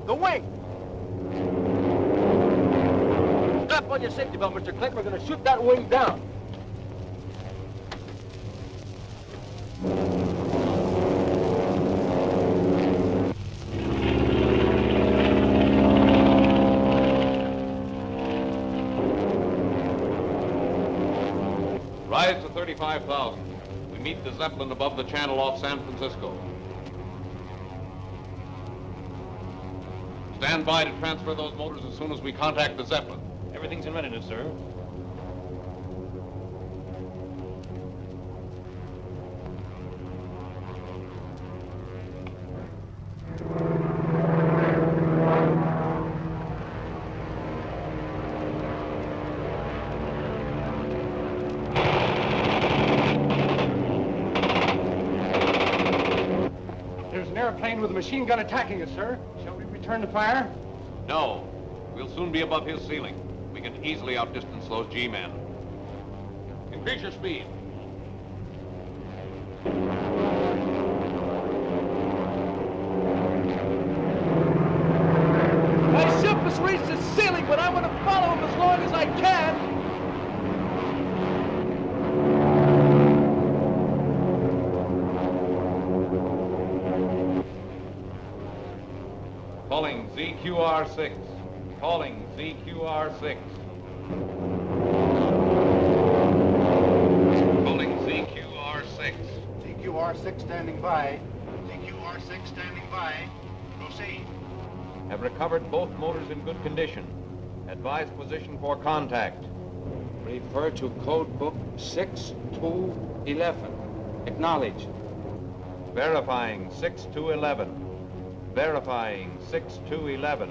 The wing! Strap on your safety belt, Mr. Clinton. We're going to shoot that wing down. Rise to 35,000. We meet the Zeppelin above the channel off San Francisco. Stand by to transfer those motors as soon as we contact the Zeppelin. Everything's in readiness, sir. There's an airplane with a machine gun attacking us, sir. Shall we return to fire? No. We'll soon be above his ceiling. We can easily outdistance those G-men. Increase your speed. My ship has reached its ceiling, but I'm going to follow him as long as I can. Calling ZQR6. Calling ZQR6. Calling ZQR6. ZQR6 standing by. ZQR6 standing by. Proceed. Have recovered both motors in good condition. Advise position for contact. Refer to code book 6211. Acknowledge. Verifying 6211. Verifying 6211.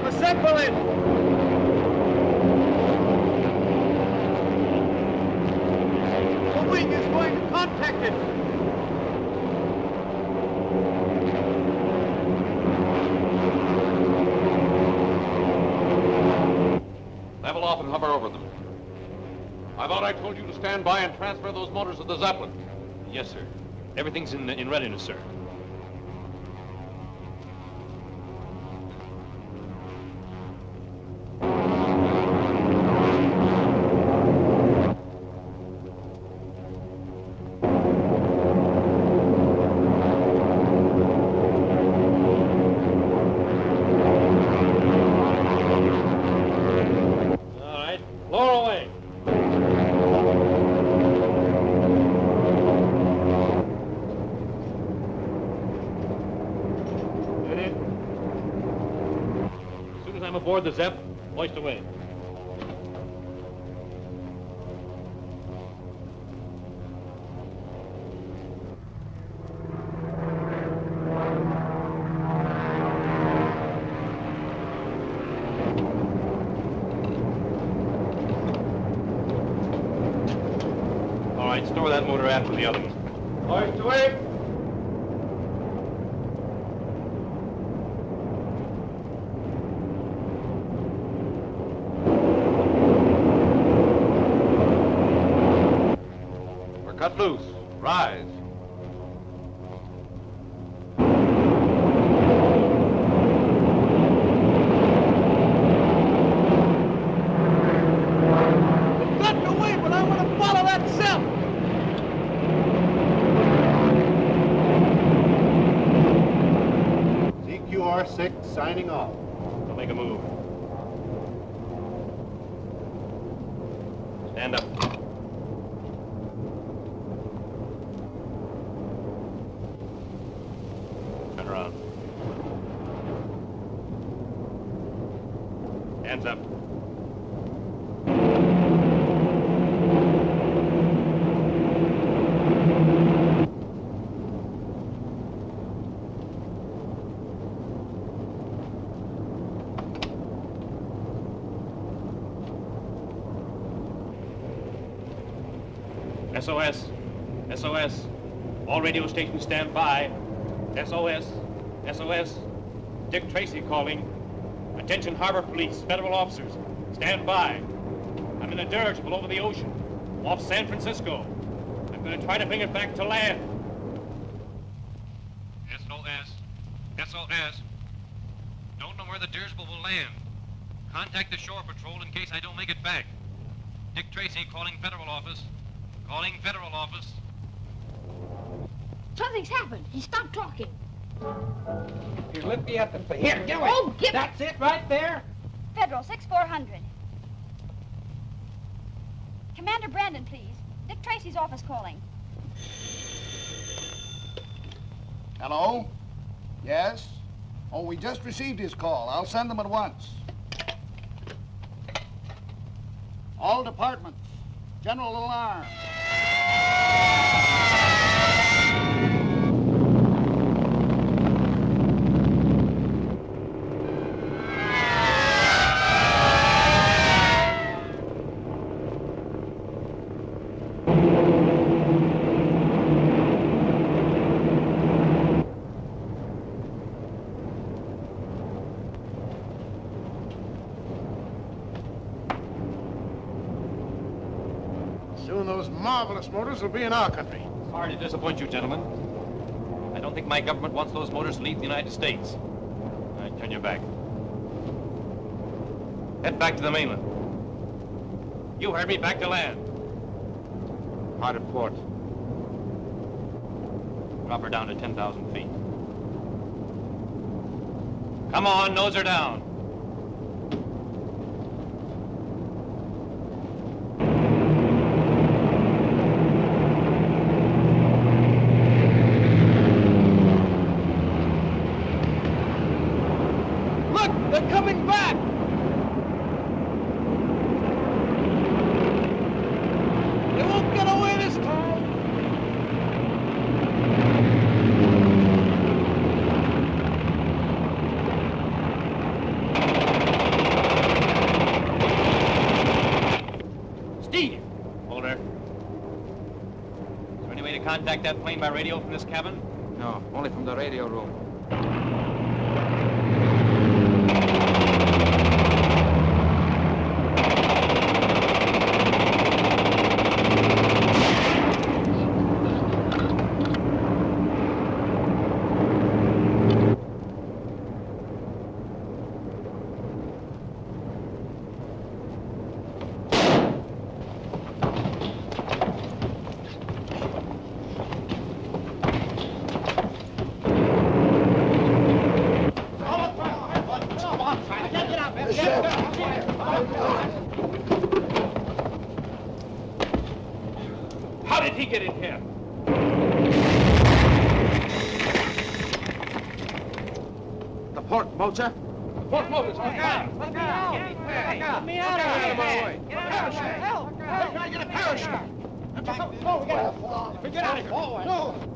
The Zeppelin! The wing is going to contact it! Level off and hover over them. I thought I told you to stand by and transfer those motors to the Zeppelin. Yes, sir. Everything's in readiness, sir. Lower away. As soon as I'm aboard the Zepp, hoist away. All right, store that motor after the other one. Hoist away. We're cut loose. Rise. Gotten away, but I want to follow that Zepp. CQR6 signing off. Don't make a move. Stand up. Turn around. Hands up. SOS. SOS. All radio stations stand by. SOS. SOS. Dick Tracy calling. Attention Harbor Police, federal officers. Stand by. I'm in a dirigible over the ocean, off San Francisco. I'm going to try to bring it back to land. SOS. SOS. Don't know where the dirigible will land. Contact the shore patrol in case I don't make it back. Dick Tracy calling federal office. Calling federal office. Something's happened. He stopped talking. Here, lift me up and say, here, get away. Oh, give That's it right there. Federal 6400. Commander Brandon, please. Dick Tracy's office calling. Hello? Yes? Oh, we just received his call. I'll send them at once. All departments. General alarm. Soon those marvelous motors will be in our country. Sorry to disappoint you, gentlemen. I don't think my government wants those motors to leave the United States. All right, turn your back. Head back to the mainland. You heard me, back to land. Hard at port. Drop her down to 10,000 feet. Come on, nose her down. Look, they're coming back. contact that plane by radio from this cabin? No, only from the radio room. How did he get in here? The port motor? Port motors, Look out! Look out! Get me out of here! Get out of here! Help! Help! Get a parachute! No, we get out of here! No!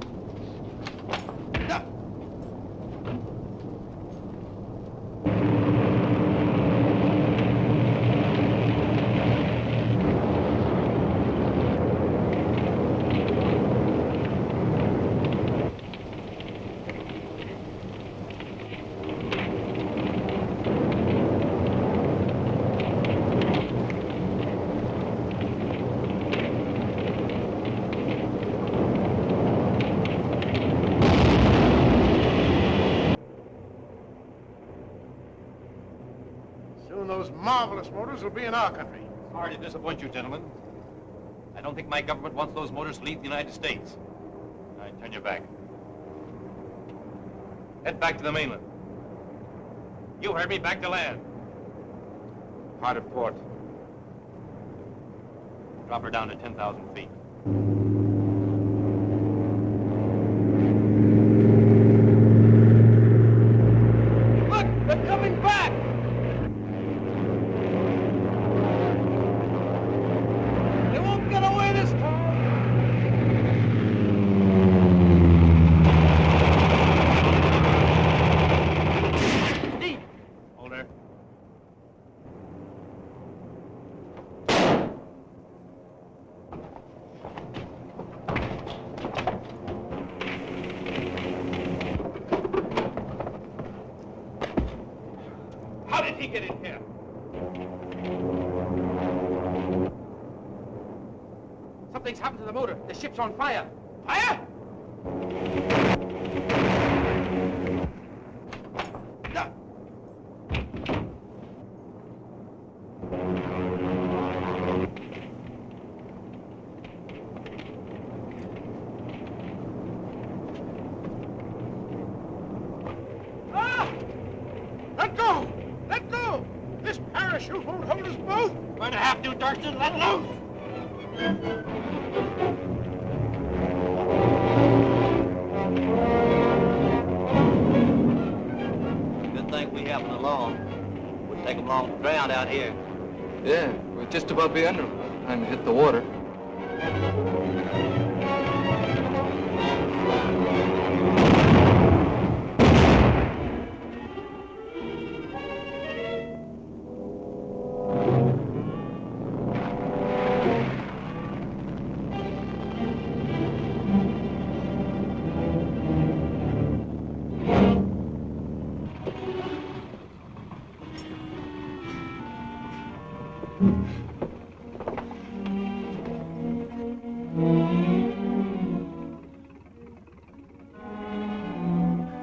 Soon those marvelous motors will be in our country. Sorry to disappoint you, gentlemen. I don't think my government wants those motors to leave the United States. I turn your back. Head back to the mainland. You heard me, back to land. Hard at port. Drop her down to 10,000 feet. Look! They're coming back! They won't get away this time! Steve! Hold her. How did he get in here? Something's happened to the motor. The ship's on fire. Fire? Ah! Let go! Let go! This parachute won't hold us both! Going to have to, Durston. Let loose! Good thing we happened along. Wouldn't take them long to drown out here. Yeah, we'll just about be under them by the time we hit the water.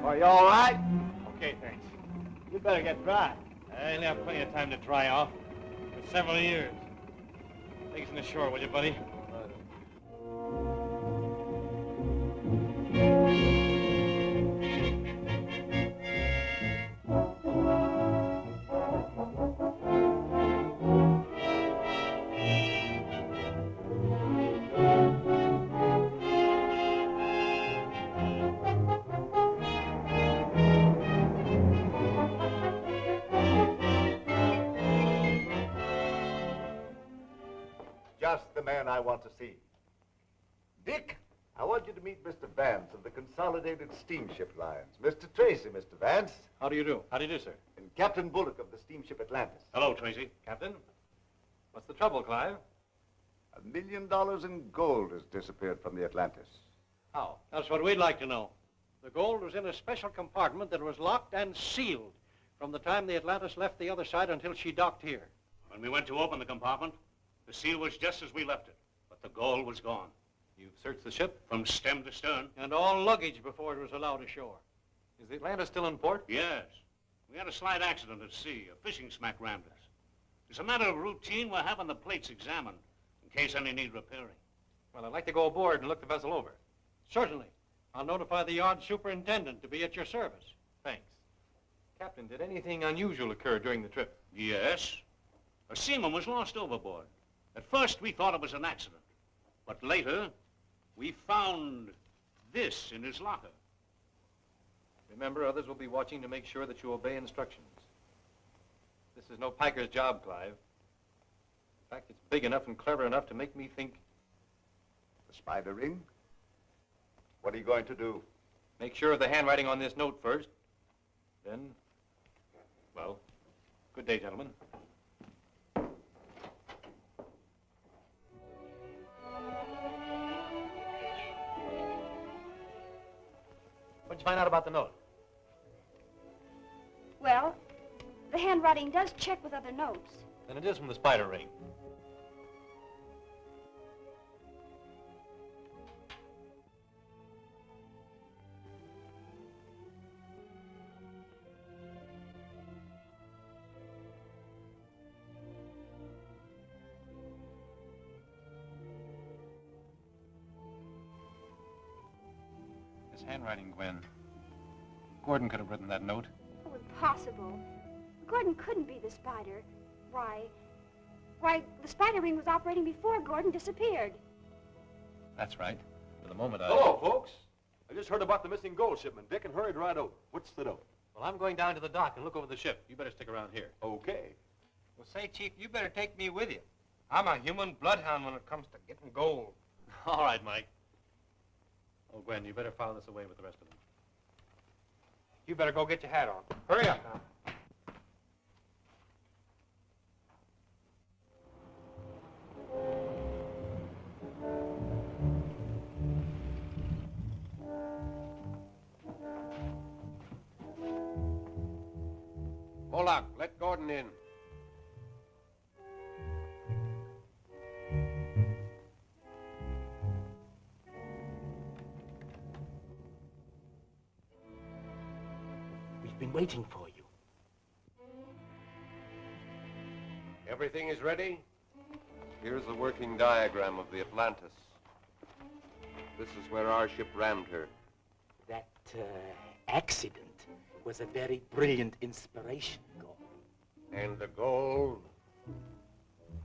Are you all right? Okay, thanks. You better get dry. I only have plenty of time to dry off. For several years. Take us in the shore, will you, buddy? Just the man I want to see. Dick, I want you to meet Mr. Vance of the Consolidated Steamship Lines. Mr. Tracy, Mr. Vance. How do you do? How do you do, sir? And Captain Bullock of the steamship Atlantis. Hello, Tracy. Captain? What's the trouble, Clive? $1 million in gold has disappeared from the Atlantis. How? That's what we'd like to know. The gold was in a special compartment that was locked and sealed from the time the Atlantis left the other side until she docked here. When we went to open the compartment, the seal was just as we left it, but the gold was gone. You've searched the ship? From stem to stern. And all luggage before it was allowed ashore. Is the Atlantis still in port? Yes. We had a slight accident at sea. A fishing smack rammed us. As a matter of routine, we're having the plates examined in case any need repairing. Well, I'd like to go aboard and look the vessel over. Certainly. I'll notify the yard superintendent to be at your service. Thanks. Captain, did anything unusual occur during the trip? Yes. A seaman was lost overboard. At first, we thought it was an accident. But later, we found this in his locker. Remember, others will be watching to make sure that you obey instructions. This is no piker's job, Clive. In fact, it's big enough and clever enough to make me think. The spider ring? What are you going to do? Make sure of the handwriting on this note first. Then, well, good day, gentlemen. What'd you find out about the note? Well, the handwriting does check with other notes. Then it is from the spider ring. This handwriting, Gwen. Gordon could have written that note. Oh, impossible. Gordon couldn't be the spider. Why, the spider ring was operating before Gordon disappeared. That's right. For the moment, Hello, folks. I just heard about the missing gold shipment, Dick, and hurried right over. What's the note? Well, I'm going down to the dock and look over the ship. You better stick around here. Okay. Well, say, Chief, you better take me with you. I'm a human bloodhound when it comes to getting gold. All right, Mike. Oh, Gwen, you better file this away with the rest of them. You better go get your hat on. Hurry up now. Moloch, let Gordon in. We've been waiting for you. Everything is ready? Here's the working diagram of the Atlantis. This is where our ship rammed her. That accident was a very brilliant inspiration, Gordon. And the gold?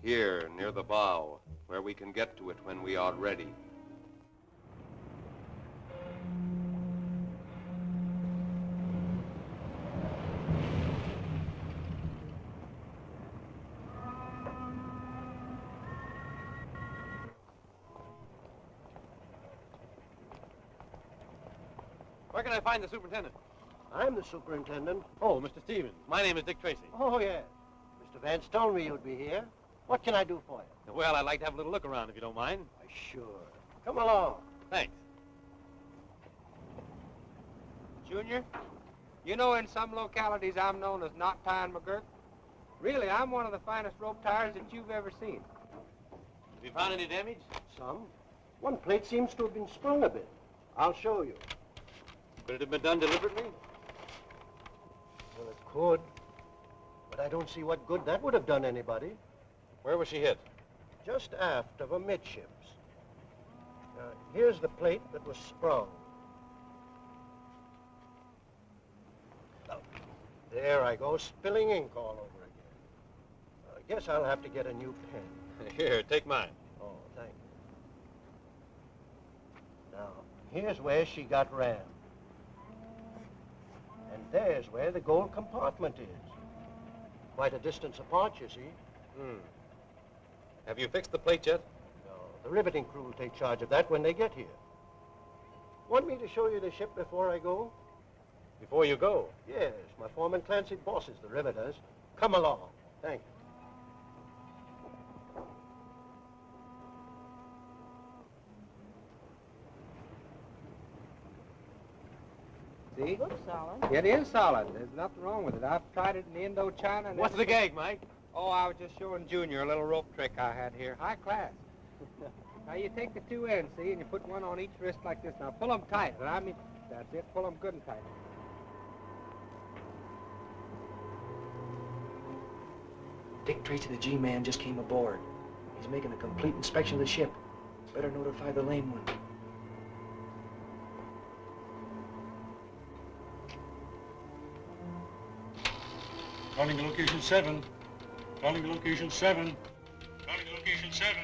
Here, near the bow, where we can get to it when we are ready. Where can I find the superintendent? I'm the superintendent. Oh, Mr. Stevens. My name is Dick Tracy. Oh, yes. Mr. Vance told me you'd be here. What can I do for you? Well, I'd like to have a little look around, if you don't mind. Why, sure. Come along. Thanks. Junior, you know in some localities I'm known as Knot Tying McGurk. Really, I'm one of the finest rope tires that you've ever seen. Have you found any damage? Some. One plate seems to have been sprung a bit. I'll show you. Could it have been done deliberately? Well, it could. But I don't see what good that would have done anybody. Where was she hit? Just aft of amidships. Here's the plate that was sprung. There I go, spilling ink all over again. I guess I'll have to get a new pen. Here, take mine. Oh, thank you. Now, here's where she got rammed. And there's where the gold compartment is. Quite a distance apart, you see. Have you fixed the plate yet? No, the riveting crew will take charge of that when they get here. Want me to show you the ship before I go? Before you go? Yes, my foreman Clancy bosses the riveters. Come along. Thank you. see? It looks solid. It is solid. There's nothing wrong with it. I've tried it in Indochina. And What's the gag, Mike? Oh, I was just showing Junior a little rope trick I had here. High class. Now, you take the two ends, see, and you put one on each wrist like this. Now, pull them tight. And I mean, that's it. Pull them good and tight. Dick Tracy, the G-man, just came aboard. He's making a complete inspection of the ship. Better notify the lame one. Calling to location 7. Calling to location 7. Calling to location 7.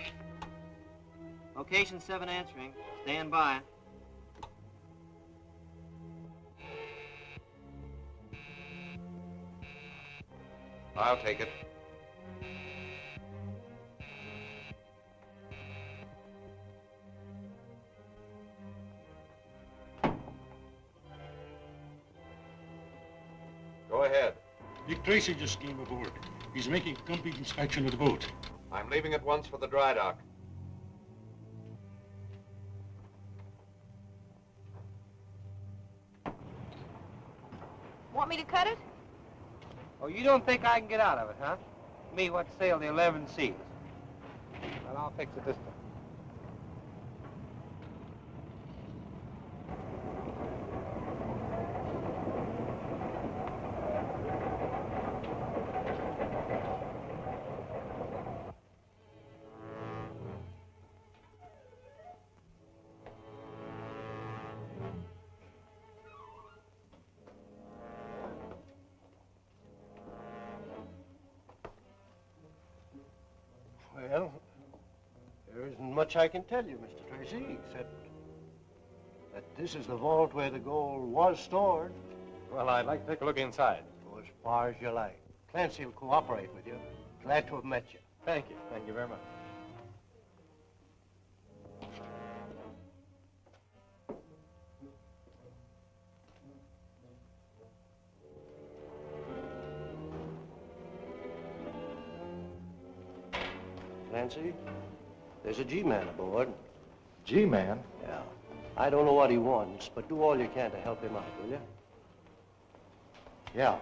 Location 7 answering. Stand by. I'll take it. Go ahead. Dick Tracy just came aboard. He's making a complete inspection of the boat. I'm leaving at once for the dry dock. Want me to cut it? Oh, you don't think I can get out of it, huh? Me, what sailed the 11 seas. Well, I'll fix it this time. Well, there isn't much I can tell you, Mr. Tracy, except that this is the vault where the gold was stored. Well, I'd like to take a look inside. Go as far as you like. Clancy will cooperate with you. Glad to have met you. Thank you. Thank you very much. Clancy, there's a G-man aboard. G-man? Yeah. I don't know what he wants, but do all you can to help him out, will you? Yeah.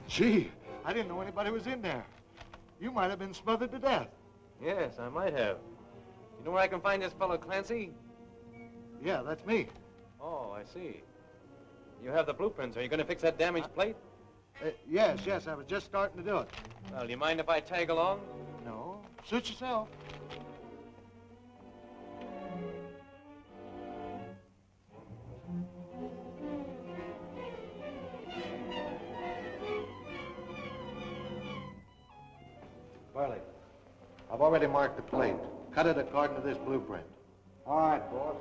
Gee, I didn't know anybody was in there. You might have been smothered to death. Yes, I might have. You know where I can find this fellow Clancy? Yeah, that's me. Oh, I see. You have the blueprints. Are you going to fix that damaged plate? Yes, I was just starting to do it. Well, do you mind if I tag along? No, suit yourself. Barley, I've already marked the plate. Cut it according to this blueprint. All right, boss.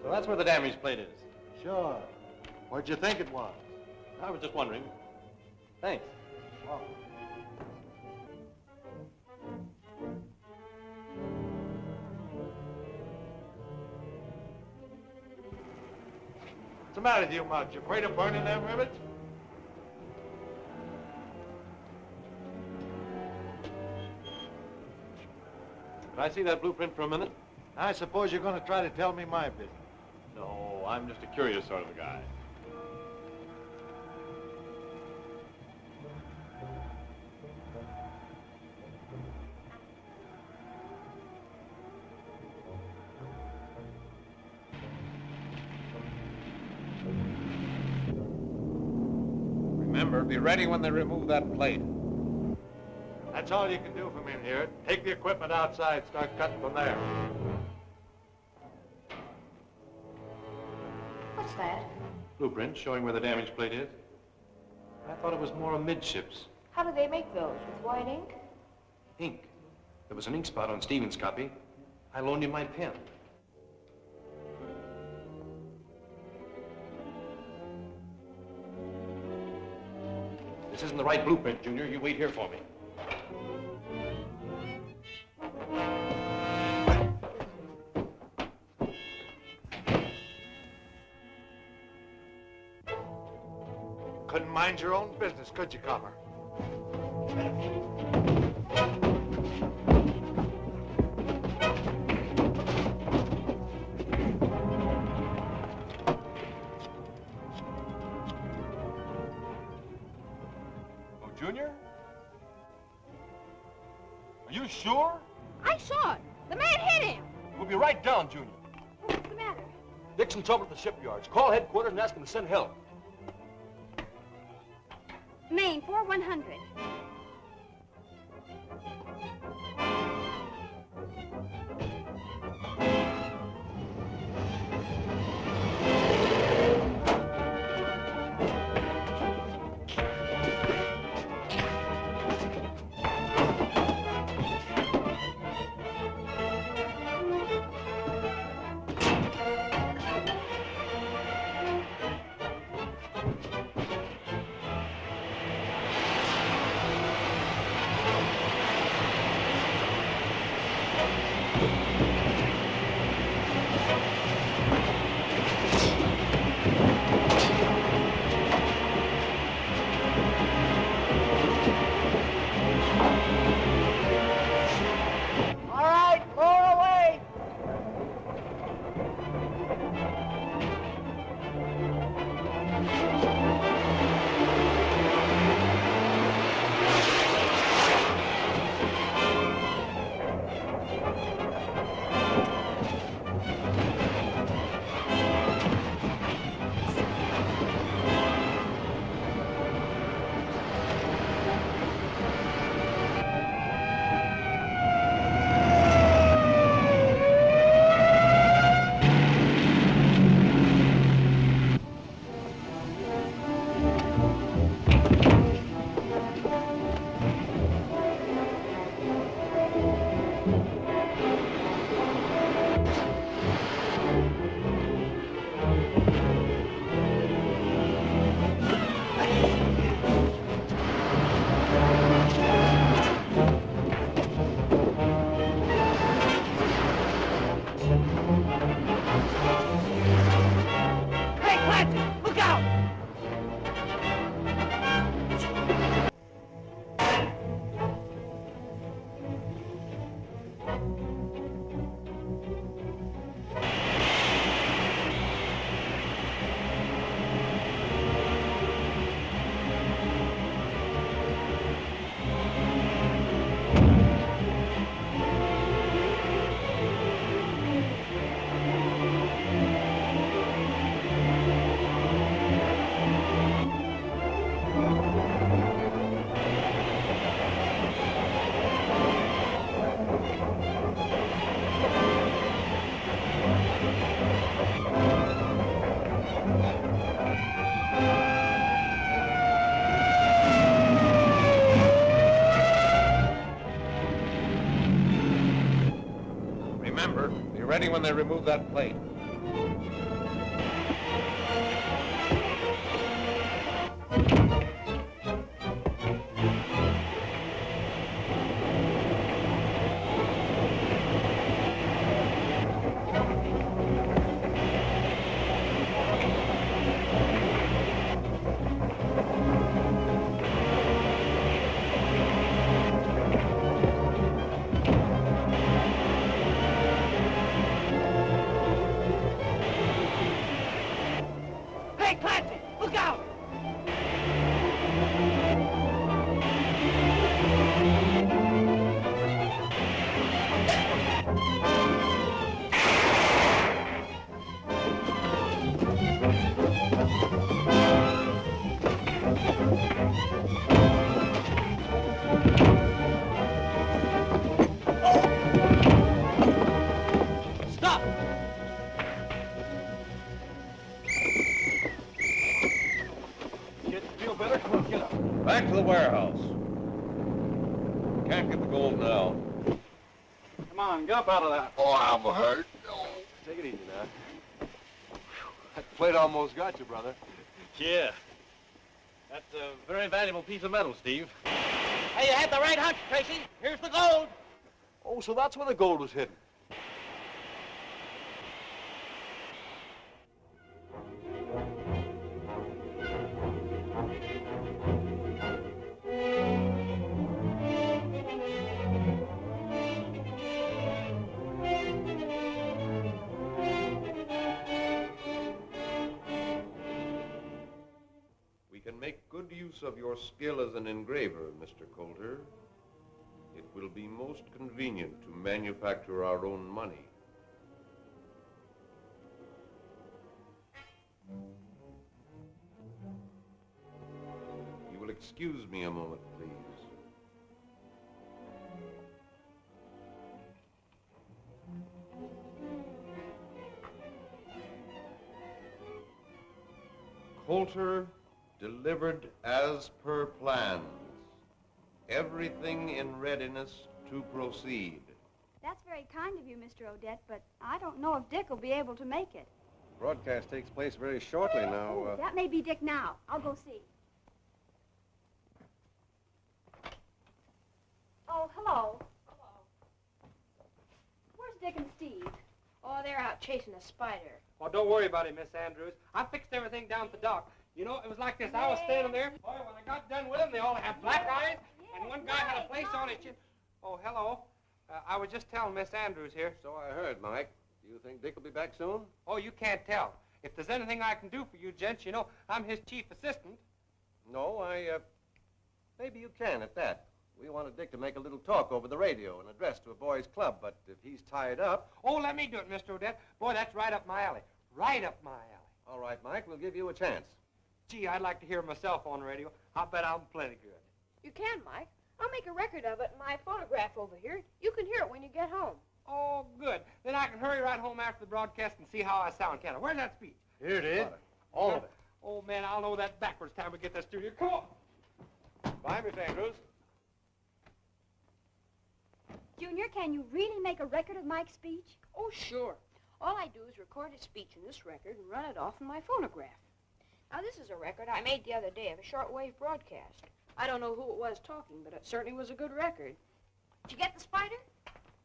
So that's where the damaged plate is. Sure. Where'd you think it was? I was just wondering. Thanks. Welcome. What's the matter with you, Muggs? You afraid of burning them rivets? Can I see that blueprint for a minute? I suppose you're going to try to tell me my business. No, I'm just a curious sort of a guy. Remember, be ready when they remove that plate. That's all you can do from in here. Take the equipment outside, start cutting from there. What's that? Blueprint showing where the damaged plate is. I thought it was more amidships. How do they make those? With white ink? Ink. There was an ink spot on Stevens' copy. I loaned him my pen. This isn't the right blueprint, Junior. You wait here for me. Couldn't mind your own business, could you, Copper? Oh, Junior? Are you sure? I saw it. The man hit him. We'll be right down, Junior. What's the matter? Dick's in trouble at the shipyards. Call headquarters and ask them to send help. Maine, 4100. Remember, be ready when they remove that plate. Back to the warehouse. Can't get the gold now. Come on, get up out of that. Oh, I'm hurt. Oh. Take it easy now. That plate almost got you, brother. Yeah. That's a very valuable piece of metal, Steve. Hey, you had the right hunch, Tracy. Here's the gold. Oh, so that's where the gold was hidden. We can make good use of your skill as an engraver, Mr. Coulter. It will be most convenient to manufacture our own money. You will excuse me a moment, please. Coulter, delivered as per plans. Everything in readiness to proceed. That's very kind of you, Mr. Odette, but I don't know if Dick will be able to make it. Broadcast takes place very shortly now. Oh, that may be Dick now. I'll go see. Oh, hello. Hello. Where's Dick and Steve? Oh, they're out chasing a spider. Oh, don't worry about it, Miss Andrews. I fixed everything down at the dock. You know, it was like this. I was standing there. Boy, when I got done with them, they all had black eyes, and one guy had a place on his chin. Oh, hello. I was just telling Miss Andrews here. So I heard, Mike. Do you think Dick will be back soon? Oh, you can't tell. If there's anything I can do for you, gents, you know, I'm his chief assistant. No, maybe you can at that. We wanted Dick to make a little talk over the radio, an address to a boys' club, but if he's tied up... Oh, let me do it, Mr. Odette. Boy, that's right up my alley. Right up my alley. All right, Mike, we'll give you a chance. Gee, I'd like to hear myself on the radio. I bet I'm plenty good. You can, Mike. I'll make a record of it in my phonograph over here. You can hear it when you get home. Oh, good. Then I can hurry right home after the broadcast and see how I sound, can I? Where's that speech? Here it is. All of it. Oh, man, I'll know that backwards time we get to the studio. Come on. Bye, Miss Andrews. Junior, can you really make a record of Mike's speech? Oh, sure. All I do is record his speech in this record and run it off in my phonograph. Now, this is a record I made the other day of a shortwave broadcast. I don't know who it was talking, but it certainly was a good record. Did you get the spider?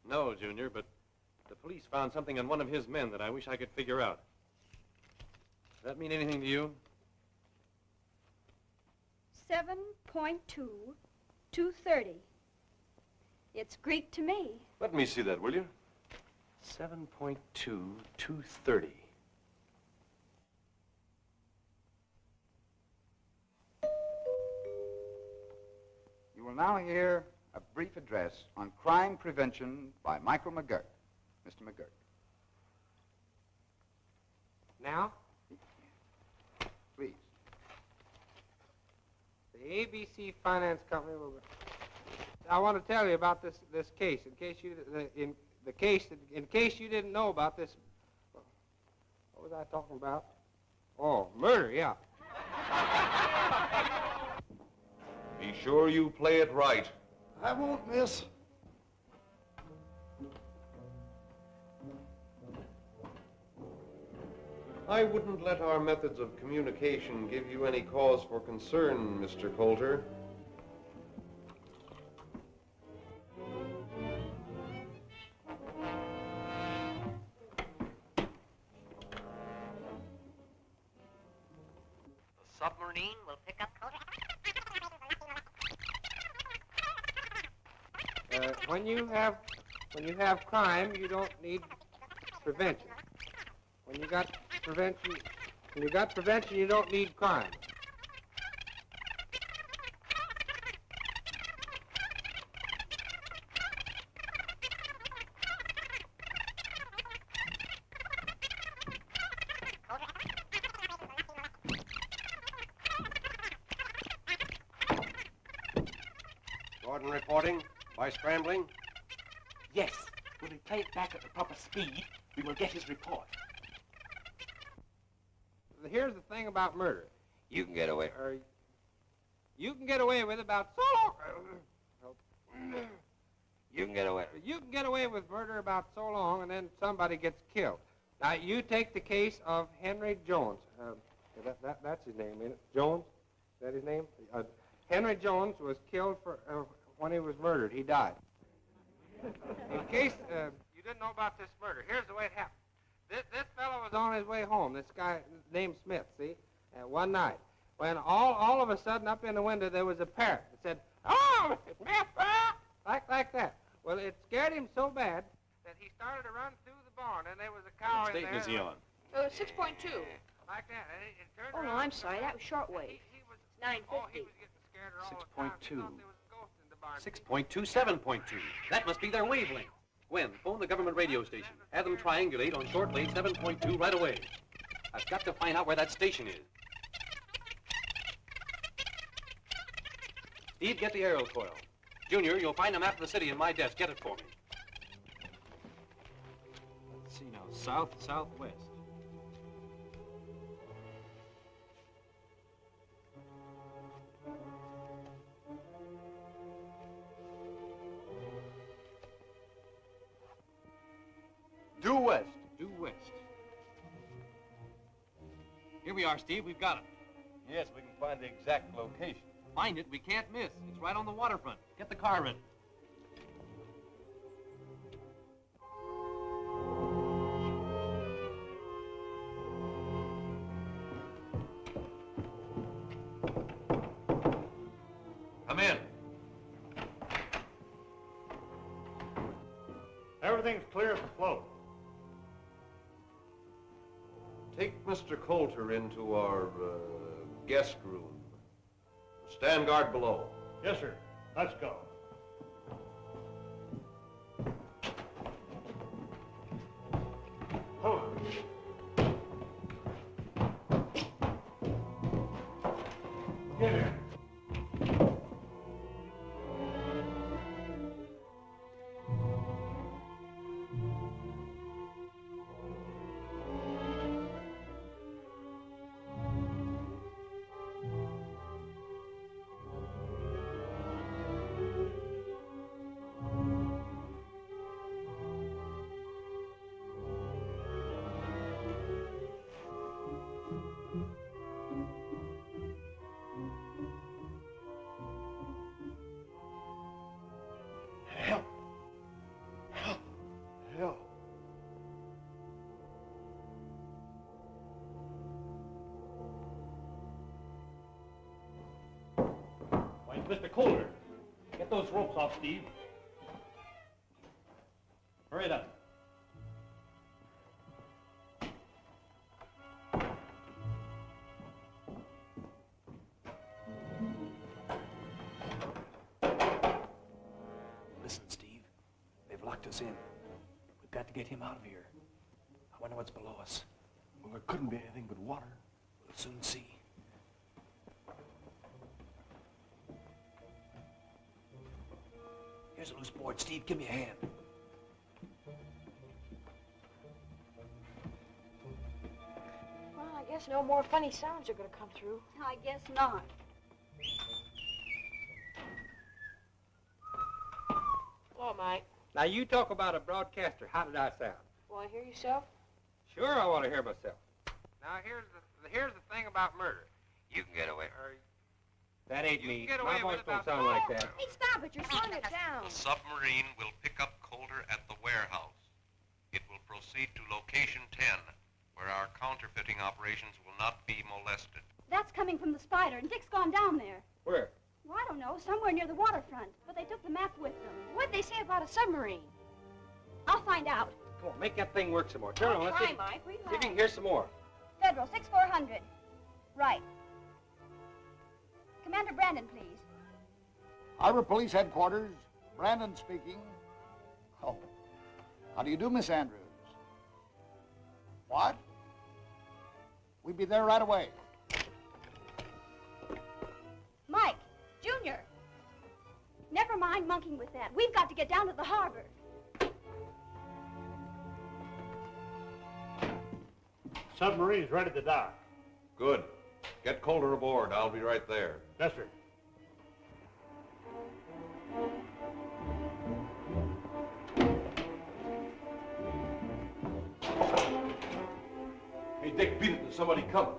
No, Junior, but the police found something on one of his men that I wish I could figure out. Does that mean anything to you? 7.2, 230. It's Greek to me. Let me see that, will you? 7.2, 230. You will now hear a brief address on crime prevention by Michael McGurk. Mr. McGurk. Now? Please. The ABC Finance Company will... I want to tell you about this case, in case you didn't know about this. What was I talking about? Oh, murder, yeah. Be sure you play it right. I won't miss. I wouldn't let our methods of communication give you any cause for concern, Mr. Coulter. Submarine will pick up When you have crime, you don't need prevention. When you got prevention, you don't need crime. Gordon reporting by scrambling. Yes. When we play it back at the proper speed, we will get his report. Here's the thing about murder. You can get away. You can get away with about so long. You can get away. You can get away with murder about so long, and then somebody gets killed. Now, you take the case of Henry Jones. That's his name, isn't it? Jones? that his name? Henry Jones was killed when he was murdered. He died. In case you didn't know about this murder, here's the way it happened. This fellow was on his way home, this guy named Smith, see, one night, when all of a sudden up in the window there was a parrot that said, "Oh, Mr. Smith," like that. Well, it scared him so bad that he started to run through the barn, and there was a cow in there. What station is he on? 6.2. Like that. And it turned Oh, no, around. I'm sorry. That was shortwave. It's 950. Oh, he was getting scared all the time. He 6.2. thought there was a ghost in the barn. 6.2, 7.2. That must be their wavelength. Gwen, phone the government radio station. Have them triangulate on shortwave 7.2 right away. I've got to find out where that station is. Steve, get the aerial coil. Junior, you'll find a map of the city in my desk. Get it for me. Let's see now. South, southwest. Due west. Due west. Here we are, Steve. We've got it. Yes, we can find the exact location. Find it. We can't miss. It's right on the waterfront. Get the car ready. Come in. Everything's clear for float. Take Mr. Coulter into our guest room. Stand guard below. Yes, sir. Let's go. Hold on. Get here. Mr. Coulter, get those ropes off, Steve. Hurry it up. Listen, Steve. They've locked us in. We've got to get him out of here. I wonder what's below us. Well, there couldn't be anything but water. We'll soon see. Here's a loose board. Steve, give me a hand. Well, I guess no more funny sounds are going to come through. I guess not. Hello, Mike. Now, you talk about a broadcaster. How did I sound? Want to hear yourself? Sure, I want to hear myself. Now, here's the thing about murder. You can get away. That ain't me. My voice don't sound like that. Hey, stop it. You're slowing it down. The submarine will pick up Coulter at the warehouse. It will proceed to location 10, where our counterfeiting operations will not be molested. That's coming from the Spider, and Dick's gone down there. Where? Well, I don't know, somewhere near the waterfront. But they took the map with them. What'd they say about a submarine? I'll find out. Come on, make that thing work some more. Turn I'll on. Let's try, see. Mike. See if you can hear some more. Federal, 6400. Right. Commander Brandon, please. Harbor Police Headquarters, Brandon speaking. Oh, how do you do, Miss Andrews? What? We'll be there right away. Mike, Junior. Never mind monkeying with that. We've got to get down to the harbor. Submarine's ready to dock. Good. Get Coulter aboard. I'll be right there. Yes, sir. Hey, Dick, beat it. There's somebody coming.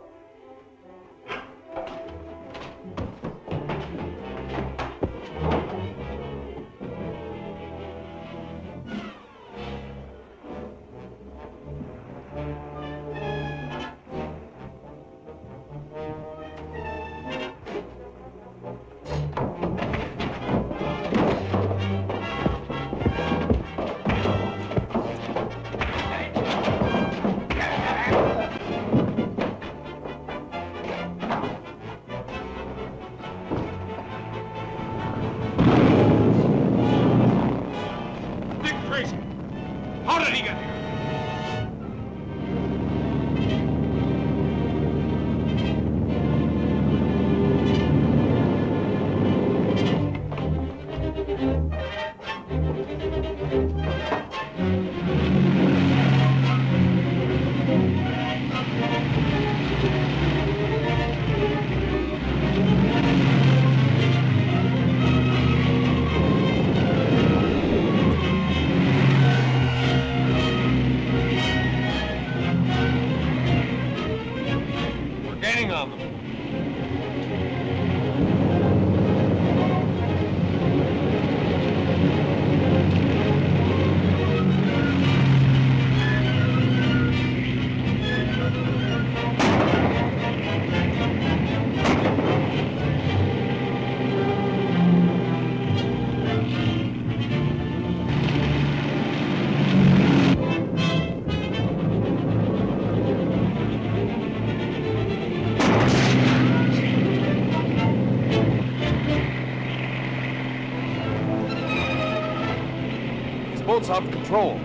boat's out of control.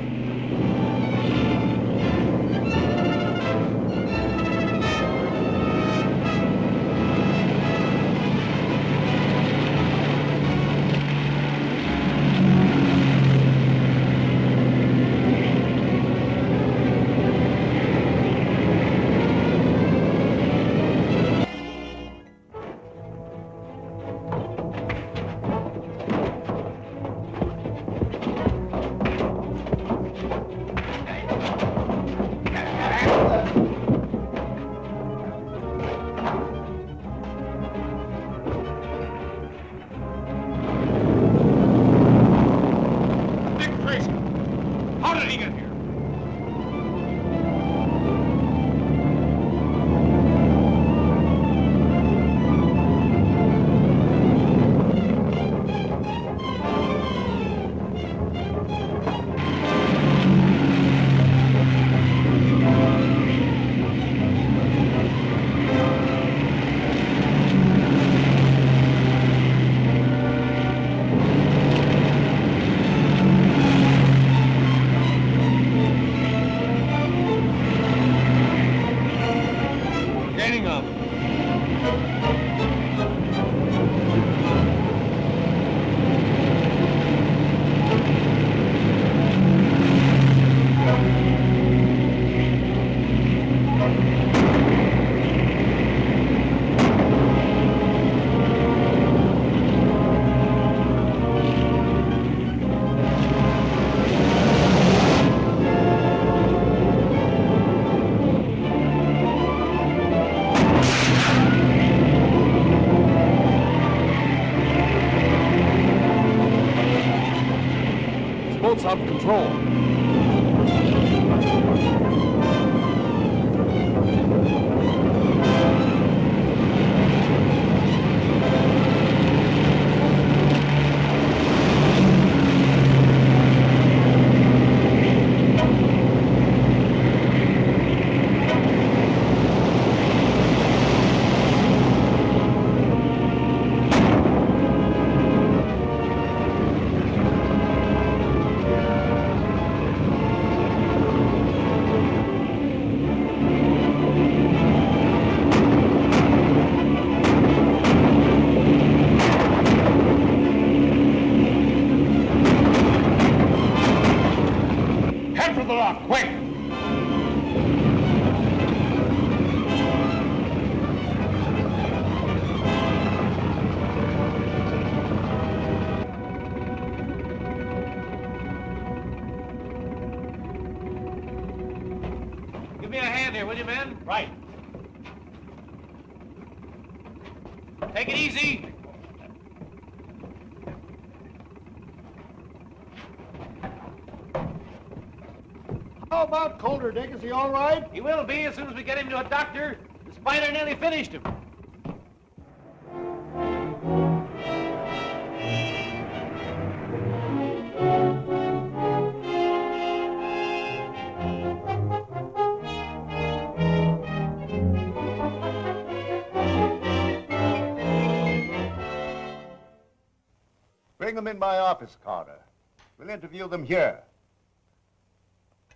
Boat's out of control. me a hand here, will you, men? Right. Take it easy. How about Calder, Dick? Is he all right? He will be as soon as we get him to a doctor. The spider nearly finished him. Bring them in my office, Carter. We'll interview them here.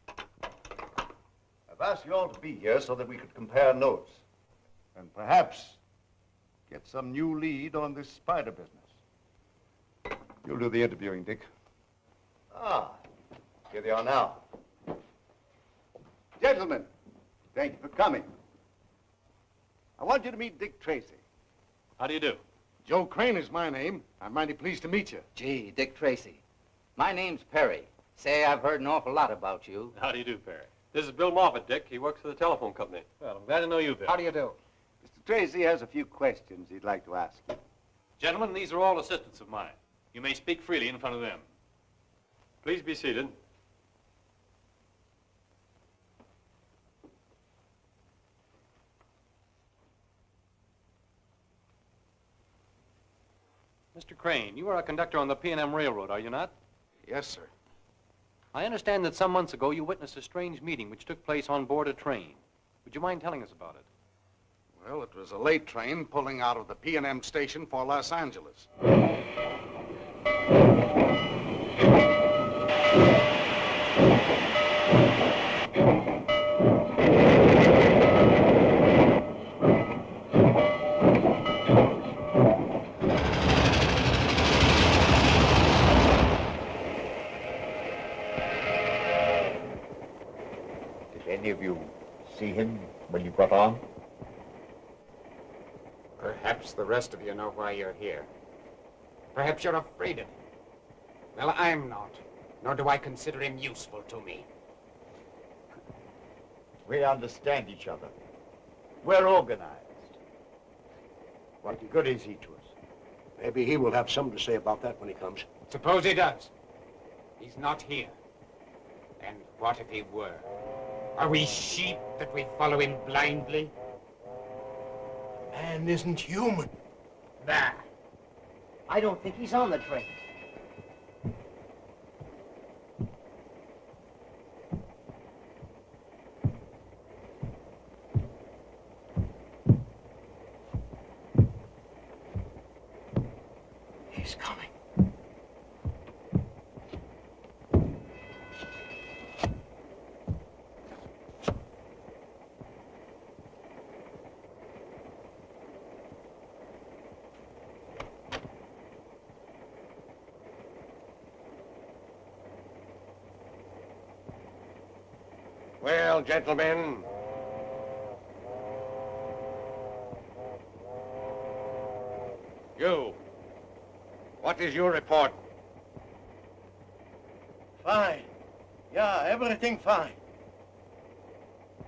I've asked you all to be here so that we could compare notes and perhaps get some new lead on this spider business. You'll do the interviewing, Dick. Ah, here they are now. Gentlemen, thank you for coming. I want you to meet Dick Tracy. How do you do? Joe Crane is my name. I'm mighty pleased to meet you. Gee, Dick Tracy. My name's Perry. Say, I've heard an awful lot about you. How do you do, Perry? This is Bill Moffat, Dick. He works for the telephone company. Well, I'm glad to know you, Bill. How do you do? Mr. Tracy has a few questions he'd like to ask you. Gentlemen, these are all assistants of mine. You may speak freely in front of them. Please be seated. Mr. Crane, you are a conductor on the P&M Railroad, are you not? Yes, sir. I understand that some months ago you witnessed a strange meeting which took place on board a train. Would you mind telling us about it? Well, it was a late train pulling out of the P&M station for Los Angeles. Did any of you see him when you got on? Perhaps the rest of you know why you're here. Perhaps you're afraid of him. Well, I'm not, nor do I consider him useful to me. We understand each other. We're organized. What good is he to us? Maybe he will have something to say about that when he comes. Suppose he does. He's not here. And what if he were? Are we sheep that we follow him blindly? Man isn't human. Bah. I don't think he's on the train. He's coming. Well, gentlemen, you, what is your report? Fine. Yeah, everything fine.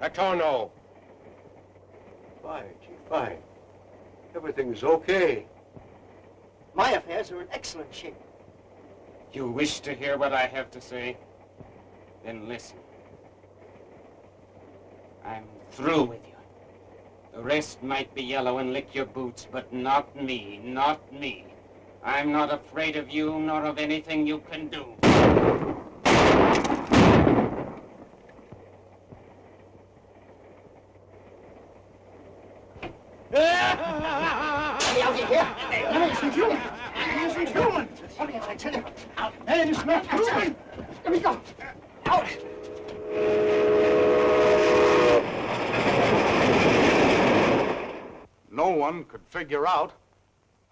Letourneau. Fine, Chief, fine. Everything's okay. My affairs are in excellent shape. You wish to hear what I have to say? Then listen. I'm through with you. The rest might be yellow and lick your boots, but not me, not me. I'm not afraid of you, nor of anything you can do. That isn't human. That isn't human. I tell you, that is not human. Let me go. Out. No one could figure out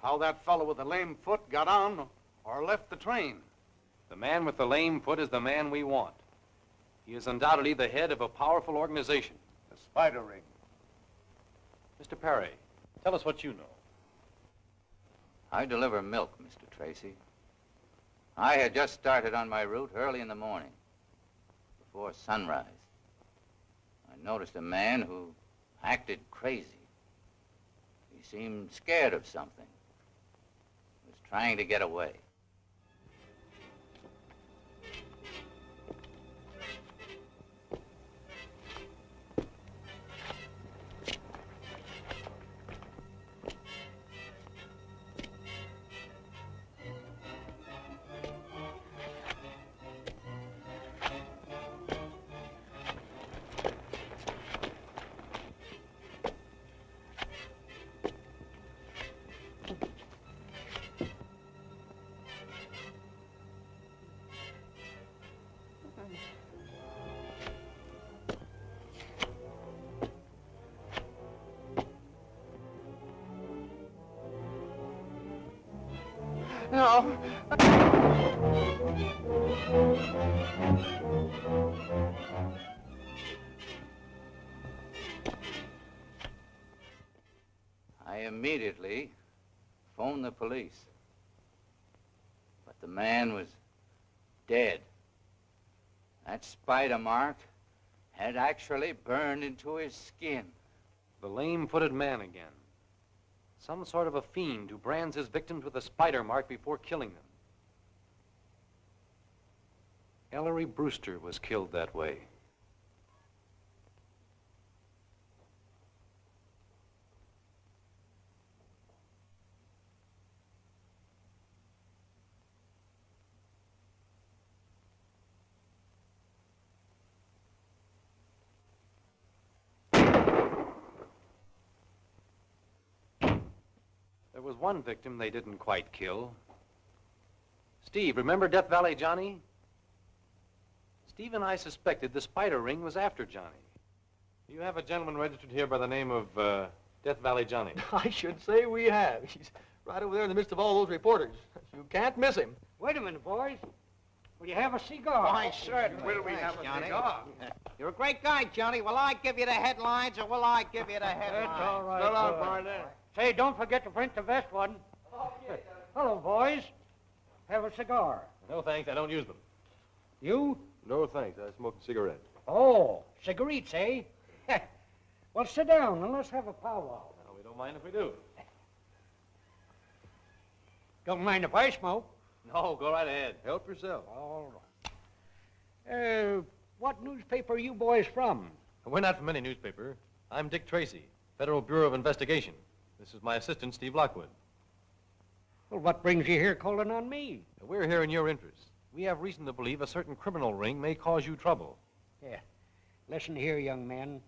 how that fellow with the lame foot got on or left the train. The man with the lame foot is the man we want. He is undoubtedly the head of a powerful organization. The Spider Ring. Mr. Perry, tell us what you know. I deliver milk, Mr. Tracy. I had just started on my route early in the morning, before sunrise. I noticed a man who acted crazy. He seemed scared of something. He was trying to get away. No. I immediately phoned the police. But the man was dead. That spider mark had actually burned into his skin. The lame-footed man again. Some sort of a fiend who brands his victims with a spider mark before killing them. Ellery Brewster was killed that way. There was one victim they didn't quite kill. Steve, remember Death Valley Johnny? Steve and I suspected the spider ring was after Johnny. You have a gentleman registered here by the name of Death Valley Johnny. I should say we have. He's right over there in the midst of all those reporters. You can't miss him. Wait a minute, boys. Will you have a cigar? Why, certainly. Will we Thanks, have a Johnny. cigar? You're a great guy, Johnny. Will I give you the headlines, or will I give you the headlines? That's all right. So long, boys. partner. Say, don't forget to print the best one. Hello, boys. Have a cigar. No, thanks. I don't use them. You? No, thanks. I smoke a cigarette. Oh, cigarettes, eh? Well, sit down and let's have a powwow. No, we don't mind if we do. Don't mind if I smoke. No, go right ahead. Help yourself. All right. What newspaper are you boys from? We're not from any newspaper. I'm Dick Tracy, Federal Bureau of Investigation. This is my assistant, Steve Lockwood. Well, what brings you here calling on me? We're here in your interest. We have reason to believe a certain criminal ring may cause you trouble. Yeah. Listen here, young men.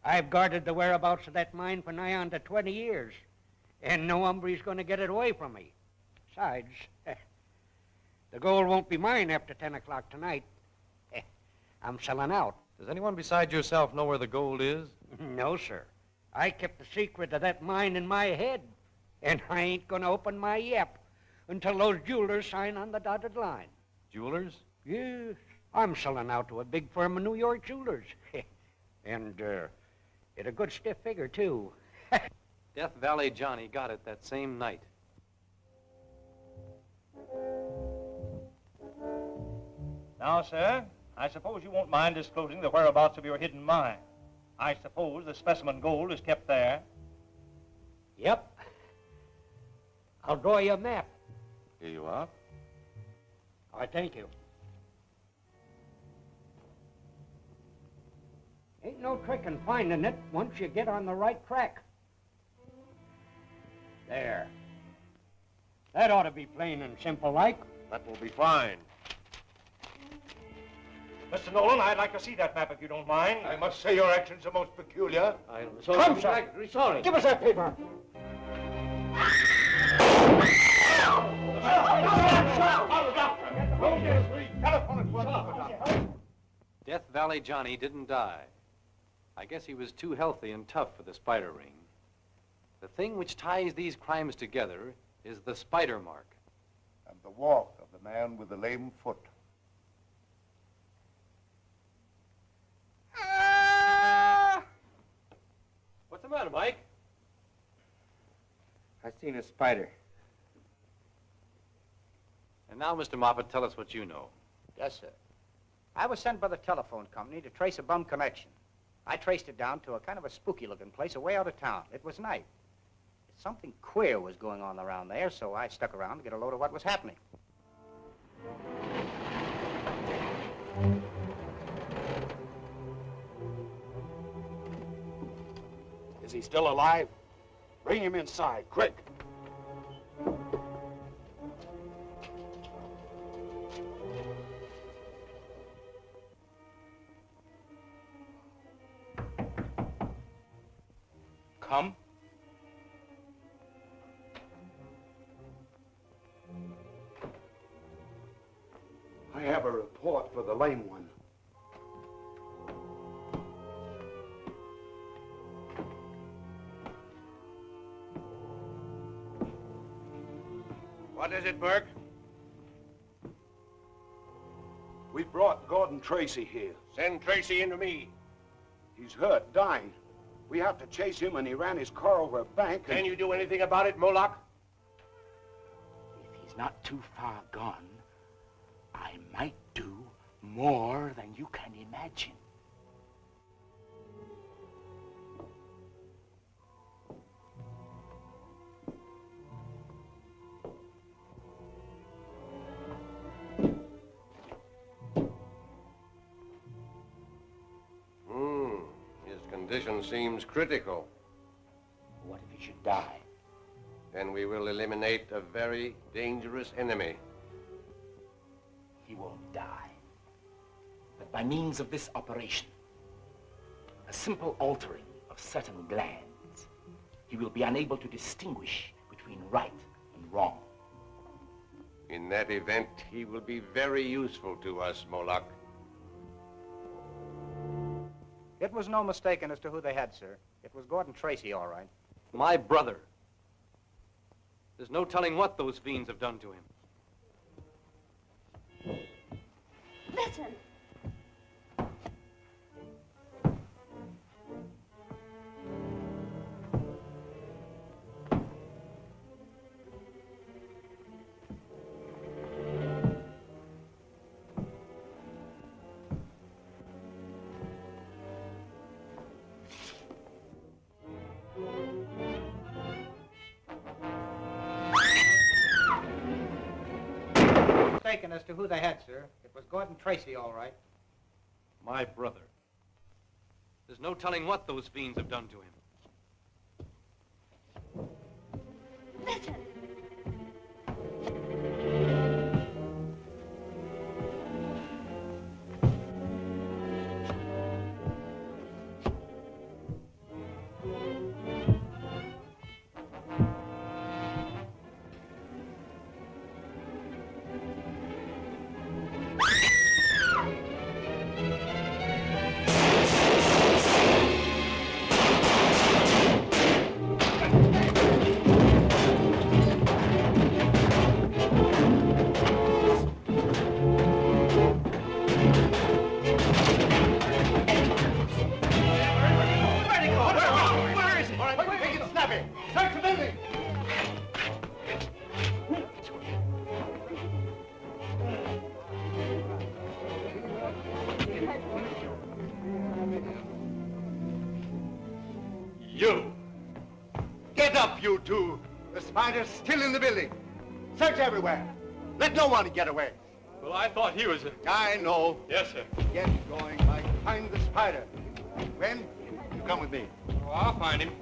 I've guarded the whereabouts of that mine for nigh on to 20 years, and no hombre's going to get it away from me. Besides, the gold won't be mine after 10 o'clock tonight. I'm selling out. Does anyone besides yourself know where the gold is? No, sir. I kept the secret of that mine in my head, and I ain't going to open my yap until those jewelers sign on the dotted line. Jewelers? Yes. I'm selling out to a big firm of New York jewelers. And, at a good stiff figure, too. Death Valley Johnny got it that same night. Now, sir, I suppose you won't mind disclosing the whereabouts of your hidden mine. I suppose the specimen gold is kept there. Yep. I'll draw you a map. Here you are. All right, thank you. Ain't no trick in finding it once you get on the right track. There. That ought to be plain and simple like. That will be fine. Mr. Nolan, I'd like to see that map if you don't mind. I must say your actions are most peculiar. I'm sorry. Give us that paper. Death Valley Johnny didn't die. I guess he was too healthy and tough for the spider ring. The thing which ties these crimes together is the spider mark. And the walk of the man with the lame foot. What's the matter, Mike? I seen a spider. And now, Mr. Moffat, tell us what you know. Yes, sir. I was sent by the telephone company to trace a bum connection. I traced it down to a kind of a spooky-looking place away out of town. It was night. Something queer was going on around there, so I stuck around to get a load of what was happening. Is he still alive? Bring him inside, quick. Come. I have a report for the lame one. What is it, Burke? We brought Gordon Tracy here. Send Tracy into me. He's hurt, dying. We have to chase him, and he ran his car over a bank. Can you do anything about it, Moloch? If he's not too far gone, I might do more than you can imagine. His condition seems critical. What if he should die? Then we will eliminate a very dangerous enemy. He won't die. But by means of this operation, a simple altering of certain glands, he will be unable to distinguish between right and wrong. In that event, he will be very useful to us, Moloch. It was no mistaking as to who they had, sir. It was Gordon Tracy, all right. My brother. There's no telling what those fiends have done to him. Listen. Mistaken as to who they had, sir. It was Gordon Tracy, all right. My brother. There's no telling what those fiends have done to him. Listen. You! Get up, you two! The spider's still in the building. Search everywhere. Let no one get away. Well, I thought he was a... I know. Yes, sir. Get going, Mike. Find the spider. Gwen, you come with me. Oh, I'll find him.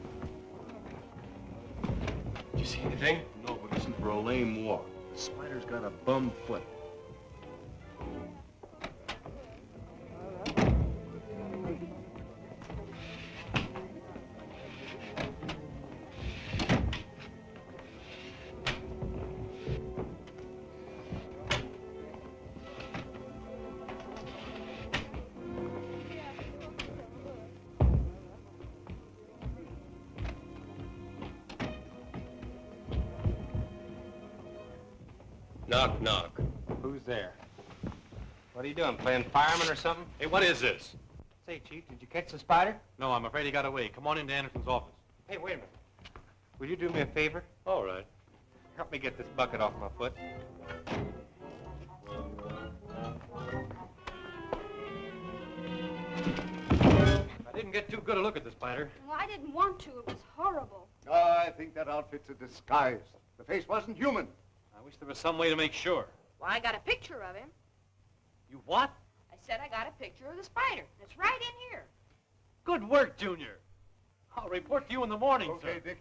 Did you see anything? No, but listen for a lame walk. The spider's got a bum foot. Knock, knock. Who's there? What are you doing, playing fireman or something? Hey, what is this? Say, Chief, did you catch the spider? No, I'm afraid he got away. Come on into Anderson's office. Hey, wait a minute. Will you do me a favor? All right. Help me get this bucket off my foot. I didn't get too good a look at the spider. Well, I didn't want to. It was horrible. Oh, I think that outfit's a disguise. The face wasn't human. I wish there was some way to make sure. Well, I got a picture of him. You what? I said I got a picture of the spider. It's right in here. Good work, Junior. I'll report to you in the morning, sir. Okay, Dick.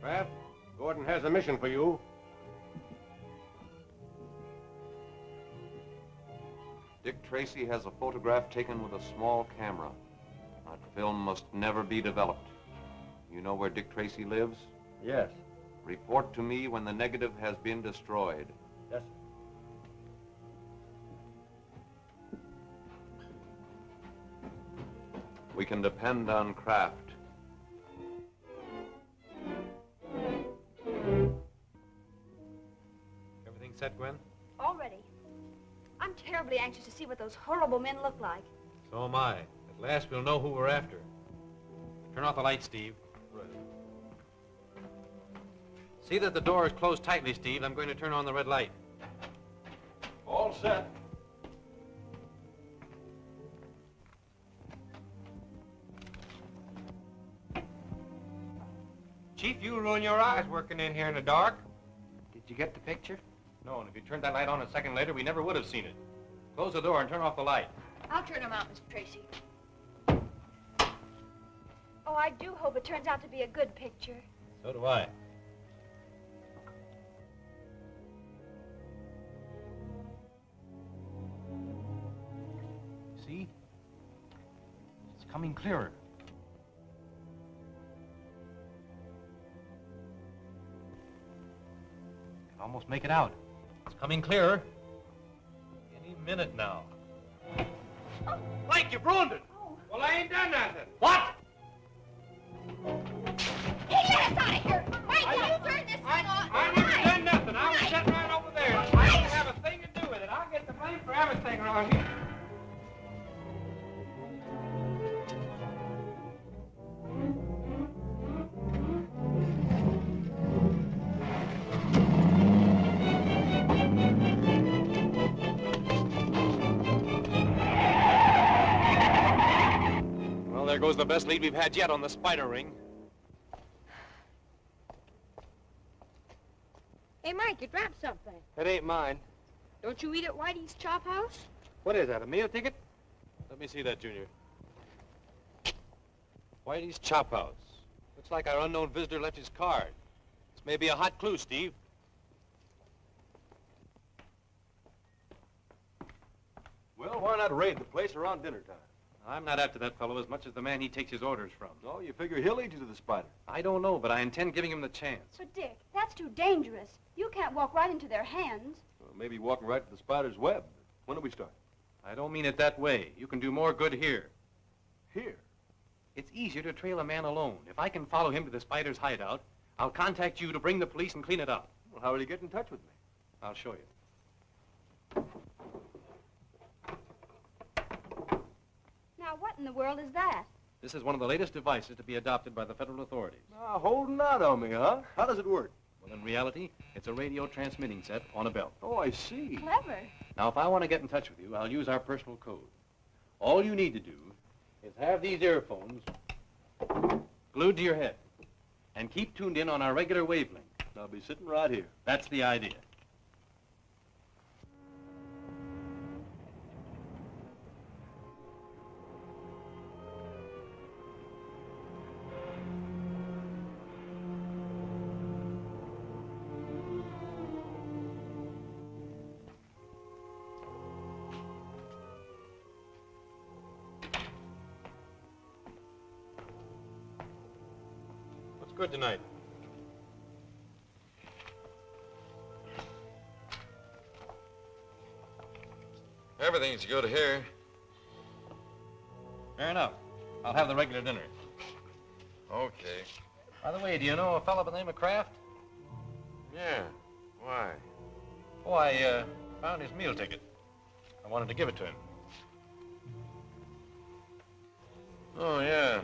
Ralph, Gordon has a mission for you. Dick Tracy has a photograph taken with a small camera. That film must never be developed. You know where Dick Tracy lives? Yes. Report to me when the negative has been destroyed. Yes, We can depend on Kraft. Everything set, Gwen? Already. I'm terribly anxious to see what those horrible men look like. So am I. At last we'll know who we're after. Turn off the light, Steve. Right. See that the door is closed tightly, Steve. I'm going to turn on the red light. All set. Chief, you ruin your eyes working in here in the dark. Did you get the picture? No, and if you turned that light on a second later, we never would have seen it. Close the door and turn off the light. I'll turn him out, Mr. Tracy. Oh, I do hope it turns out to be a good picture. So do I. See? It's coming clearer. Can almost make it out. It's coming clearer. Any minute now. Mike, you've ruined it. Well, I ain't done nothing. What? Hey, get us out of here! Mike, you turn this thing on! I never done nothing. I was sitting right over there. I didn't have a thing to do with it. I'll get the blame for everything around here. Well, there goes the best lead we've had yet on the spider ring. Hey, Mike, you dropped something. It ain't mine. Don't you eat at Whitey's Chop House? What is that, a meal ticket? Let me see that, Junior. Whitey's Chop House. Looks like our unknown visitor left his card. This may be a hot clue, Steve. Well, why not raid the place around dinner time? I'm not after that fellow as much as the man he takes his orders from. No, you figure he'll lead you to the spider. I don't know, but I intend giving him the chance. But, Dick, that's too dangerous. You can't walk right into their hands. Well, maybe walking right to the spider's web. When do we start? I don't mean it that way. You can do more good here. Here? It's easier to trail a man alone. If I can follow him to the spider's hideout, I'll contact you to bring the police and clean it up. Well, how will you get in touch with me? I'll show you. Now, what in the world is that? This is one of the latest devices to be adopted by the federal authorities. Ah, holding out on me, huh? How does it work? Well, in reality, it's a radio transmitting set on a belt. Oh, I see. Clever. Now, if I want to get in touch with you, I'll use our personal code. All you need to do is have these earphones glued to your head and keep tuned in on our regular wavelength. I'll be sitting right here. That's the idea. What's good tonight? Everything's good here. Fair enough. I'll have the regular dinner. Okay. By the way, do you know a fellow by the name of Kraft? Yeah. Why? Oh, I found his meal ticket. I wanted to give it to him. Oh, yeah.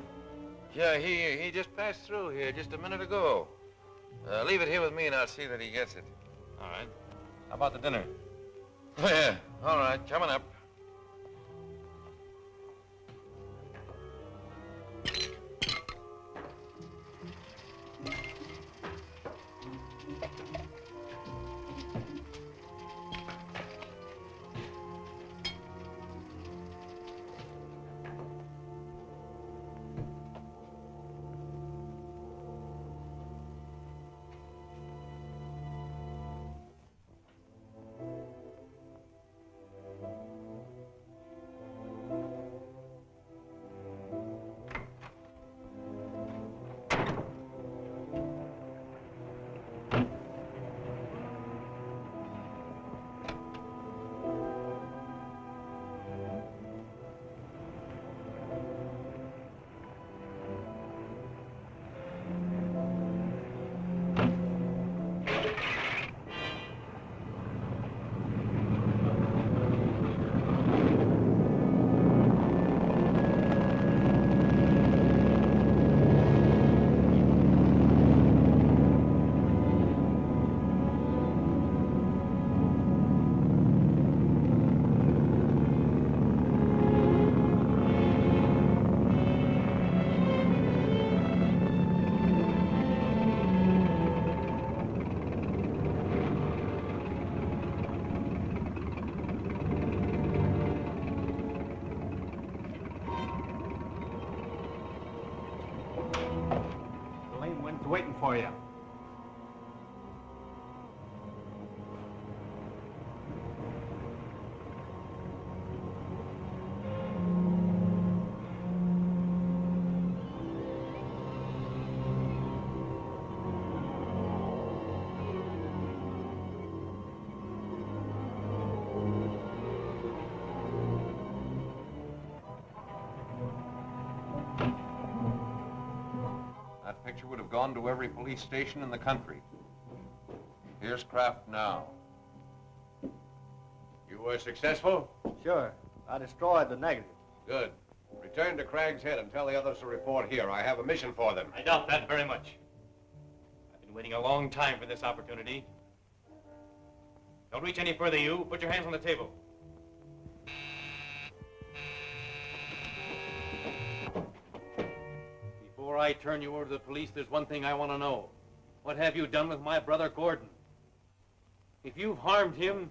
Yeah, he just passed through here just a minute ago. Leave it here with me and I'll see that he gets it. All right. How about the dinner? Oh, yeah. All right, coming up. for you. That picture would have gone to every police station in the country. Here's Kraft now. You were successful? Sure. I destroyed the negative. Good. Return to Craig's Head and tell the others to report here. I have a mission for them. I doubt that very much. I've been waiting a long time for this opportunity. Don't reach any further, you. Put your hands on the table. Before I turn you over to the police, there's one thing I want to know. What have you done with my brother Gordon? If you've harmed him...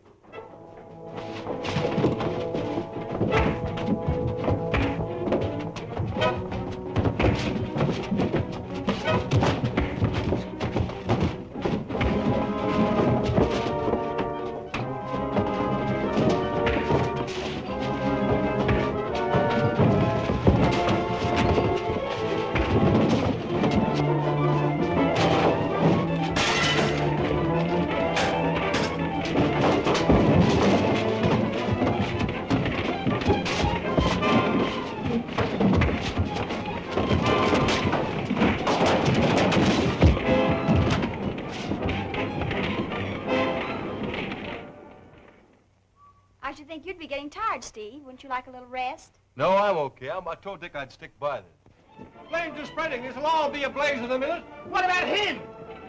I should think you'd be getting tired, Steve. Wouldn't you like a little rest? No, I'm okay. I told Dick I'd stick by this. Flames are spreading. This'll all be ablaze in a minute. What about him?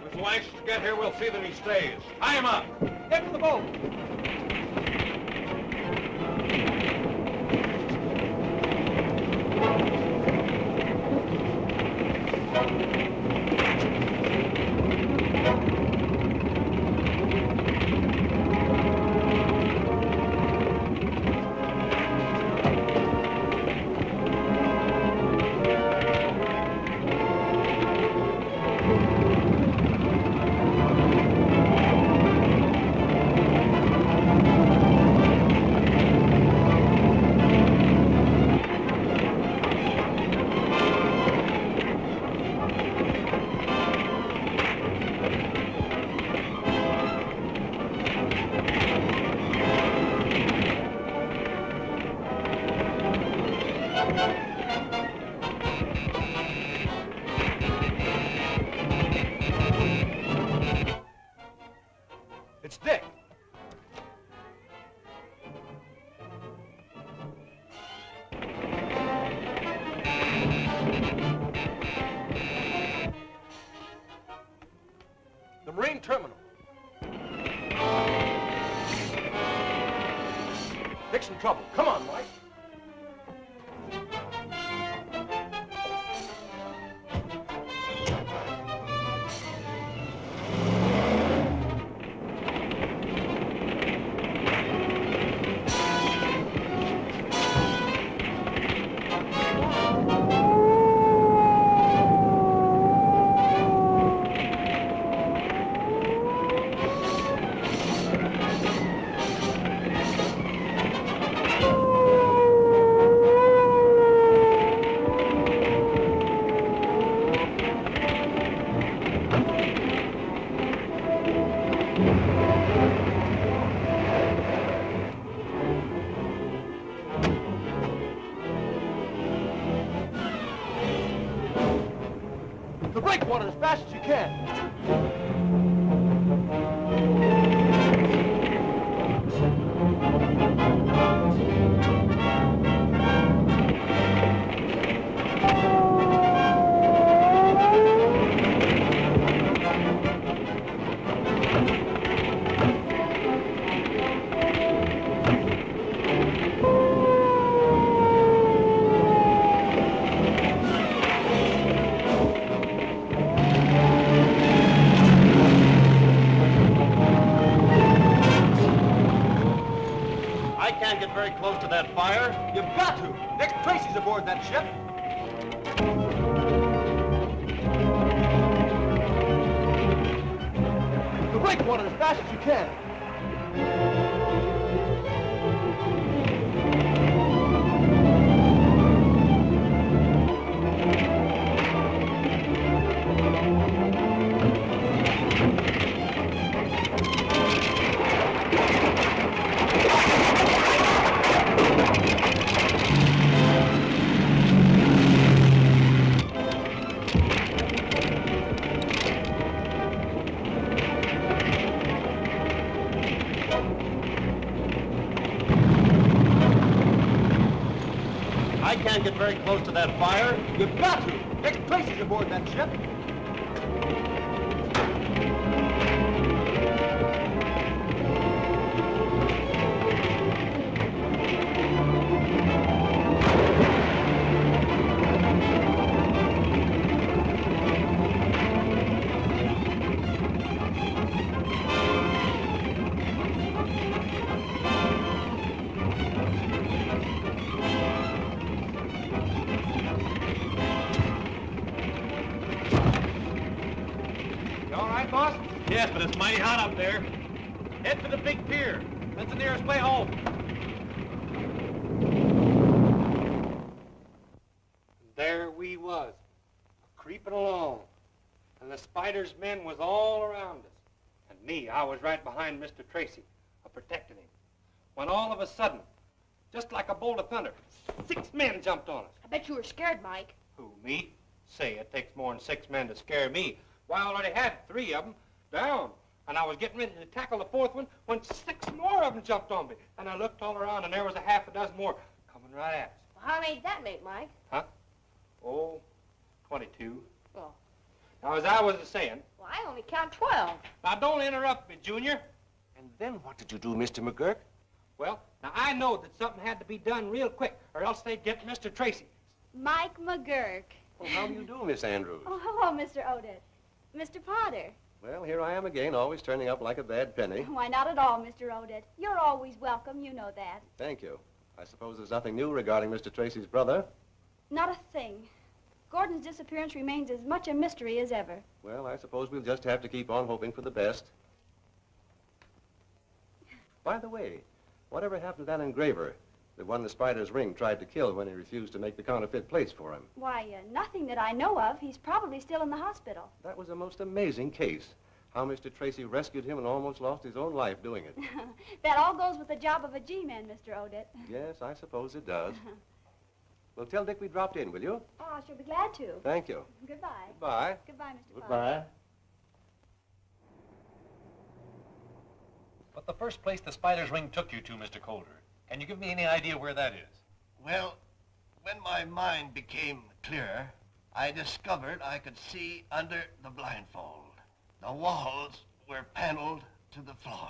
If so anxious to get here, we'll see that he stays. Tie him up. Get to the boat. It's Dick. The Marine Terminal. Dick's in trouble. Come on, Mike. The breakwater as fast as you can. I can't get very close to that fire. You've got to. Dick Tracy's aboard that ship. break one as fast as you can. I can't get very close to that fire. You've got to. Dick Tracy's aboard that ship. You all right, boss? Yes, but it's mighty hot up there. Head for the big pier. That's the nearest way home. There we was, creeping along, and the Spider's men was all around us. And me, I was right behind Mr. Tracy, protecting him. When all of a sudden, just like a bolt of thunder, 6 men jumped on us. I bet you were scared, Mike. Who, me? Say, it takes more than 6 men to scare me. Why, I already had 3 of them down. And I was getting ready to tackle the 4th one when 6 more of them jumped on me. And I looked all around, and there was a half a dozen more coming right at us. Well, how many did that make, Mike? Huh? Oh, 22. Well, Now, as I was saying... well, I only count 12. Now, don't interrupt me, Junior. And then what did you do, Mr. McGurk? Well, now, I know that something had to be done real quick, or else they'd get Mr. Tracy. Mike McGurk. Well, how do you do, Miss Andrews? Oh, hello, Mr. Odette. Mr. Potter. Well, here I am again, always turning up like a bad penny. Why, not at all, Mr. Odette. You're always welcome, you know that. Thank you. I suppose there's nothing new regarding Mr. Tracy's brother. Not a thing. Gordon's disappearance remains as much a mystery as ever. Well, I suppose we'll just have to keep on hoping for the best. By the way, whatever happened to that engraver? The one the Spider's ring tried to kill when he refused to make the counterfeit plates for him. Why, nothing that I know of. He's probably still in the hospital. That was a most amazing case. How Mr. Tracy rescued him and almost lost his own life doing it. That all goes with the job of a G-man, Mr. Odette. Yes, I suppose it does. Well, tell Dick we dropped in, will you? Oh, I shall be glad to. Thank you. Goodbye. Goodbye. Goodbye, Mr. Potter. Goodbye. But the first place the Spider's ring took you to, Mr. Calder, can you give me any idea where that is? Well, when my mind became clearer, I discovered I could see under the blindfold. The walls were paneled to the floor.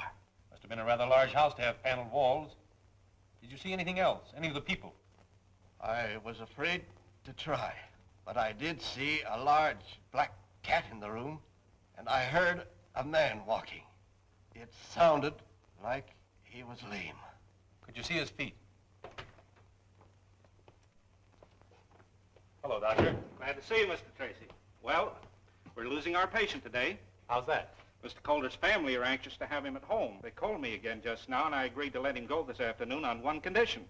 Must have been a rather large house to have paneled walls. Did you see anything else? Any of the people? I was afraid to try, but I did see a large black cat in the room, and I heard a man walking. It sounded like he was lame. Could you see his feet? Hello, Doctor. Glad to see you, Mr. Tracy. Well, we're losing our patient today. How's that? Mr. Calder's family are anxious to have him at home. They called me again just now, and I agreed to let him go this afternoon on one condition.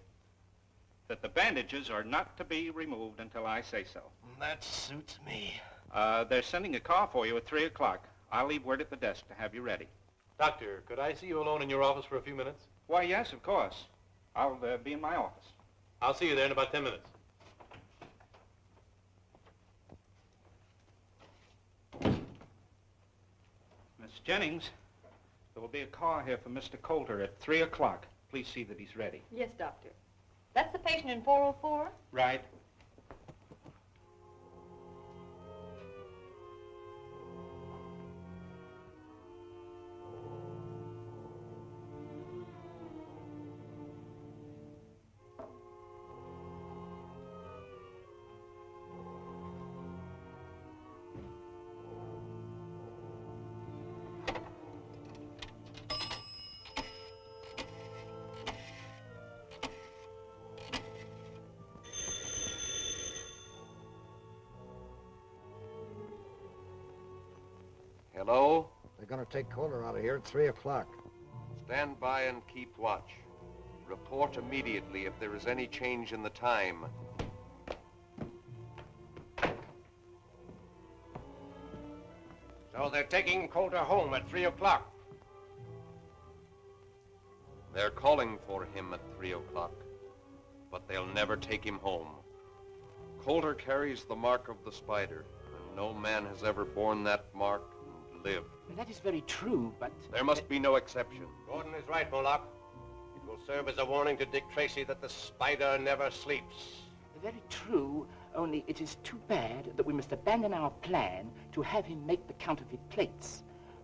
That the bandages are not to be removed until I say so. That suits me. They're sending a car for you at 3 o'clock. I'll leave word at the desk to have you ready. Doctor, could I see you alone in your office for a few minutes? Why, yes, of course. I'll be in my office. I'll see you there in about 10 minutes. Miss Jennings, there will be a car here for Mr. Calder at 3 o'clock. Please see that he's ready. Yes, Doctor. That's the patient in 404? Right. Hello? They're gonna take Coulter out of here at 3 o'clock. Stand by and keep watch. Report immediately if there is any change in the time. So they're taking Coulter home at 3 o'clock. They're calling for him at 3 o'clock, but they'll never take him home. Coulter carries the mark of the spider, and no man has ever borne that mark and lived. Well, that is very true, but... There must be no exception. Gordon is right, Moloch. It will serve as a warning to Dick Tracy that the spider never sleeps. Very true, only it is too bad that we must abandon our plan to have him make the counterfeit plates.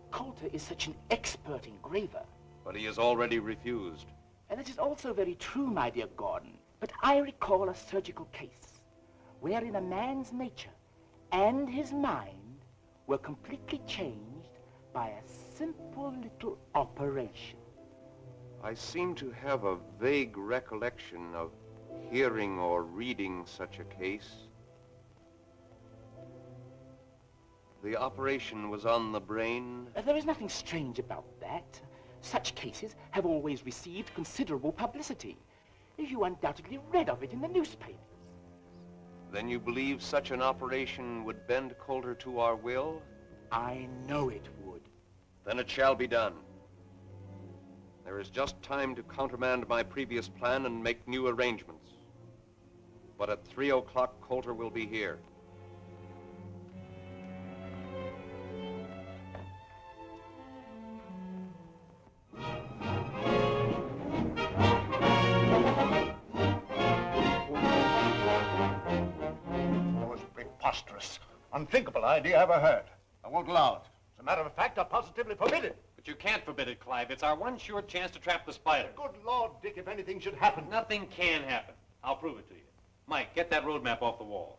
Coulter is such an expert engraver. But he has already refused. And it is also very true, my dear Gordon. But I recall a surgical case wherein a man's nature and his mind were completely changed by a simple little operation. I seem to have a vague recollection of hearing or reading such a case. The operation was on the brain. There is nothing strange about that. Such cases have always received considerable publicity. You undoubtedly read of it in the newspapers. Then you believe such an operation would bend Coulter to our will? I know it would. Then it shall be done. There is just time to countermand my previous plan and make new arrangements. But at 3 o'clock, Coulter will be here. Most preposterous, unthinkable idea I ever heard. I won't allow it. As a matter of fact, I positively forbid it. But you can't forbid it, Clive. It's our one sure chance to trap the spider. Good Lord, Dick, if anything should happen. Nothing can happen. I'll prove it to you. Mike, get that road map off the wall.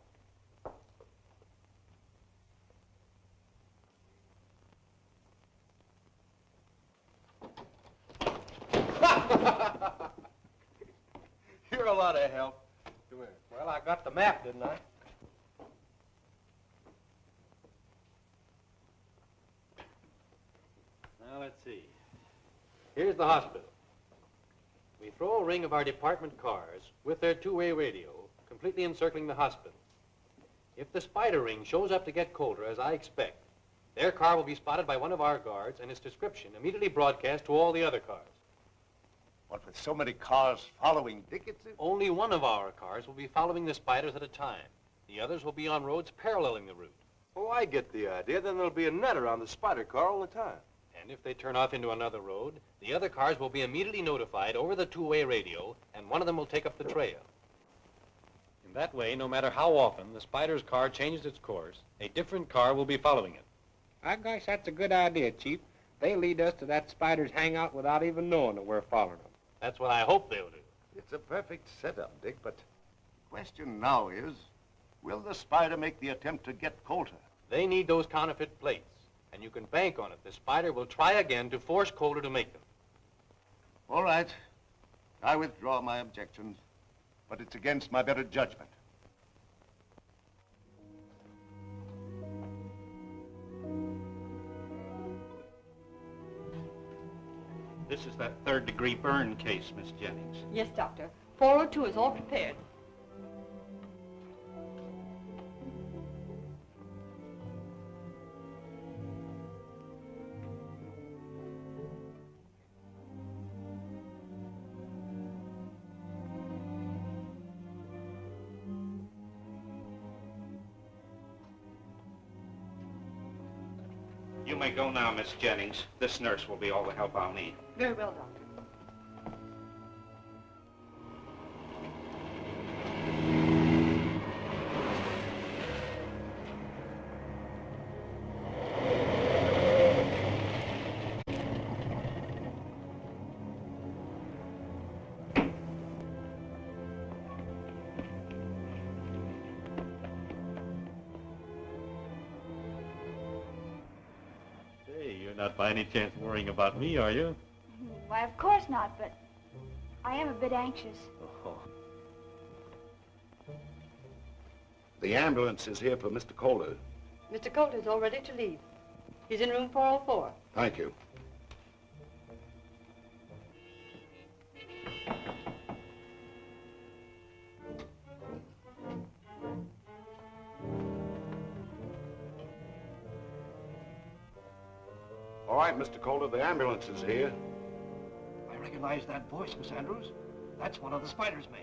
You're a lot of help. Come here. Well, I got the map, didn't I? Now, let's see. Here's the hospital. We throw a ring of our department cars with their two-way radio, completely encircling the hospital. If the spider ring shows up to get Coulter, as I expect, their car will be spotted by one of our guards and its description immediately broadcast to all the other cars. What, with so many cars following Dick, it's... Only one of our cars will be following the spiders at a time. The others will be on roads paralleling the route. Oh, I get the idea. Then there'll be a net around the spider car all the time. And if they turn off into another road, the other cars will be immediately notified over the two-way radio, and one of them will take up the trail. In that way, no matter how often the spider's car changes its course, a different car will be following it. I guess that's a good idea, Chief. They lead us to that spider's hangout without even knowing that we're following them. That's what I hope they'll do. It's a perfect setup, Dick, but the question now is, will the spider make the attempt to get Coulter? They need those counterfeit plates, and you can bank on it. The spider will try again to force Coulter to make them. All right. I withdraw my objections, but it's against my better judgment. This is that third-degree burn case, Miss Jennings. Yes, Doctor. 402 is all prepared. You may go now, Miss Jennings. This nurse will be all the help I'll need. Very well, Doctor. You're not by any chance worrying about me, are you? Why, of course not, but I am a bit anxious. Oh. The ambulance is here for Mr. Coulter. Mr. Coulter's all ready to leave. He's in room 404. Thank you. All right, Mr. Calder, the ambulance is here. I recognize that voice, Miss Andrews. That's one of the Spider's men.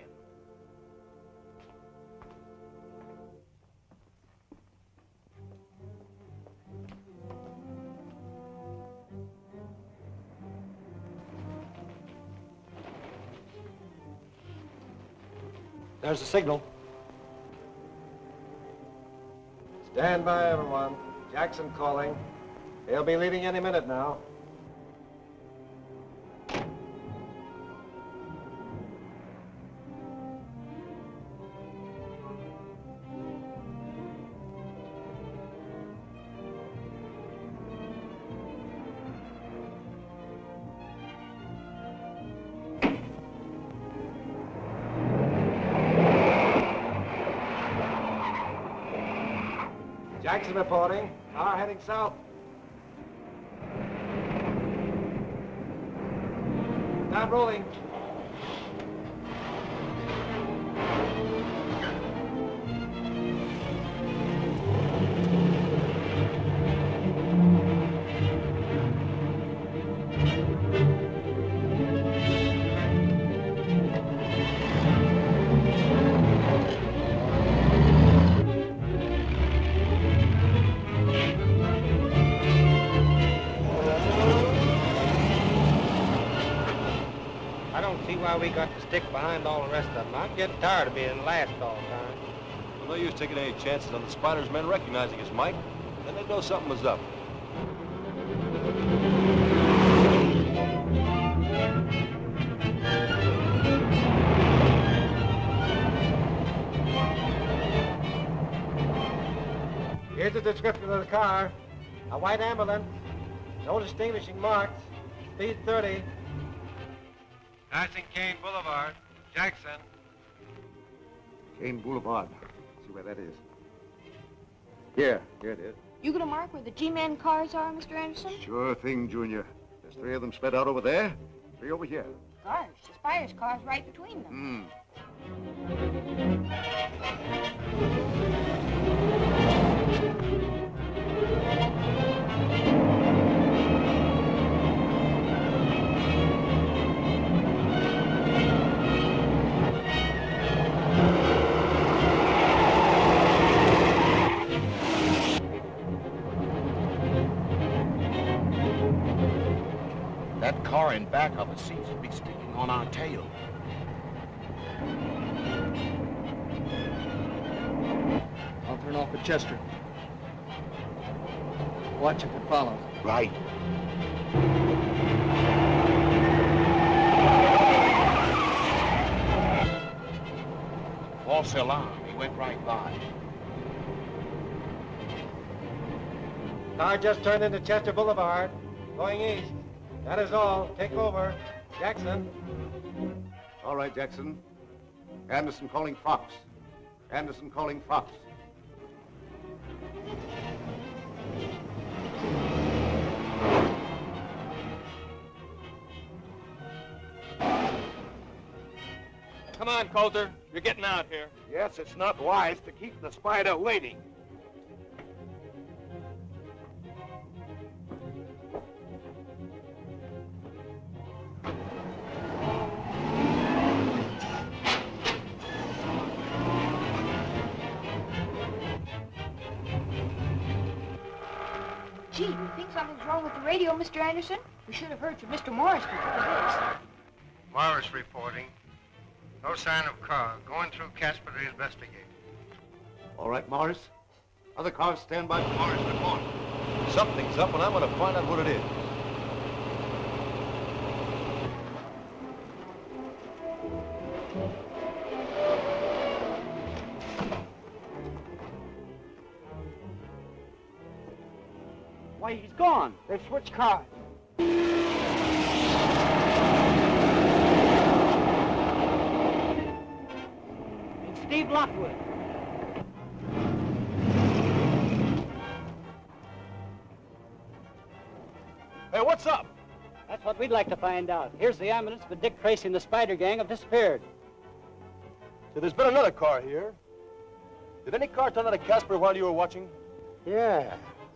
There's the signal. Stand by, everyone. Jackson calling. He'll be leaving any minute now. Jackson reporting. Car heading south. Stop rolling. Why we got to stick behind all the rest of them. I'm getting tired of being last all the time. Well, no use taking any chances on the Spider's men recognizing us, Mike. Then they'd know something was up. Here's the description of the car. A white ambulance. No distinguishing marks. Speed 30. Passing Kane Boulevard. Jackson. Kane Boulevard. See where that is. Here it is. You gonna mark where the G-Man cars are, Mr. Anderson? Sure thing, Junior. There's 3 of them spread out over there, 3 over here. Gosh, the Spider's car's right between them. That car in back of us seems to be sticking on our tail. I'll turn off at Chester. Watch if it follows. Right. False alarm. He went right by. Car just turned into Chester Boulevard. Going east. That is all. Take over. Jackson. All right, Jackson. Anderson calling Fox. Anderson calling Fox. Come on, Coulter. You're getting out here. Yes, it's not wise to keep the Spider waiting. Gee, do you think something's wrong with the radio, Mr. Anderson? We should have heard from Mr. Morris before this. Morris reporting. No sign of car. Going through Casper to investigate. All right, Morris. Other cars stand by for Morris report. Something's up, and I'm going to find out what it is. Why, he's gone. They've switched cars. It's Steve Lockwood. Hey, what's up? That's what we'd like to find out. Here's the ambulance, but Dick Tracy and the Spider Gang have disappeared. So there's been another car here. Did any car turn out of Casper while you were watching? Yeah,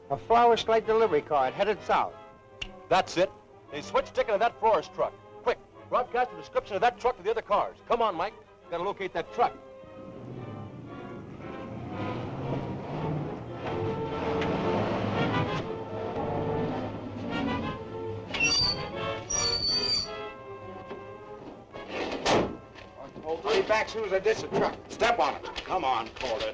a flower slate delivery car. It headed south. That's it. They switched ticket to that florist truck. Quick, broadcast a description of that truck to the other cars. Come on, Mike. Gotta locate that truck. Back soon as I ditch the truck. Step on it. Come on, Calder.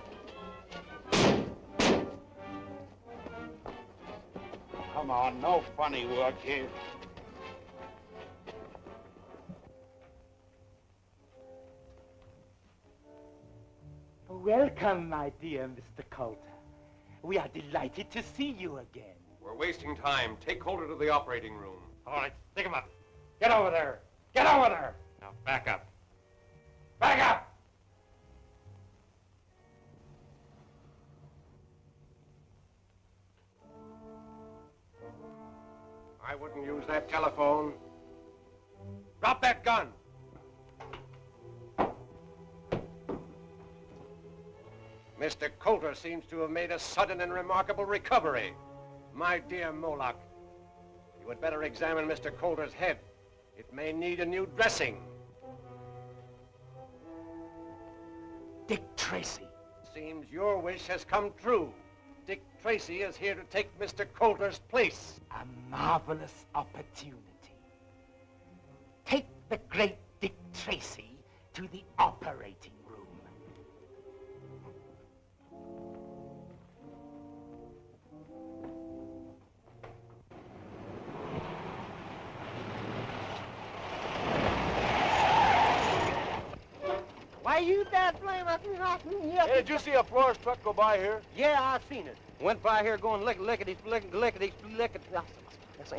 Come on, no funny work here. Welcome, my dear Mr. Coulter. We are delighted to see you again. We're wasting time. Take Calder to the operating room. All right, stick him up. Get over there. Get over there. Now, back up. Back up! I wouldn't use that telephone. Drop that gun. Mr. Coulter seems to have made a sudden and remarkable recovery. My dear Moloch, you had better examine Mr. Coulter's head. It may need a new dressing. Dick Tracy. Seems your wish has come true. Dick Tracy is here to take Mr. Coulter's place. A marvelous opportunity. Take the great Dick Tracy to the operating room. Why, you that flame up here? Hey, did you see a florist truck go by here? Yeah, I seen it. Went by here going lickety.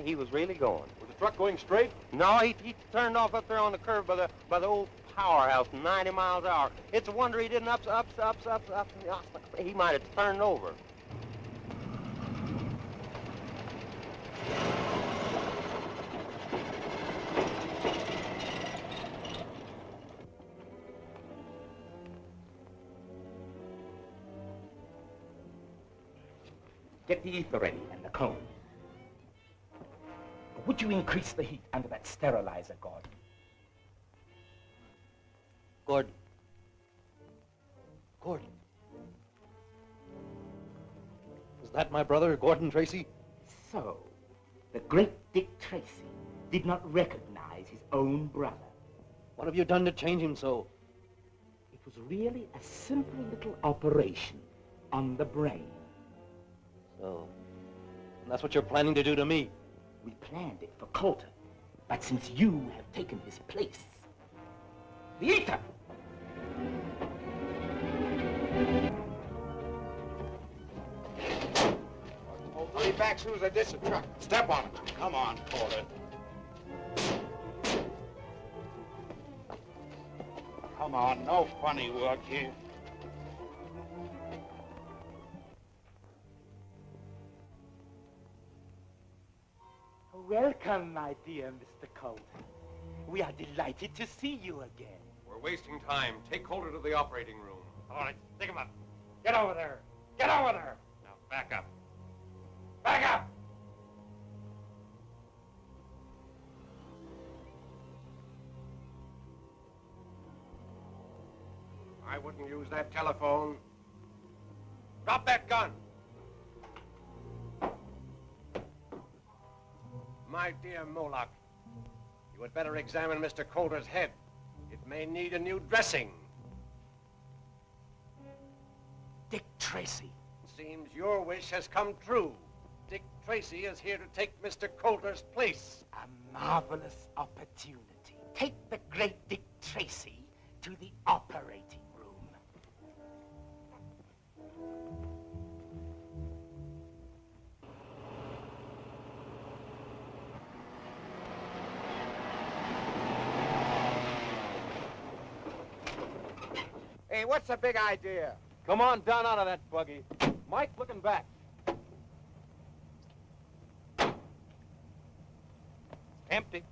He was really going. Was the truck going straight? No, he turned off up there on the curve by the old powerhouse, 90 miles an hour. It's a wonder he didn't up. He might have turned over. Get the ether ready and the cone. Would you increase the heat under that sterilizer, Gordon? Gordon. Gordon. Is that my brother, Gordon Tracy? So, the great Dick Tracy did not recognize his own brother. What have you done to change him so? It was really a simple little operation on the brain. So, that's what you're planning to do to me? We planned it for Coulter, but since you have taken his place, the ether! I'll be back soon as I ditch the truck. Step on it. Come on, Calder. Come on, no funny work here. Welcome, my dear Mr. Coulter. We are delighted to see you again. We're wasting time. Take Calder to the operating room. All right, stick him up. Get over there. Get over there. Now, back up. Back up! I wouldn't use that telephone. Drop that gun. My dear Moloch, you had better examine Mr. Coulter's head. It may need a new dressing. Dick Tracy. Seems your wish has come true. Dick Tracy is here to take Mr. Coulter's place. A marvelous opportunity. Take the great Dick Tracy to the operating room. Hey, what's the big idea? Come on down out of that buggy. Mike, looking back. Empty.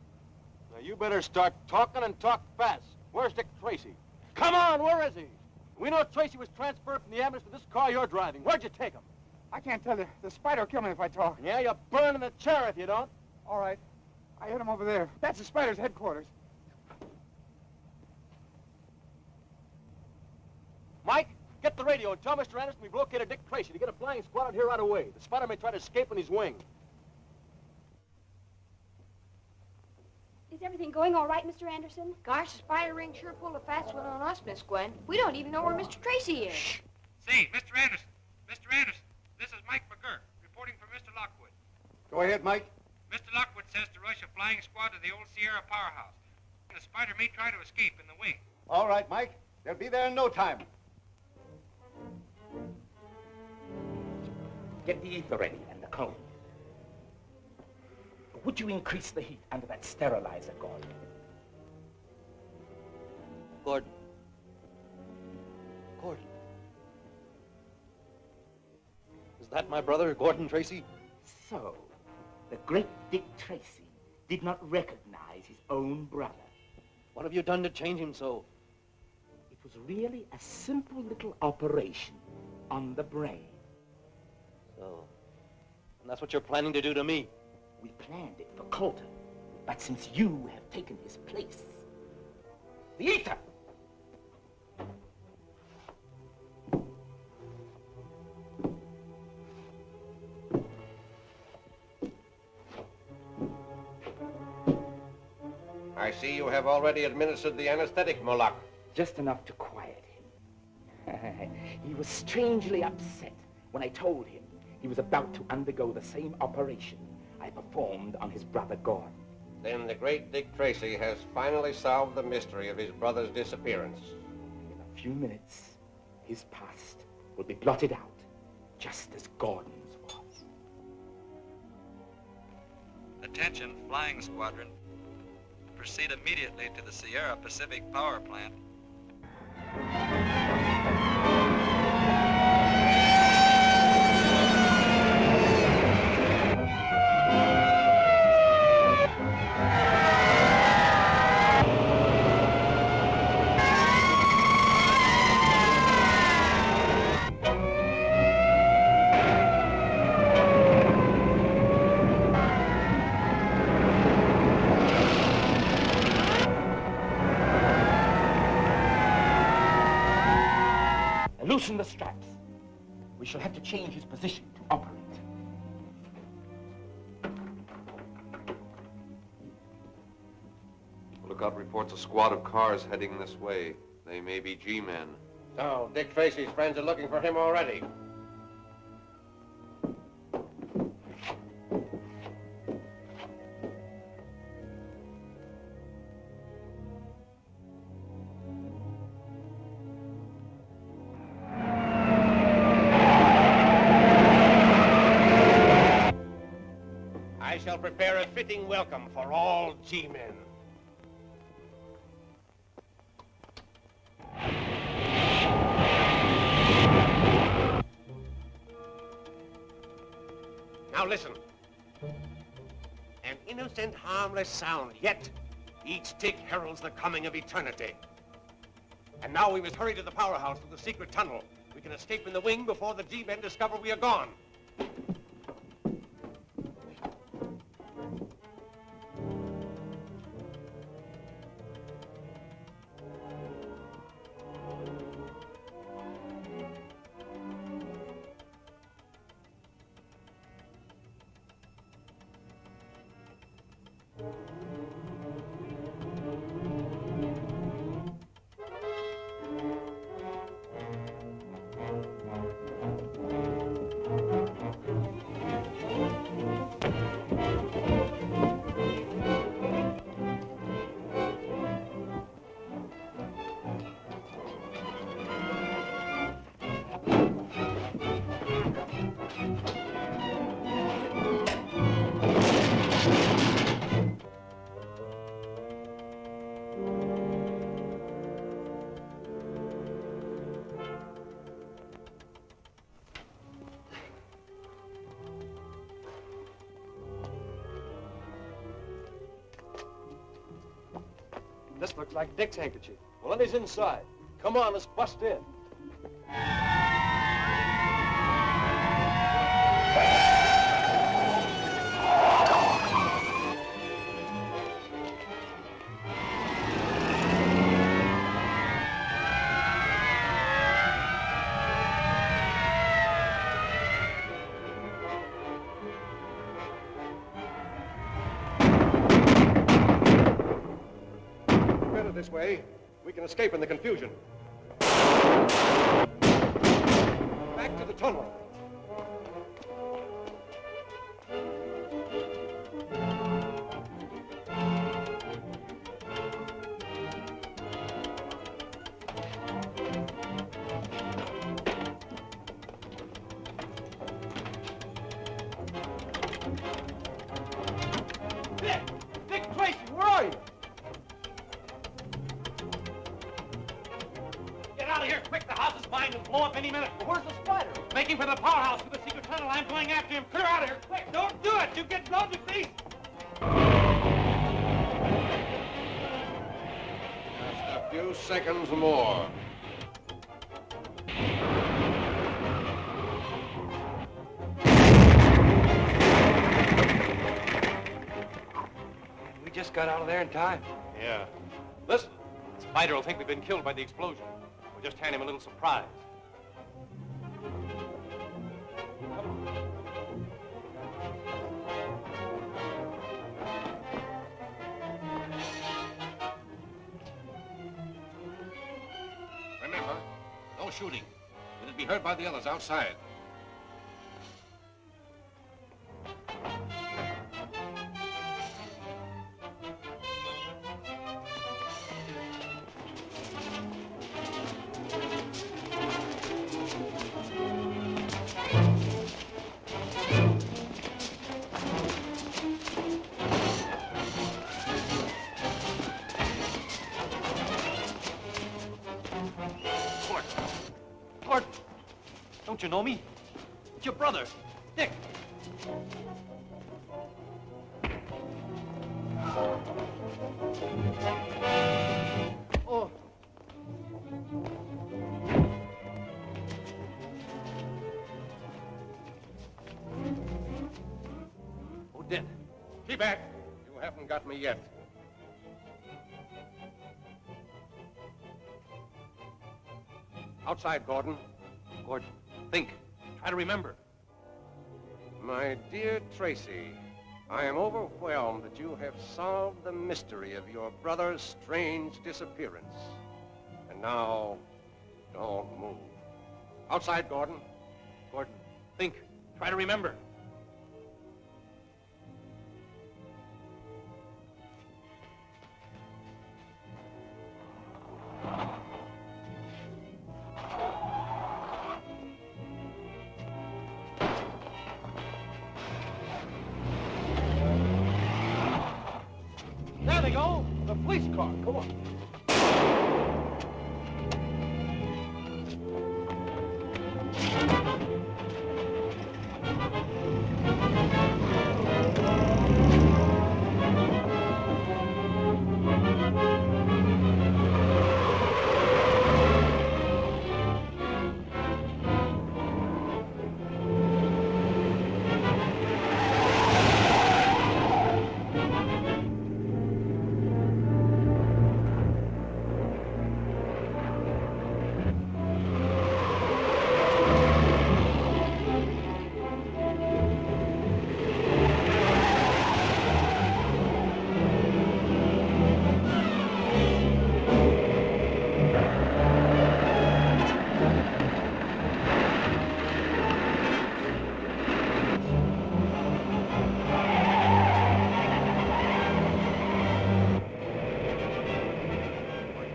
Now, you better start talking and talk fast. Where's Dick Tracy? Come on, where is he? We know Tracy was transferred from the ambulance to this car you're driving. Where'd you take him? I can't tell you. The spider will kill me if I talk. Yeah, you'll burn in the chair if you don't. All right. I hit him over there. That's the spider's headquarters. Mike, get the radio and tell Mr. Anderson we've located Dick Tracy to get a flying squad out here right away. The spider may try to escape on his wing. Is everything going all right, Mr. Anderson? Gosh, the spider ring sure pulled a fast one on us, Miss Gwen. We don't even know where Mr. Tracy is. Shh. Say, Mr. Anderson. Mr. Anderson, this is Mike McGurk, reporting for Mr. Lockwood. Go ahead, Mike. Mr. Lockwood says to rush a flying squad to the old Sierra powerhouse. The spider may try to escape in the wing. All right, Mike. They'll be there in no time. Get the ether ready and the cone. Would you increase the heat under that sterilizer, Gordon? Gordon. Gordon. Is that my brother, Gordon Tracy? So, the great Dick Tracy did not recognize his own brother. What have you done to change him so? It was really a simple little operation on the brain. So, and that's what you're planning to do to me? We planned it for Coulter, but since you have taken his place, the ether! I see you have already administered the anesthetic, Moloch. Just enough to quiet him. He was strangely upset when I told him he was about to undergo the same operation I performed on his brother Gordon. Then the great Dick Tracy has finally solved the mystery of his brother's disappearance. In a few minutes, his past will be blotted out, just as Gordon's was. Attention, Flying Squadron. Proceed immediately to the Sierra Pacific Power Plant. Loosen the straps. We shall have to change his position to operate. Lookout reports a squad of cars heading this way. They may be G-men. So, Dick Tracy's friends are looking for him already. I shall prepare a fitting welcome for all G-men. Now listen. An innocent, harmless sound, yet each tick heralds the coming of eternity. And now we must hurry to the powerhouse through the secret tunnel. We can escape in the wing before the G-men discover we are gone. looks like Dick's handkerchief. Well, then he's inside. Come on, let's bust in. Better this way. We can escape in the confusion. Back to the tunnel. Dick Tracy, where are you? Get out of here quick. The house is mine. It'll blow up any minute. Where's the spider? Making for the powerhouse through the secret tunnel. I'm going after him. Clear out of here quick. Don't do it. You get blown to pieces. Just a few seconds more. We just got out of there in time. Yeah. Listen, Spider will think we've been killed by the explosion. We'll just hand him a little surprise. Remember, no shooting. It'll be heard by the others outside. Gordon, don't you know me? It's your brother, Dick. Oh. Who did? Keep back. You haven't got me yet. Outside, Gordon. Gordon, think. Try to remember. My dear Tracy, I am overwhelmed that you have solved the mystery of your brother's strange disappearance. And now, don't move. Outside, Gordon. Gordon, think. Try to remember. There they go. The police car. Come on.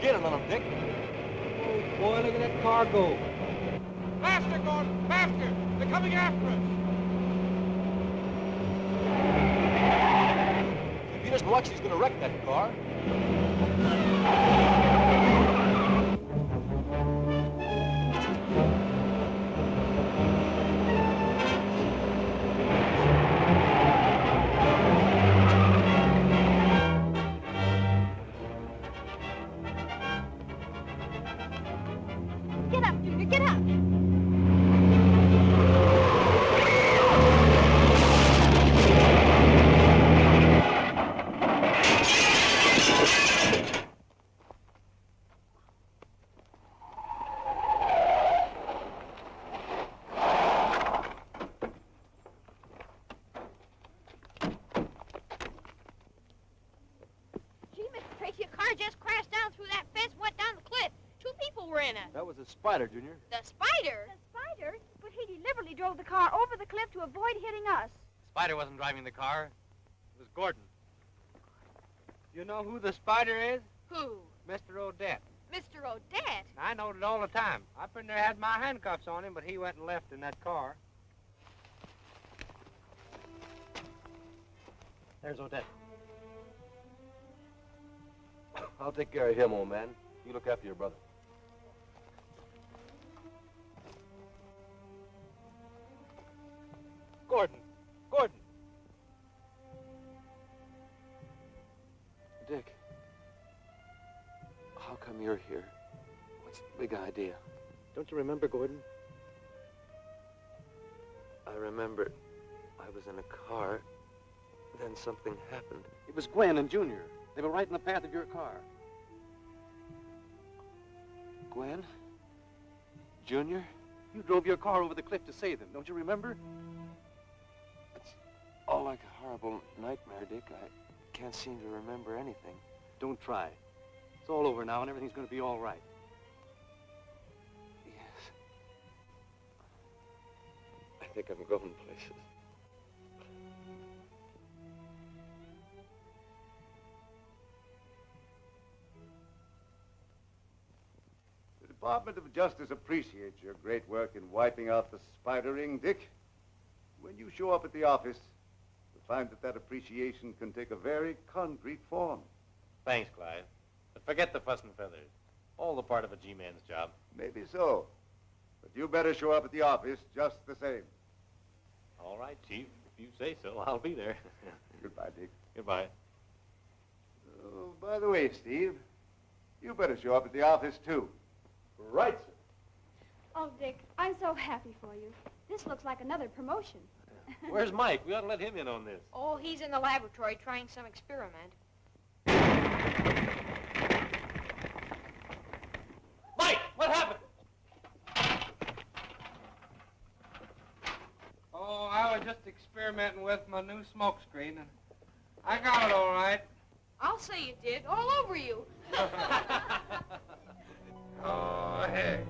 Get him on him, Dick. Oh, boy, look at that car go. Faster, Gordon! Faster! They're coming after us! If he doesn't watch, he's gonna wreck that car. Get up, Junior, get up. That was a spider, Junior. The spider? The spider? But he deliberately drove the car over the cliff to avoid hitting us. Spider wasn't driving the car. It was Gordon. You know who the spider is? Who? Mr. Odette. Mr. Odette? I knowed it all the time. I pretty near had my handcuffs on him, but he went and left in that car. There's Odette. I'll take care of him, old man. You look after your brother. Gordon. Gordon. Dick. How come you're here? What's the big idea? Don't you remember, Gordon? I remember I was in a car, then something happened. It was Gwen and Junior. They were right in the path of your car. Gwen? Junior? You drove your car over the cliff to save them, don't you remember? It's all like a horrible nightmare, Dick. I can't seem to remember anything. Don't try. It's all over now and everything's going to be all right. Yes. I think I'm going places. The Department of Justice appreciates your great work in wiping out the spider ring, Dick. When you show up at the office, you'll find that that appreciation can take a very concrete form. Thanks, Clyde. But forget the fuss and feathers. All the part of a G-man's job. Maybe so. But you better show up at the office just the same. All right, Chief. If you say so, I'll be there. Goodbye, Dick. Goodbye. Oh, by the way, Steve, you better show up at the office, too. Right, sir. Oh, Dick, I'm so happy for you. This looks like another promotion. Where's Mike? We ought to let him in on this. Oh, he's in the laboratory trying some experiment. Mike, what happened? Oh, I was just experimenting with my new smoke screen, and I got it all right. I'll say you did. All over you. Oh, heck.